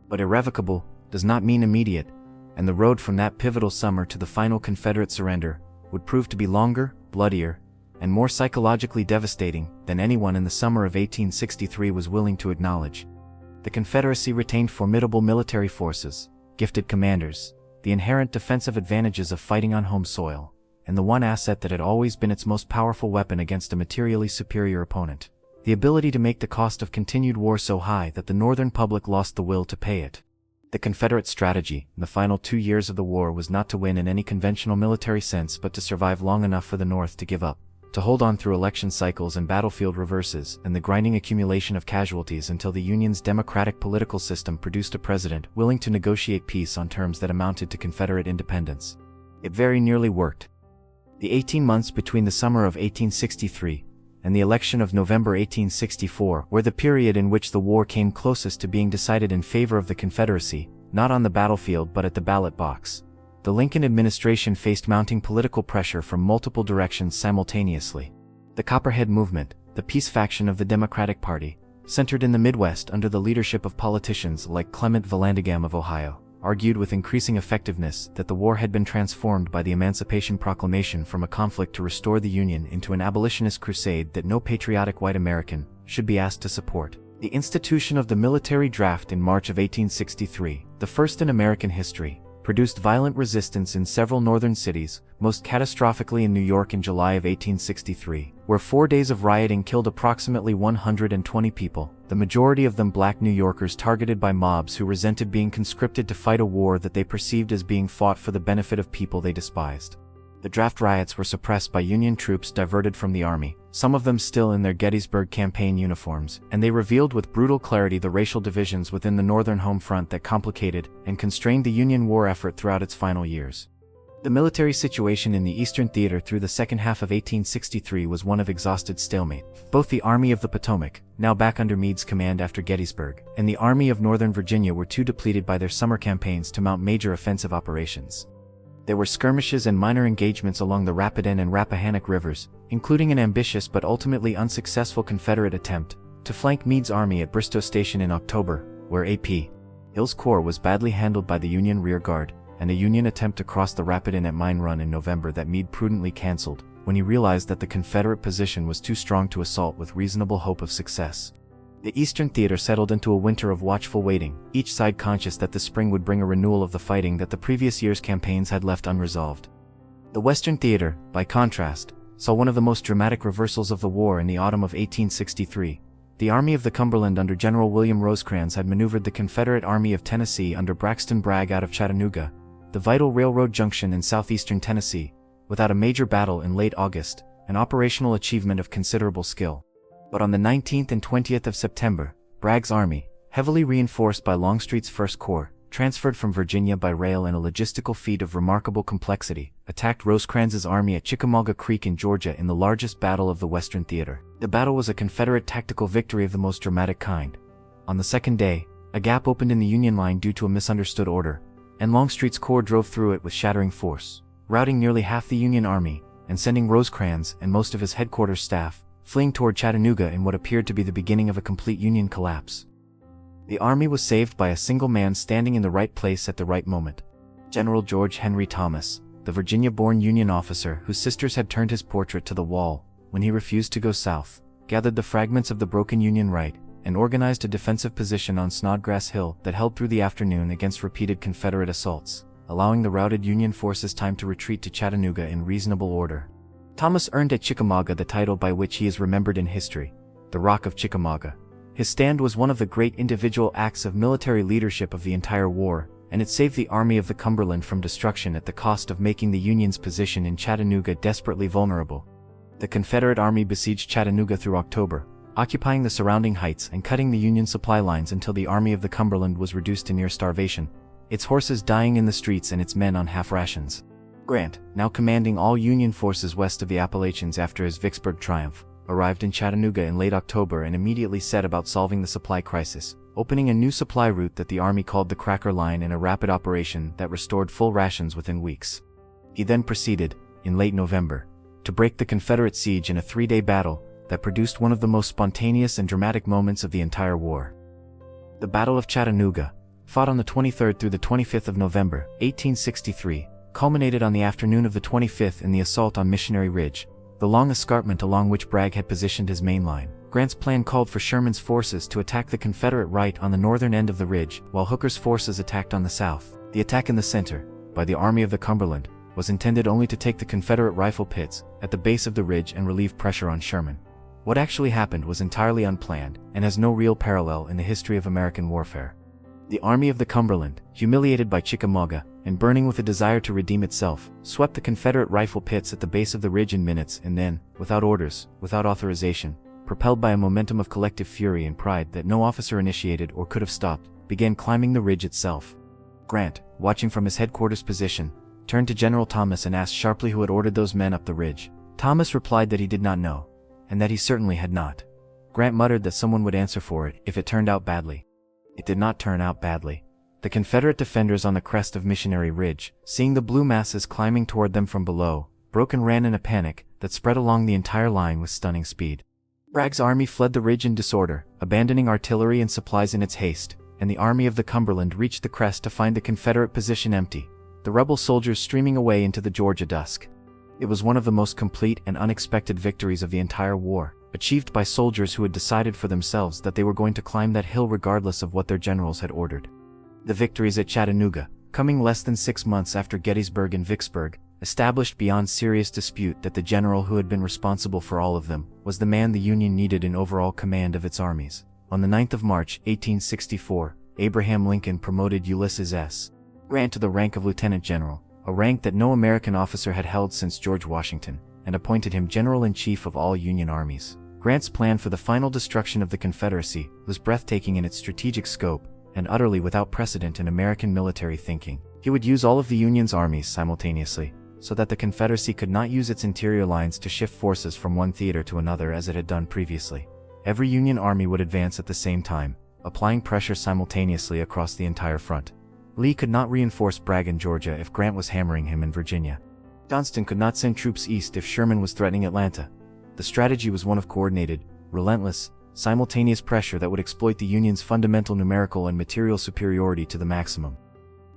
But irrevocable does not mean immediate, and the road from that pivotal summer to the final Confederate surrender would prove to be longer, bloodier, and more psychologically devastating than anyone in the summer of 1863 was willing to acknowledge. The Confederacy retained formidable military forces, gifted commanders, the inherent defensive advantages of fighting on home soil, and the one asset that had always been its most powerful weapon against a materially superior opponent: the ability to make the cost of continued war so high that the Northern public lost the will to pay it. The Confederate strategy in the final 2 years of the war was not to win in any conventional military sense but to survive long enough for the North to give up, to hold on through election cycles and battlefield reverses and the grinding accumulation of casualties until the Union's democratic political system produced a president willing to negotiate peace on terms that amounted to Confederate independence. It very nearly worked. The 18 months between the summer of 1863 and the election of November 1864 were the period in which the war came closest to being decided in favor of the Confederacy, not on the battlefield but at the ballot box. The Lincoln administration faced mounting political pressure from multiple directions simultaneously. The Copperhead movement, the peace faction of the Democratic Party, centered in the Midwest under the leadership of politicians like Clement Vallandigham of Ohio, argued with increasing effectiveness that the war had been transformed by the Emancipation Proclamation from a conflict to restore the Union into an abolitionist crusade that no patriotic white American should be asked to support. The institution of the military draft in March of 1863, the first in American history, produced violent resistance in several northern cities, most catastrophically in New York in July of 1863, where 4 days of rioting killed approximately 120 people, the majority of them black New Yorkers targeted by mobs who resented being conscripted to fight a war that they perceived as being fought for the benefit of people they despised. The draft riots were suppressed by Union troops diverted from the Army, some of them still in their Gettysburg campaign uniforms, and they revealed with brutal clarity the racial divisions within the Northern home front that complicated and constrained the Union war effort throughout its final years. The military situation in the Eastern Theater through the second half of 1863 was one of exhausted stalemate. Both the Army of the Potomac, now back under Meade's command after Gettysburg, and the Army of Northern Virginia were too depleted by their summer campaigns to mount major offensive operations. There were skirmishes and minor engagements along the Rapidan and Rappahannock rivers, including an ambitious but ultimately unsuccessful Confederate attempt to flank Meade's army at Bristow Station in October, where A.P. Hill's corps was badly handled by the Union rear guard, and a Union attempt to cross the Rapidan at Mine Run in November that Meade prudently canceled when he realized that the Confederate position was too strong to assault with reasonable hope of success. The Eastern Theater settled into a winter of watchful waiting, each side conscious that the spring would bring a renewal of the fighting that the previous year's campaigns had left unresolved. The Western Theater, by contrast, saw one of the most dramatic reversals of the war in the autumn of 1863. The Army of the Cumberland under General William Rosecrans had maneuvered the Confederate Army of Tennessee under Braxton Bragg out of Chattanooga, the vital railroad junction in southeastern Tennessee, without a major battle in late August, an operational achievement of considerable skill. But on the 19th and 20th of September, Bragg's army, heavily reinforced by Longstreet's First Corps, transferred from Virginia by rail in a logistical feat of remarkable complexity, attacked Rosecrans's army at Chickamauga Creek in Georgia in the largest battle of the Western Theater. The battle was a Confederate tactical victory of the most dramatic kind. On the second day, a gap opened in the Union line due to a misunderstood order, and Longstreet's corps drove through it with shattering force, routing nearly half the Union Army, and sending Rosecrans and most of his headquarters staff fleeing toward Chattanooga in what appeared to be the beginning of a complete Union collapse. The Army was saved by a single man standing in the right place at the right moment. General George Henry Thomas, the Virginia-born Union officer whose sisters had turned his portrait to the wall when he refused to go south, gathered the fragments of the broken Union right and organized a defensive position on Snodgrass Hill that held through the afternoon against repeated Confederate assaults, allowing the routed Union forces time to retreat to Chattanooga in reasonable order. Thomas earned at Chickamauga the title by which he is remembered in history, the Rock of Chickamauga. His stand was one of the great individual acts of military leadership of the entire war, and it saved the Army of the Cumberland from destruction at the cost of making the Union's position in Chattanooga desperately vulnerable. The Confederate Army besieged Chattanooga through October, occupying the surrounding heights and cutting the Union supply lines until the Army of the Cumberland was reduced to near starvation, its horses dying in the streets and its men on half rations. Grant, now commanding all Union forces west of the Appalachians after his Vicksburg triumph, arrived in Chattanooga in late October and immediately set about solving the supply crisis, opening a new supply route that the Army called the Cracker Line in a rapid operation that restored full rations within weeks. He then proceeded, in late November, to break the Confederate siege in a 3-day battle that produced one of the most spontaneous and dramatic moments of the entire war. The Battle of Chattanooga, fought on the 23rd through the 25th of November, 1863, culminated on the afternoon of the 25th in the assault on Missionary Ridge, the long escarpment along which Bragg had positioned his main line. Grant's plan called for Sherman's forces to attack the Confederate right on the northern end of the ridge, while Hooker's forces attacked on the south. The attack in the center, by the Army of the Cumberland, was intended only to take the Confederate rifle pits at the base of the ridge and relieve pressure on Sherman. What actually happened was entirely unplanned and has no real parallel in the history of American warfare. The Army of the Cumberland, humiliated by Chickamauga and burning with a desire to redeem itself, swept the Confederate rifle pits at the base of the ridge in minutes and then, without orders, without authorization, propelled by a momentum of collective fury and pride that no officer initiated or could have stopped, began climbing the ridge itself. Grant, watching from his headquarters position, turned to General Thomas and asked sharply who had ordered those men up the ridge. Thomas replied that he did not know, and that he certainly had not. Grant muttered that someone would answer for it if it turned out badly. It did not turn out badly. The Confederate defenders on the crest of Missionary Ridge, seeing the blue masses climbing toward them from below, broke and ran in a panic that spread along the entire line with stunning speed. Bragg's army fled the ridge in disorder, abandoning artillery and supplies in its haste, and the Army of the Cumberland reached the crest to find the Confederate position empty, the rebel soldiers streaming away into the Georgia dusk. It was one of the most complete and unexpected victories of the entire war, achieved by soldiers who had decided for themselves that they were going to climb that hill regardless of what their generals had ordered. The victories at Chattanooga, coming less than 6 months after Gettysburg and Vicksburg, established beyond serious dispute that the general who had been responsible for all of them was the man the Union needed in overall command of its armies. On the 9th of March, 1864, Abraham Lincoln promoted Ulysses S. Grant to the rank of lieutenant general, a rank that no American officer had held since George Washington, and appointed him general-in-chief of all Union armies. Grant's plan for the final destruction of the Confederacy was breathtaking in its strategic scope and utterly without precedent in American military thinking. He would use all of the Union's armies simultaneously, so that the Confederacy could not use its interior lines to shift forces from one theater to another as it had done previously. Every Union army would advance at the same time, applying pressure simultaneously across the entire front. Lee could not reinforce Bragg in Georgia if Grant was hammering him in Virginia. Johnston could not send troops east if Sherman was threatening Atlanta. The strategy was one of coordinated, relentless, simultaneous pressure that would exploit the Union's fundamental numerical and material superiority to the maximum.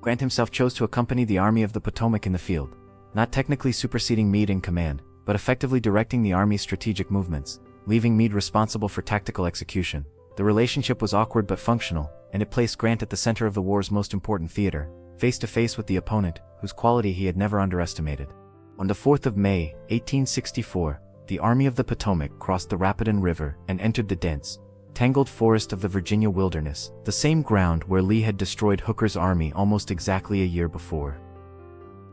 Grant himself chose to accompany the Army of the Potomac in the field, not technically superseding Meade in command, but effectively directing the Army's strategic movements, leaving Meade responsible for tactical execution. The relationship was awkward but functional, and it placed Grant at the center of the war's most important theater, face to face with the opponent, whose quality he had never underestimated. On the 4th of May, 1864, the Army of the Potomac crossed the Rapidan River and entered the dense, tangled forest of the Virginia wilderness, the same ground where Lee had destroyed Hooker's army almost exactly a year before.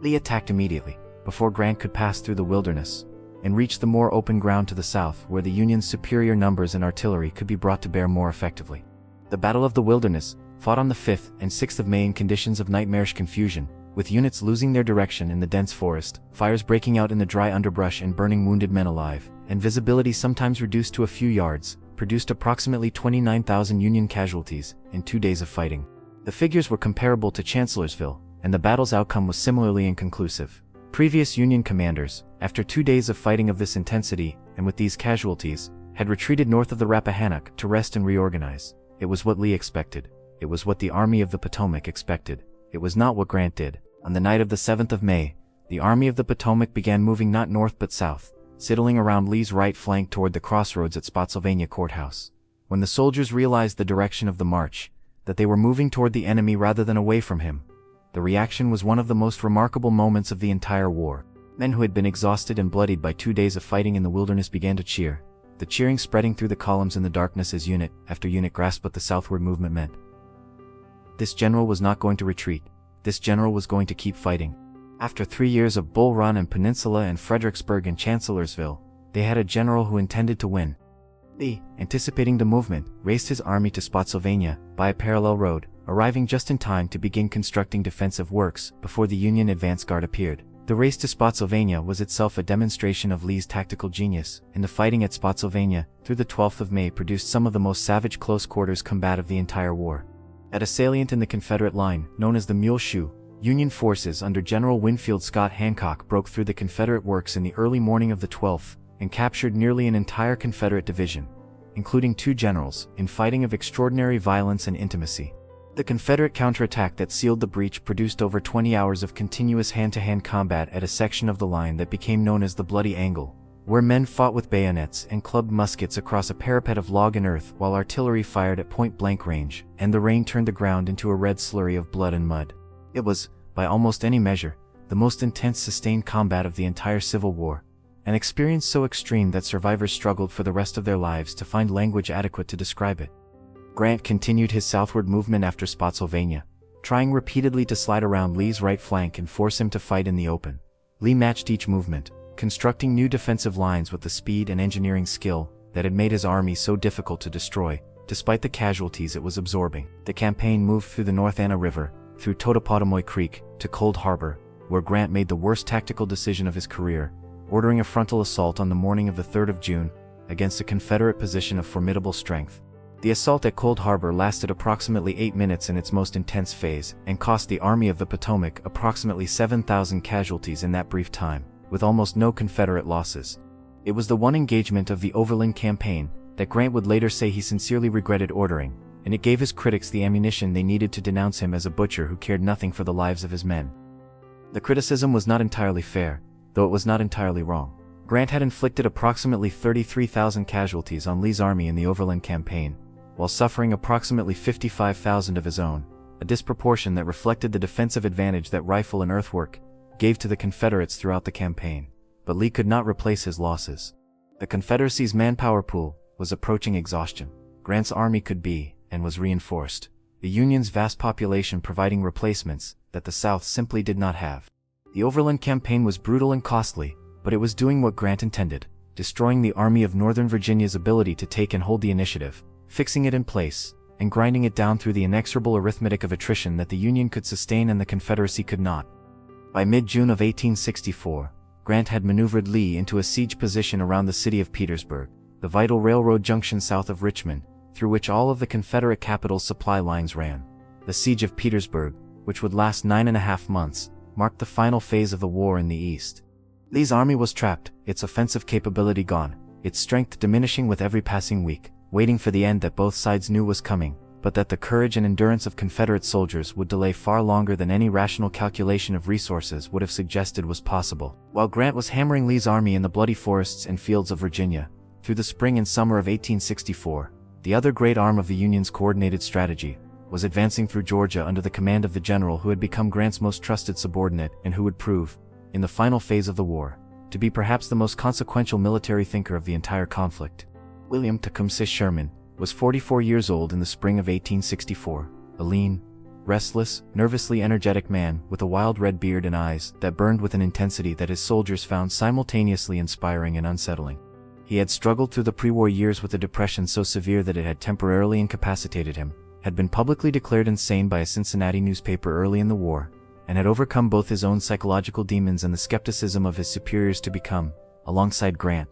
Lee attacked immediately, before Grant could pass through the wilderness, and reach the more open ground to the south where the Union's superior numbers and artillery could be brought to bear more effectively. The Battle of the Wilderness, fought on the 5th and 6th of May in conditions of nightmarish confusion, with units losing their direction in the dense forest, fires breaking out in the dry underbrush and burning wounded men alive, and visibility sometimes reduced to a few yards, produced approximately 29,000 Union casualties in 2 days of fighting. The figures were comparable to Chancellorsville, and the battle's outcome was similarly inconclusive. Previous Union commanders, after 2 days of fighting of this intensity, and with these casualties, had retreated north of the Rappahannock to rest and reorganize. It was what Lee expected. It was what the Army of the Potomac expected. It was not what Grant did. On the night of the 7th of May, the Army of the Potomac began moving not north but south, sidling around Lee's right flank toward the crossroads at Spotsylvania Courthouse. When the soldiers realized the direction of the march, that they were moving toward the enemy rather than away from him, the reaction was one of the most remarkable moments of the entire war. Men who had been exhausted and bloodied by 2 days of fighting in the wilderness began to cheer, the cheering spreading through the columns in the darkness as unit after unit grasped what the southward movement meant. This general was not going to retreat. This general was going to keep fighting. After 3 years of Bull Run and Peninsula and Fredericksburg and Chancellorsville, they had a general who intended to win. Lee, anticipating the movement, raced his army to Spotsylvania by a parallel road, arriving just in time to begin constructing defensive works before the Union advance guard appeared. The race to Spotsylvania was itself a demonstration of Lee's tactical genius, and the fighting at Spotsylvania through the 12th of May produced some of the most savage close-quarters combat of the entire war. At a salient in the Confederate line, known as the Mule Shoe, Union forces under General Winfield Scott Hancock broke through the Confederate works in the early morning of the 12th and captured nearly an entire Confederate division, including 2 generals, in fighting of extraordinary violence and intimacy. The Confederate counterattack that sealed the breach produced over 20 hours of continuous hand-to-hand combat at a section of the line that became known as the Bloody Angle, where men fought with bayonets and clubbed muskets across a parapet of log and earth while artillery fired at point-blank range, and the rain turned the ground into a red slurry of blood and mud. It was, by almost any measure, the most intense sustained combat of the entire Civil War, an experience so extreme that survivors struggled for the rest of their lives to find language adequate to describe it. Grant continued his southward movement after Spotsylvania, trying repeatedly to slide around Lee's right flank and force him to fight in the open. Lee matched each movement, constructing new defensive lines with the speed and engineering skill that had made his army so difficult to destroy, despite the casualties it was absorbing. The campaign moved through the North Anna River, through Totopotomoy Creek, to Cold Harbor, where Grant made the worst tactical decision of his career, ordering a frontal assault on the morning of the 3rd of June, against a Confederate position of formidable strength. The assault at Cold Harbor lasted approximately 8 minutes in its most intense phase, and cost the Army of the Potomac approximately 7,000 casualties in that brief time, with almost no Confederate losses. It was the one engagement of the Overland campaign that Grant would later say he sincerely regretted ordering, and it gave his critics the ammunition they needed to denounce him as a butcher who cared nothing for the lives of his men. The criticism was not entirely fair, though it was not entirely wrong. Grant had inflicted approximately 33,000 casualties on Lee's army in the Overland campaign, while suffering approximately 55,000 of his own, a disproportion that reflected the defensive advantage that rifle and earthwork gave to the Confederates throughout the campaign. But Lee could not replace his losses. The Confederacy's manpower pool was approaching exhaustion. Grant's army could be, and was reinforced, the Union's vast population providing replacements that the South simply did not have. The Overland campaign was brutal and costly, but it was doing what Grant intended, destroying the Army of Northern Virginia's ability to take and hold the initiative, fixing it in place, and grinding it down through the inexorable arithmetic of attrition that the Union could sustain and the Confederacy could not. By mid-June of 1864, Grant had maneuvered Lee into a siege position around the city of Petersburg, the vital railroad junction south of Richmond, through which all of the Confederate capital's supply lines ran. The siege of Petersburg, which would last 9.5 months, marked the final phase of the war in the East. Lee's army was trapped, its offensive capability gone, its strength diminishing with every passing week, waiting for the end that both sides knew was coming, but that the courage and endurance of Confederate soldiers would delay far longer than any rational calculation of resources would have suggested was possible. While Grant was hammering Lee's army in the bloody forests and fields of Virginia, through the spring and summer of 1864, the other great arm of the Union's coordinated strategy was advancing through Georgia under the command of the general who had become Grant's most trusted subordinate and who would prove, in the final phase of the war, to be perhaps the most consequential military thinker of the entire conflict. William Tecumseh Sherman was 44 years old in the spring of 1864, a lean, restless, nervously energetic man with a wild red beard and eyes that burned with an intensity that his soldiers found simultaneously inspiring and unsettling. He had struggled through the pre-war years with a depression so severe that it had temporarily incapacitated him, had been publicly declared insane by a Cincinnati newspaper early in the war, and had overcome both his own psychological demons and the skepticism of his superiors to become, alongside Grant,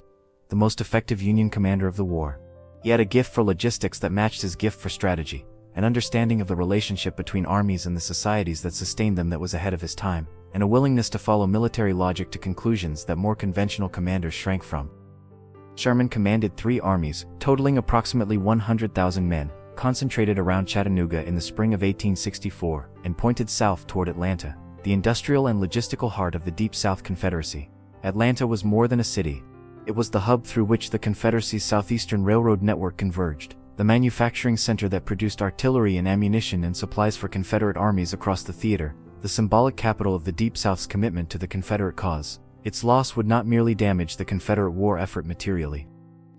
the most effective Union commander of the war. He had a gift for logistics that matched his gift for strategy, an understanding of the relationship between armies and the societies that sustained them that was ahead of his time, and a willingness to follow military logic to conclusions that more conventional commanders shrank from. Sherman commanded 3 armies, totaling approximately 100,000 men, concentrated around Chattanooga in the spring of 1864, and pointed south toward Atlanta, the industrial and logistical heart of the Deep South Confederacy. Atlanta was more than a city. It was the hub through which the Confederacy's southeastern railroad network converged, the manufacturing center that produced artillery and ammunition and supplies for Confederate armies across the theater, the symbolic capital of the Deep South's commitment to the Confederate cause. Its loss would not merely damage the Confederate war effort materially.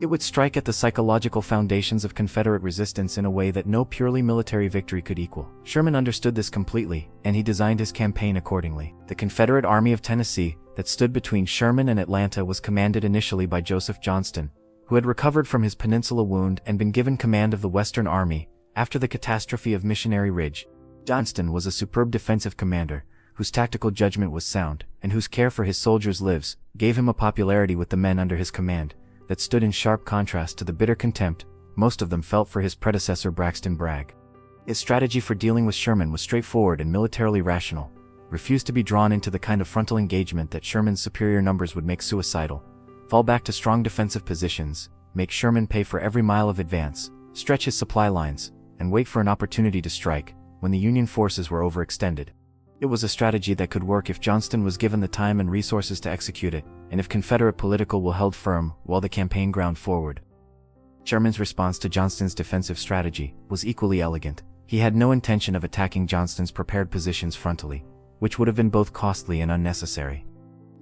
It would strike at the psychological foundations of Confederate resistance in a way that no purely military victory could equal. Sherman understood this completely, and he designed his campaign accordingly. The Confederate Army of Tennessee, that stood between Sherman and Atlanta, was commanded initially by Joseph Johnston, who had recovered from his Peninsula wound and been given command of the Western Army after the catastrophe of Missionary Ridge. Johnston was a superb defensive commander, whose tactical judgment was sound, and whose care for his soldiers' lives gave him a popularity with the men under his command that stood in sharp contrast to the bitter contempt most of them felt for his predecessor Braxton Bragg. His strategy for dealing with Sherman was straightforward and militarily rational: refuse to be drawn into the kind of frontal engagement that Sherman's superior numbers would make suicidal, fall back to strong defensive positions, make Sherman pay for every mile of advance, stretch his supply lines, and wait for an opportunity to strike when the Union forces were overextended. It was a strategy that could work if Johnston was given the time and resources to execute it, and if Confederate political will held firm while the campaign ground forward. Sherman's response to Johnston's defensive strategy was equally elegant. He had no intention of attacking Johnston's prepared positions frontally, which would have been both costly and unnecessary.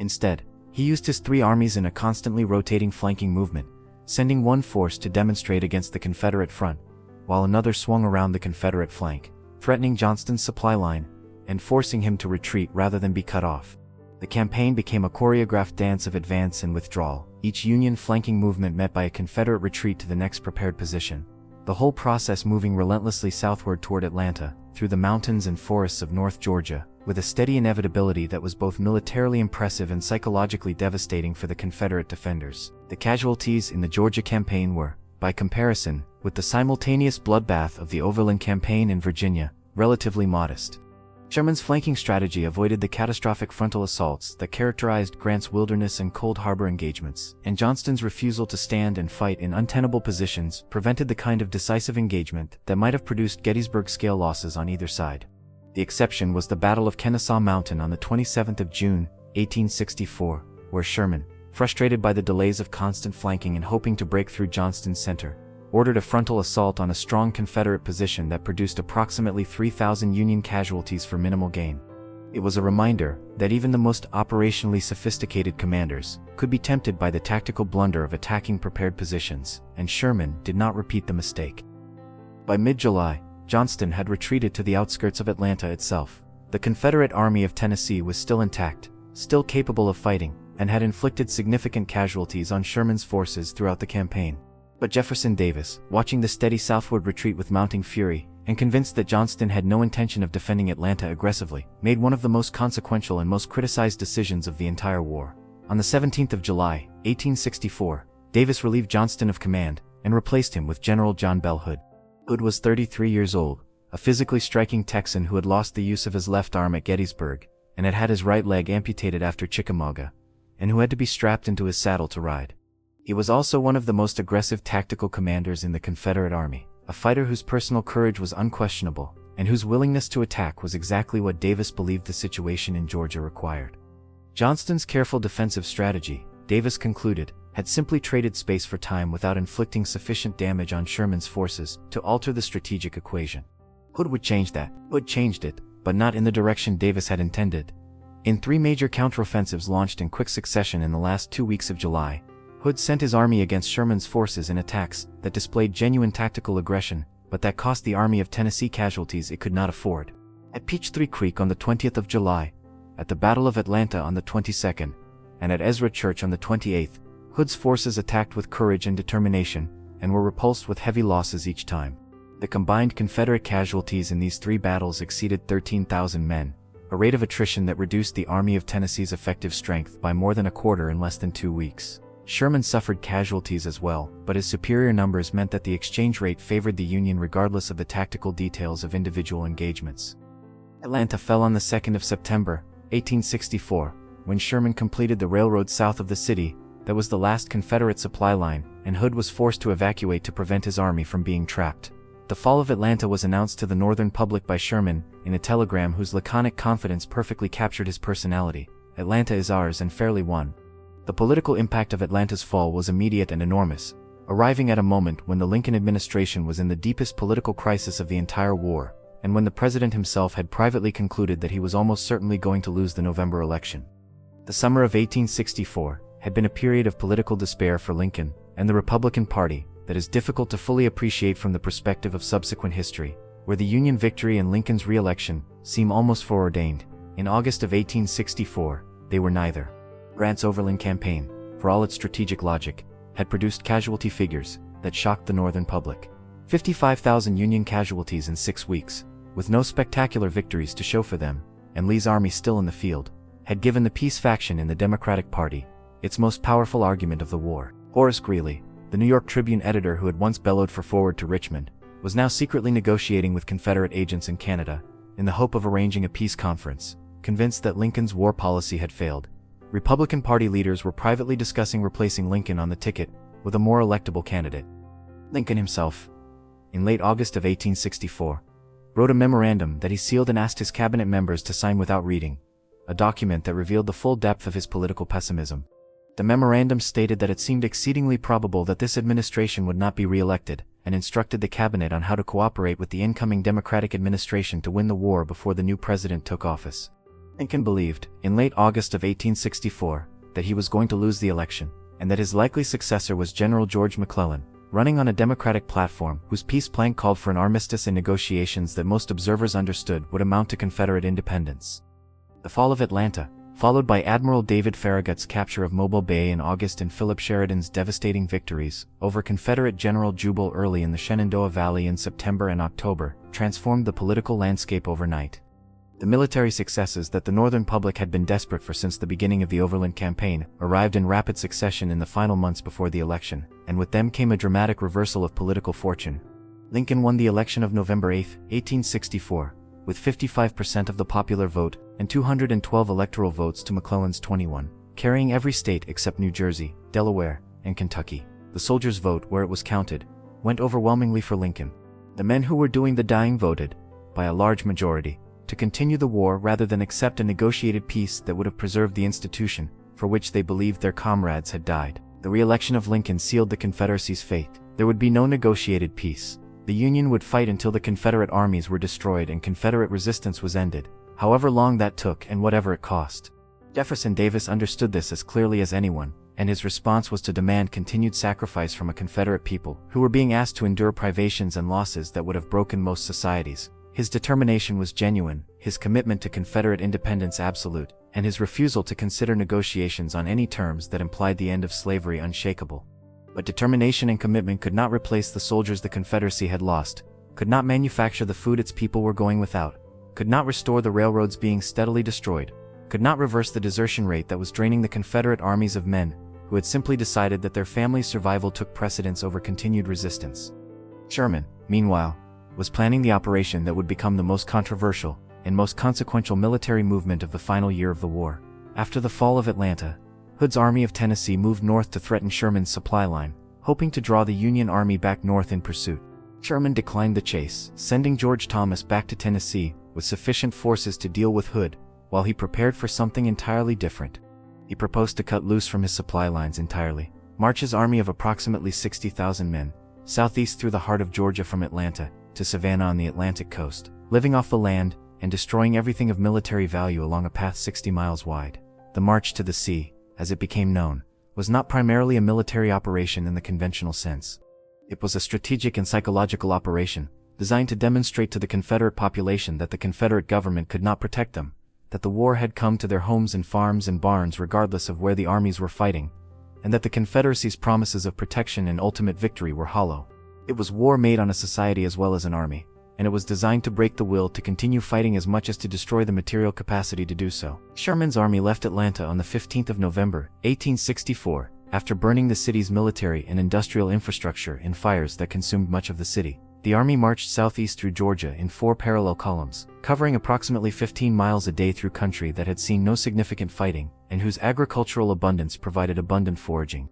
Instead, he used his 3 armies in a constantly rotating flanking movement, sending one force to demonstrate against the Confederate front, while another swung around the Confederate flank, threatening Johnston's supply line and forcing him to retreat rather than be cut off. The campaign became a choreographed dance of advance and withdrawal, each Union flanking movement met by a Confederate retreat to the next prepared position, the whole process moving relentlessly southward toward Atlanta, through the mountains and forests of North Georgia, with a steady inevitability that was both militarily impressive and psychologically devastating for the Confederate defenders. The casualties in the Georgia campaign were, by comparison with the simultaneous bloodbath of the Overland campaign in Virginia, relatively modest. Sherman's flanking strategy avoided the catastrophic frontal assaults that characterized Grant's Wilderness and Cold Harbor engagements, and Johnston's refusal to stand and fight in untenable positions prevented the kind of decisive engagement that might have produced Gettysburg-scale losses on either side. The exception was the Battle of Kennesaw Mountain on the 27th of June, 1864, where Sherman, frustrated by the delays of constant flanking and hoping to break through Johnston's center, ordered a frontal assault on a strong Confederate position that produced approximately 3,000 Union casualties for minimal gain. It was a reminder that even the most operationally sophisticated commanders could be tempted by the tactical blunder of attacking prepared positions, and Sherman did not repeat the mistake. By mid-July, Johnston had retreated to the outskirts of Atlanta itself. The Confederate Army of Tennessee was still intact, still capable of fighting, and had inflicted significant casualties on Sherman's forces throughout the campaign. But Jefferson Davis, watching the steady southward retreat with mounting fury, and convinced that Johnston had no intention of defending Atlanta aggressively, made one of the most consequential and most criticized decisions of the entire war. On the 17th of July, 1864, Davis relieved Johnston of command and replaced him with General John Bell Hood. Hood was 33 years old, a physically striking Texan who had lost the use of his left arm at Gettysburg, and had had his right leg amputated after Chickamauga, and who had to be strapped into his saddle to ride. He was also one of the most aggressive tactical commanders in the Confederate Army, a fighter whose personal courage was unquestionable, and whose willingness to attack was exactly what Davis believed the situation in Georgia required. Johnston's careful defensive strategy, Davis concluded, had simply traded space for time without inflicting sufficient damage on Sherman's forces to alter the strategic equation. Hood would change that. Hood changed it, but not in the direction Davis had intended. In 3 major counteroffensives launched in quick succession in the last 2 weeks of July, Hood sent his army against Sherman's forces in attacks that displayed genuine tactical aggression, but that cost the Army of Tennessee casualties it could not afford. At Peachtree Creek on the 20th of July, at the Battle of Atlanta on the 22nd, and at Ezra Church on the 28th, Hood's forces attacked with courage and determination, and were repulsed with heavy losses each time. The combined Confederate casualties in these 3 battles exceeded 13,000 men, a rate of attrition that reduced the Army of Tennessee's effective strength by more than a quarter in less than 2 weeks. Sherman suffered casualties as well, but his superior numbers meant that the exchange rate favored the Union regardless of the tactical details of individual engagements. Atlanta fell on the 2nd of September, 1864, when Sherman completed the railroad south of the city. That was the last Confederate supply line, and Hood was forced to evacuate to prevent his army from being trapped. The fall of Atlanta was announced to the Northern public by Sherman, in a telegram whose laconic confidence perfectly captured his personality: "Atlanta is ours and fairly won." The political impact of Atlanta's fall was immediate and enormous, arriving at a moment when the Lincoln administration was in the deepest political crisis of the entire war, and when the president himself had privately concluded that he was almost certainly going to lose the November election. The summer of 1864 had been a period of political despair for Lincoln and the Republican Party that is difficult to fully appreciate from the perspective of subsequent history, where the Union victory and Lincoln's re-election seem almost foreordained. In August of 1864, they were neither. Grant's Overland campaign, for all its strategic logic, had produced casualty figures that shocked the Northern public. 55,000 Union casualties in 6 weeks, with no spectacular victories to show for them, and Lee's army still in the field, had given the peace faction in the Democratic Party its most powerful argument of the war. Horace Greeley, the New York Tribune editor who had once bellowed for forward to Richmond, was now secretly negotiating with Confederate agents in Canada, in the hope of arranging a peace conference. Convinced that Lincoln's war policy had failed, Republican Party leaders were privately discussing replacing Lincoln on the ticket with a more electable candidate. Lincoln himself, in late August of 1864, wrote a memorandum that he sealed and asked his cabinet members to sign without reading, a document that revealed the full depth of his political pessimism. The memorandum stated that it seemed exceedingly probable that this administration would not be re-elected, and instructed the cabinet on how to cooperate with the incoming Democratic administration to win the war before the new president took office. Lincoln believed, in late August of 1864, that he was going to lose the election, and that his likely successor was General George McClellan, running on a Democratic platform whose peace plan called for an armistice and negotiations that most observers understood would amount to Confederate independence. The fall of Atlanta, followed by Admiral David Farragut's capture of Mobile Bay in August and Philip Sheridan's devastating victories over Confederate General Jubal Early in the Shenandoah Valley in September and October, transformed the political landscape overnight. The military successes that the Northern public had been desperate for since the beginning of the Overland campaign arrived in rapid succession in the final months before the election, and with them came a dramatic reversal of political fortune. Lincoln won the election of November 8, 1864, with 55% of the popular vote and 212 electoral votes to McClellan's 21, carrying every state except New Jersey, Delaware, and Kentucky. The soldiers' vote, where it was counted, went overwhelmingly for Lincoln. The men who were doing the dying voted, by a large majority, to continue the war rather than accept a negotiated peace that would have preserved the institution for which they believed their comrades had died. The re-election of Lincoln sealed the Confederacy's fate. There would be no negotiated peace. The Union would fight until the Confederate armies were destroyed and Confederate resistance was ended, however long that took and whatever it cost. Jefferson Davis understood this as clearly as anyone, and his response was to demand continued sacrifice from a Confederate people who were being asked to endure privations and losses that would have broken most societies. His determination was genuine, his commitment to Confederate independence absolute, and his refusal to consider negotiations on any terms that implied the end of slavery unshakable. But determination and commitment could not replace the soldiers the Confederacy had lost, could not manufacture the food its people were going without, could not restore the railroads being steadily destroyed, could not reverse the desertion rate that was draining the Confederate armies of men who had simply decided that their family's survival took precedence over continued resistance. Sherman, meanwhile, was planning the operation that would become the most controversial and most consequential military movement of the final year of the war. After the fall of Atlanta, Hood's Army of Tennessee moved north to threaten Sherman's supply line, hoping to draw the Union Army back north in pursuit. Sherman declined the chase, sending George Thomas back to Tennessee with sufficient forces to deal with Hood, while he prepared for something entirely different. He proposed to cut loose from his supply lines entirely, march his army of approximately 60,000 men, southeast through the heart of Georgia from Atlanta to Savannah on the Atlantic coast, living off the land and destroying everything of military value along a path 60 miles wide. The March to the Sea, as it became known, was not primarily a military operation in the conventional sense. It was a strategic and psychological operation, designed to demonstrate to the Confederate population that the Confederate government could not protect them, that the war had come to their homes and farms and barns regardless of where the armies were fighting, and that the Confederacy's promises of protection and ultimate victory were hollow. It was war made on a society as well as an army, and it was designed to break the will to continue fighting as much as to destroy the material capacity to do so. Sherman's army left Atlanta on the 15th of November, 1864, After burning the city's military and industrial infrastructure in fires that consumed much of the city, the army marched southeast through Georgia in 4 parallel columns, covering approximately 15 miles a day through country that had seen no significant fighting, and whose agricultural abundance provided abundant foraging.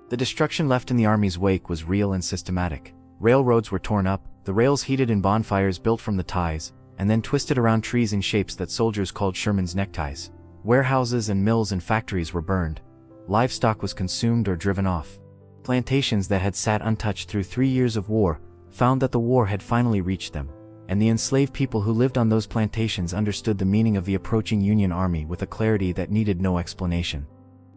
The destruction left in the army's wake was real and systematic. Railroads were torn up, the rails heated in bonfires built from the ties, and then twisted around trees in shapes that soldiers called Sherman's neckties. Warehouses and mills and factories were burned. Livestock was consumed or driven off. Plantations that had sat untouched through 3 years of war found that the war had finally reached them, and the enslaved people who lived on those plantations understood the meaning of the approaching Union Army with a clarity that needed no explanation.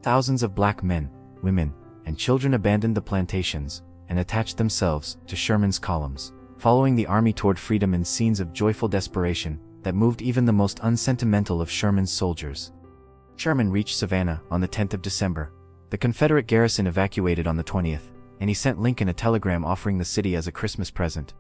Thousands of black men, women, and children abandoned the plantations and attached themselves to Sherman's columns, following the army toward freedom in scenes of joyful desperation that moved even the most unsentimental of Sherman's soldiers. Sherman reached Savannah on the 10th of December. The Confederate garrison evacuated on the 20th, and he sent Lincoln a telegram offering the city as a Christmas present.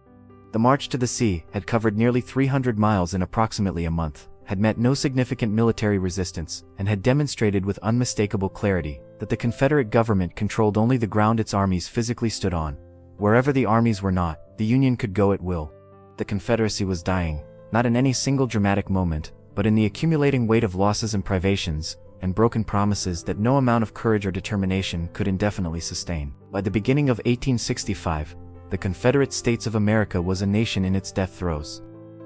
The march to the sea had covered nearly 300 miles in approximately a month, had met no significant military resistance, and had demonstrated with unmistakable clarity that the Confederate government controlled only the ground its armies physically stood on. Wherever the armies were not, the Union could go at will. The Confederacy was dying, not in any single dramatic moment, but in the accumulating weight of losses and privations, and broken promises that no amount of courage or determination could indefinitely sustain. By the beginning of 1865, the Confederate States of America was a nation in its death throes.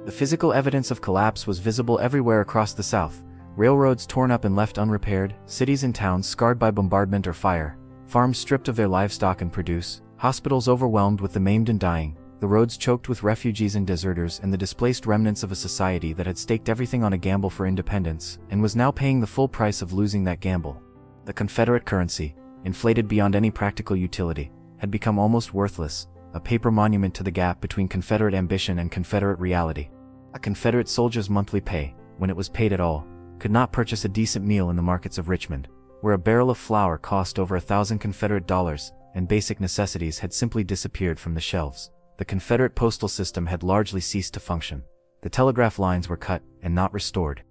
The physical evidence of collapse was visible everywhere across the South. Railroads torn up and left unrepaired, cities and towns scarred by bombardment or fire, farms stripped of their livestock and produce, hospitals overwhelmed with the maimed and dying, the roads choked with refugees and deserters and the displaced remnants of a society that had staked everything on a gamble for independence and was now paying the full price of losing that gamble. The Confederate currency, inflated beyond any practical utility, had become almost worthless, a paper monument to the gap between Confederate ambition and Confederate reality. A Confederate soldier's monthly pay, when it was paid at all, could not purchase a decent meal in the markets of Richmond, where a barrel of flour cost over 1,000 Confederate dollars, and basic necessities had simply disappeared from the shelves. The Confederate postal system had largely ceased to function. The telegraph lines were cut and not restored.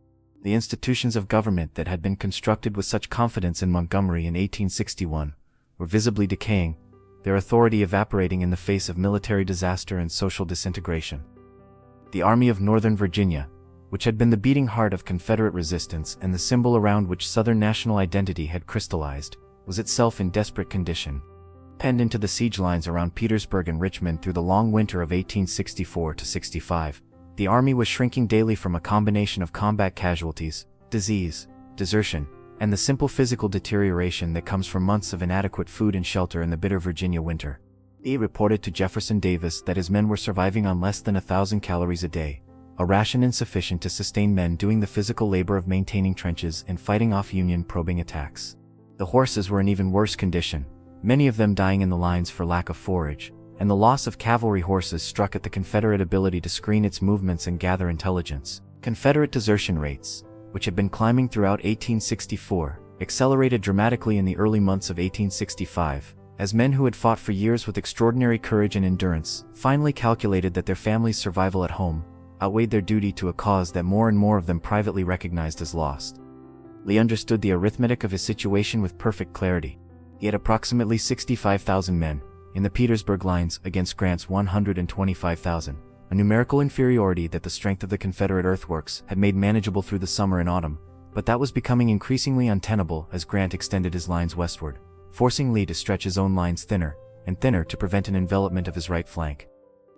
The institutions of government that had been constructed with such confidence in Montgomery in 1861 were visibly decaying, their authority evaporating in the face of military disaster and social disintegration. The Army of Northern Virginia, which had been the beating heart of Confederate resistance and the symbol around which Southern national identity had crystallized, was itself in desperate condition. Penned into the siege lines around Petersburg and Richmond through the long winter of 1864–65, the army was shrinking daily from a combination of combat casualties, disease, desertion, and the simple physical deterioration that comes from months of inadequate food and shelter in the bitter Virginia winter. He reported to Jefferson Davis that his men were surviving on less than 1,000 calories a day, a ration insufficient to sustain men doing the physical labor of maintaining trenches and fighting off Union probing attacks. The horses were in even worse condition, many of them dying in the lines for lack of forage, and the loss of cavalry horses struck at the Confederate ability to screen its movements and gather intelligence. Confederate desertion rates, which had been climbing throughout 1864, accelerated dramatically in the early months of 1865, as men who had fought for years with extraordinary courage and endurance finally calculated that their family's survival at home outweighed their duty to a cause that more and more of them privately recognized as lost. Lee understood the arithmetic of his situation with perfect clarity. He had approximately 65,000 men in the Petersburg lines against Grant's 125,000, a numerical inferiority that the strength of the Confederate earthworks had made manageable through the summer and autumn, but that was becoming increasingly untenable as Grant extended his lines westward, forcing Lee to stretch his own lines thinner and thinner to prevent an envelopment of his right flank.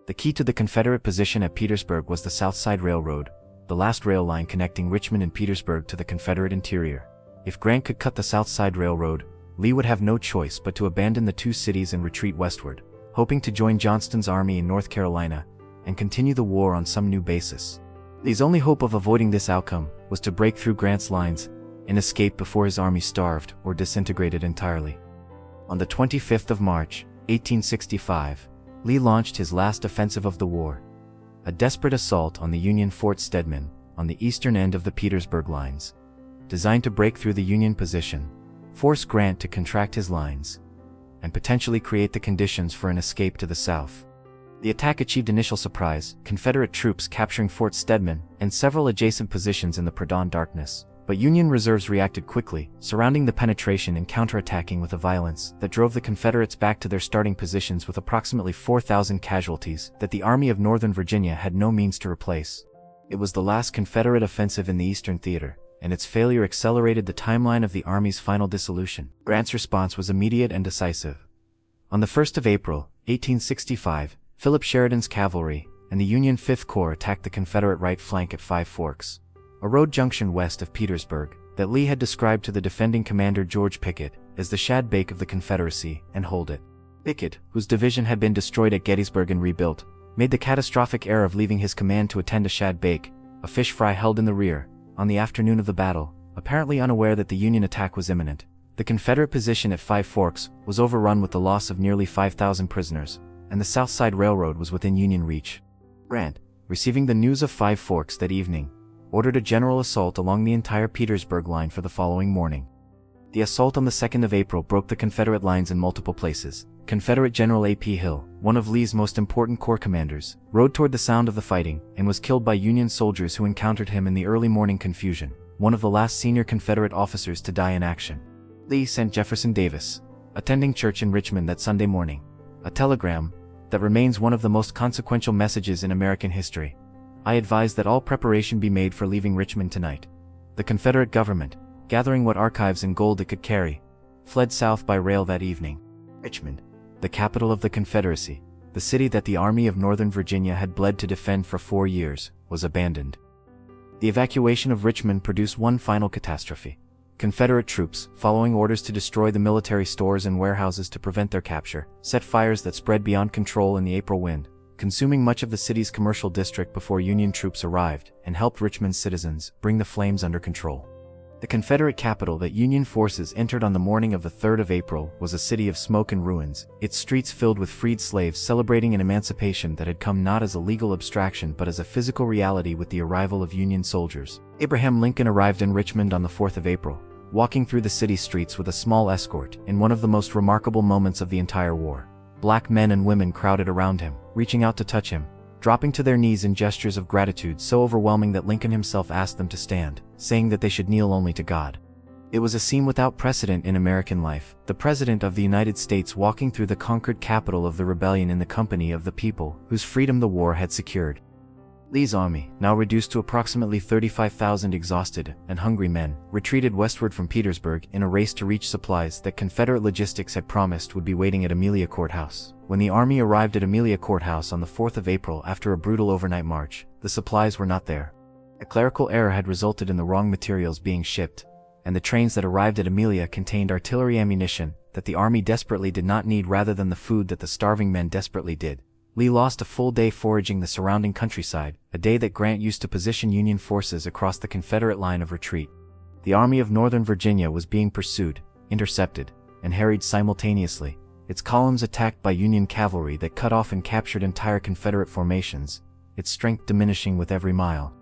The key to the Confederate position at Petersburg was the South Side Railroad, the last rail line connecting Richmond and Petersburg to the Confederate interior. If Grant could cut the South Side Railroad, Lee would have no choice but to abandon the two cities and retreat westward, hoping to join Johnston's army in North Carolina and continue the war on some new basis. Lee's only hope of avoiding this outcome was to break through Grant's lines and escape before his army starved or disintegrated entirely. On the 25th of March, 1865, Lee launched his last offensive of the war, a desperate assault on the Union Fort Stedman on the eastern end of the Petersburg lines, designed to break through the Union position, force Grant to contract his lines, and potentially create the conditions for an escape to the south. The attack achieved initial surprise, Confederate troops capturing Fort Stedman and several adjacent positions in the pre-dawn darkness, But Union reserves reacted quickly, surrounding the penetration and counterattacking with a violence that drove the Confederates back to their starting positions with approximately 4,000 casualties that the Army of Northern Virginia had no means to replace. It was the last Confederate offensive in the Eastern Theater, and its failure accelerated the timeline of the Army's final dissolution. Grant's response was immediate and decisive. On the 1st of April, 1865, Philip Sheridan's cavalry and the Union 5th Corps attacked the Confederate right flank at Five Forks, a road junction west of Petersburg that Lee had described to the defending commander George Pickett as the Shad Bake of the Confederacy, and hold it. Pickett, whose division had been destroyed at Gettysburg and rebuilt, made the catastrophic error of leaving his command to attend a shad bake, a fish fry held in the rear, on the afternoon of the battle, apparently unaware that the Union attack was imminent. The Confederate position at Five Forks was overrun with the loss of nearly 5,000 prisoners, and the South Side Railroad was within Union reach. Grant, receiving the news of Five Forks that evening, ordered a general assault along the entire Petersburg line for the following morning. The assault on the 2nd of April broke the Confederate lines in multiple places. Confederate General A.P. Hill, one of Lee's most important corps commanders, rode toward the sound of the fighting and was killed by Union soldiers who encountered him in the early morning confusion, one of the last senior Confederate officers to die in action. Lee sent Jefferson Davis, attending church in Richmond that Sunday morning, a telegram that remains one of the most consequential messages in American history. I advise that all preparation be made for leaving Richmond tonight. The Confederate government, gathering what archives and gold it could carry, fled south by rail that evening. Richmond, the capital of the Confederacy, the city that the Army of Northern Virginia had bled to defend for 4 years, was abandoned. The evacuation of Richmond produced one final catastrophe. Confederate troops, following orders to destroy the military stores and warehouses to prevent their capture, set fires that spread beyond control in the April wind, consuming much of the city's commercial district before Union troops arrived and helped Richmond's citizens bring the flames under control. The Confederate capital that Union forces entered on the morning of the 3rd of April was a city of smoke and ruins, its streets filled with freed slaves celebrating an emancipation that had come not as a legal abstraction but as a physical reality with the arrival of Union soldiers. Abraham Lincoln arrived in Richmond on the 4th of April, walking through the city streets with a small escort in one of the most remarkable moments of the entire war. Black men and women crowded around him, reaching out to touch him, dropping to their knees in gestures of gratitude so overwhelming that Lincoln himself asked them to stand, saying that they should kneel only to God. It was a scene without precedent in American life, the President of the United States walking through the conquered capital of the rebellion in the company of the people whose freedom the war had secured. Lee's army, now reduced to approximately 35,000 exhausted and hungry men, retreated westward from Petersburg in a race to reach supplies that Confederate logistics had promised would be waiting at Amelia Courthouse. When the army arrived at Amelia Courthouse on the 4th of April after a brutal overnight march, the supplies were not there. A clerical error had resulted in the wrong materials being shipped, and the trains that arrived at Amelia contained artillery ammunition that the army desperately did not need rather than the food that the starving men desperately did. Lee lost a full day foraging the surrounding countryside, a day that Grant used to position Union forces across the Confederate line of retreat. The Army of Northern Virginia was being pursued, intercepted, and harried simultaneously, its columns attacked by Union cavalry that cut off and captured entire Confederate formations, its strength diminishing with every mile.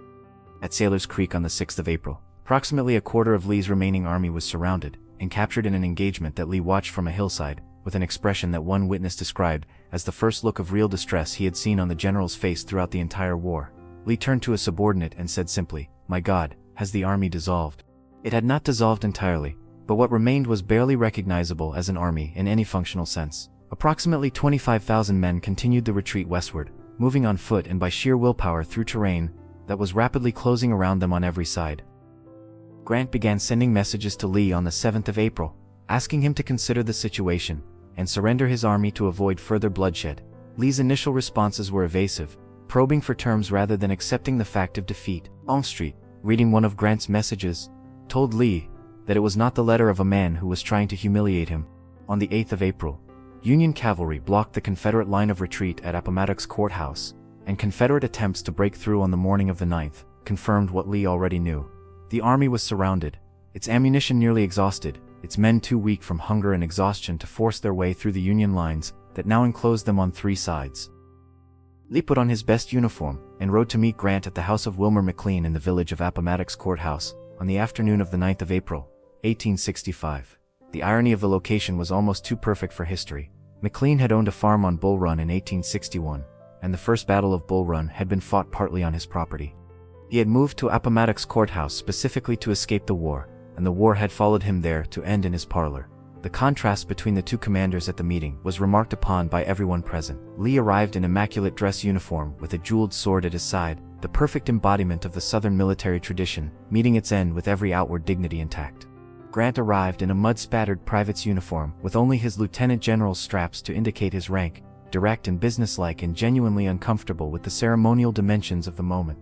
At Sailor's Creek on the 6th of April, approximately a quarter of Lee's remaining army was surrounded and captured in an engagement that Lee watched from a hillside, with an expression that one witness described as the first look of real distress he had seen on the general's face throughout the entire war. Lee turned to a subordinate and said simply, "My God, has the army dissolved?" It had not dissolved entirely, but what remained was barely recognizable as an army in any functional sense. Approximately 25,000 men continued the retreat westward, moving on foot and by sheer willpower through terrain that was rapidly closing around them on every side. Grant began sending messages to Lee on the 7th of April, asking him to consider the situation and surrender his army to avoid further bloodshed. Lee's initial responses were evasive, probing for terms rather than accepting the fact of defeat. Longstreet, reading one of Grant's messages, told Lee that it was not the letter of a man who was trying to humiliate him. On the 8th of April, Union cavalry blocked the Confederate line of retreat at Appomattox Courthouse, and Confederate attempts to break through on the morning of the 9th confirmed what Lee already knew. The army was surrounded, its ammunition nearly exhausted, its men too weak from hunger and exhaustion to force their way through the Union lines that now enclosed them on 3 sides. Lee put on his best uniform and rode to meet Grant at the house of Wilmer McLean in the village of Appomattox Courthouse on the afternoon of the 9th of April, 1865. The irony of the location was almost too perfect for history. McLean had owned a farm on Bull Run in 1861, and the first Battle of Bull Run had been fought partly on his property. He had moved to Appomattox courthouse specifically to escape the war, and the war had followed him there to end in his parlor. The contrast between the two commanders at the meeting was remarked upon by everyone present. Lee arrived in immaculate dress uniform with a jeweled sword at his side, the perfect embodiment of the Southern military tradition, meeting its end with every outward dignity intact. Grant arrived in a mud-spattered private's uniform with only his lieutenant general's straps to indicate his rank, direct and businesslike and genuinely uncomfortable with the ceremonial dimensions of the moment.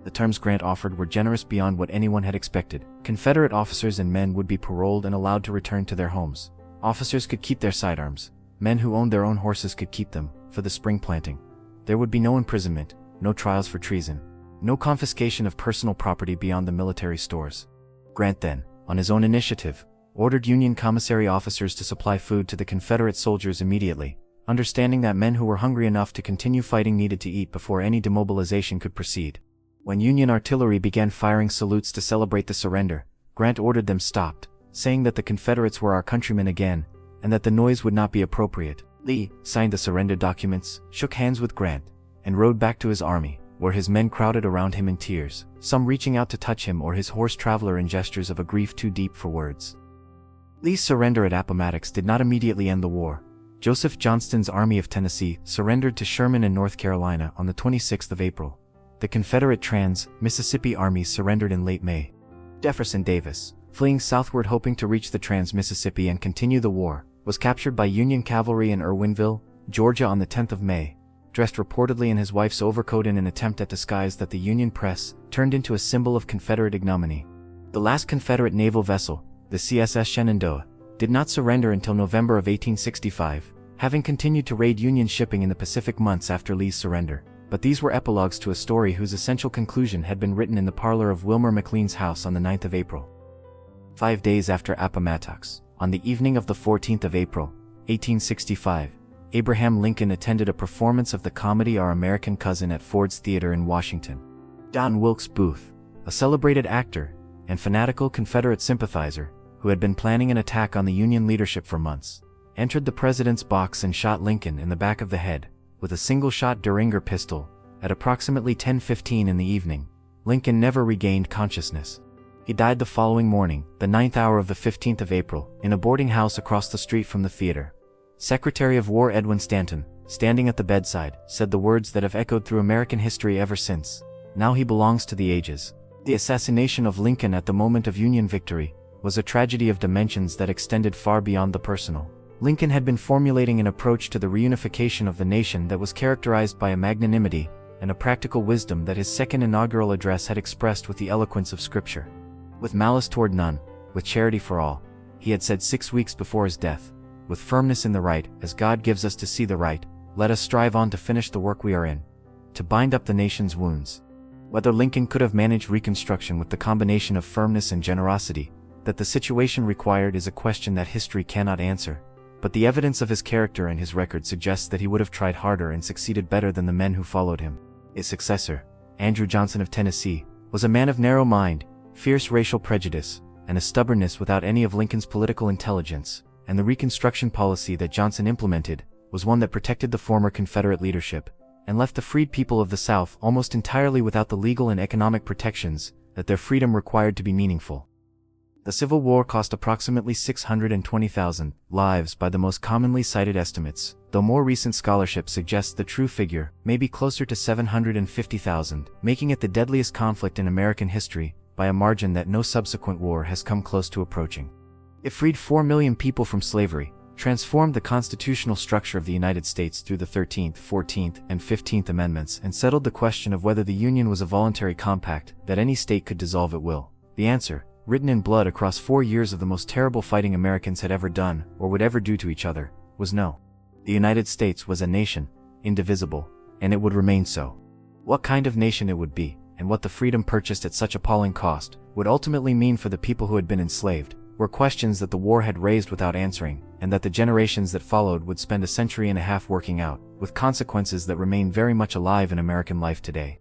The terms Grant offered were generous beyond what anyone had expected. Confederate officers and men would be paroled and allowed to return to their homes. Officers could keep their sidearms. Men who owned their own horses could keep them, for the spring planting. There would be no imprisonment, no trials for treason, no confiscation of personal property beyond the military stores. Grant then, on his own initiative, ordered Union commissary officers to supply food to the Confederate soldiers immediately, understanding that men who were hungry enough to continue fighting needed to eat before any demobilization could proceed. When Union artillery began firing salutes to celebrate the surrender, Grant ordered them stopped, saying that the Confederates were our countrymen again, and that the noise would not be appropriate. Lee signed the surrender documents, shook hands with Grant, and rode back to his army, where his men crowded around him in tears, some reaching out to touch him or his horse traveler in gestures of a grief too deep for words. Lee's surrender at Appomattox did not immediately end the war. Joseph Johnston's Army of Tennessee surrendered to Sherman in North Carolina on the 26th of April. The Confederate Trans-Mississippi armies surrendered in late May. Jefferson Davis, fleeing southward hoping to reach the Trans-Mississippi and continue the war, was captured by Union cavalry in Irwinville, Georgia on the 10th of May. Dressed reportedly in his wife's overcoat in an attempt at disguise that the Union press turned into a symbol of Confederate ignominy. The last Confederate naval vessel, the CSS Shenandoah, did not surrender until November of 1865, having continued to raid Union shipping in the Pacific months after Lee's surrender. But these were epilogues to a story whose essential conclusion had been written in the parlor of Wilmer McLean's house on the 9th of April. 5 days after Appomattox, on the evening of the 14th of April, 1865, Abraham Lincoln attended a performance of the comedy Our American Cousin at Ford's Theater in Washington. John Wilkes Booth, a celebrated actor and fanatical Confederate sympathizer who had been planning an attack on the Union leadership for months, entered the president's box and shot Lincoln in the back of the head with a single-shot Derringer pistol. At approximately 10:15 in the evening, Lincoln never regained consciousness. He died the following morning, the 9th hour of the 15th of April, in a boarding house across the street from the theater. Secretary of War Edwin Stanton, standing at the bedside, said the words that have echoed through American history ever since. Now he belongs to the ages. The assassination of Lincoln at the moment of Union victory was a tragedy of dimensions that extended far beyond the personal. Lincoln had been formulating an approach to the reunification of the nation that was characterized by a magnanimity and a practical wisdom that his second inaugural address had expressed with the eloquence of Scripture. With malice toward none, with charity for all, he had said 6 weeks before his death, with firmness in the right, as God gives us to see the right, let us strive on to finish the work we are in, to bind up the nation's wounds. Whether Lincoln could have managed Reconstruction with the combination of firmness and generosity that the situation required is a question that history cannot answer. But the evidence of his character and his record suggests that he would have tried harder and succeeded better than the men who followed him. His successor, Andrew Johnson of Tennessee, was a man of narrow mind, fierce racial prejudice, and a stubbornness without any of Lincoln's political intelligence, and the Reconstruction policy that Johnson implemented was one that protected the former Confederate leadership, and left the freed people of the South almost entirely without the legal and economic protections that their freedom required to be meaningful. The Civil War cost approximately 620,000 lives by the most commonly cited estimates, though more recent scholarship suggests the true figure may be closer to 750,000, making it the deadliest conflict in American history, by a margin that no subsequent war has come close to approaching. It freed 4 million people from slavery, transformed the constitutional structure of the United States through the 13th, 14th, and 15th Amendments, and settled the question of whether the Union was a voluntary compact that any state could dissolve at will. The answer, written in blood across 4 years of the most terrible fighting Americans had ever done, or would ever do to each other, was no. The United States was a nation, indivisible, and it would remain so. What kind of nation it would be, and what the freedom purchased at such appalling cost would ultimately mean for the people who had been enslaved, were questions that the war had raised without answering, and that the generations that followed would spend a century and a half working out, with consequences that remain very much alive in American life today.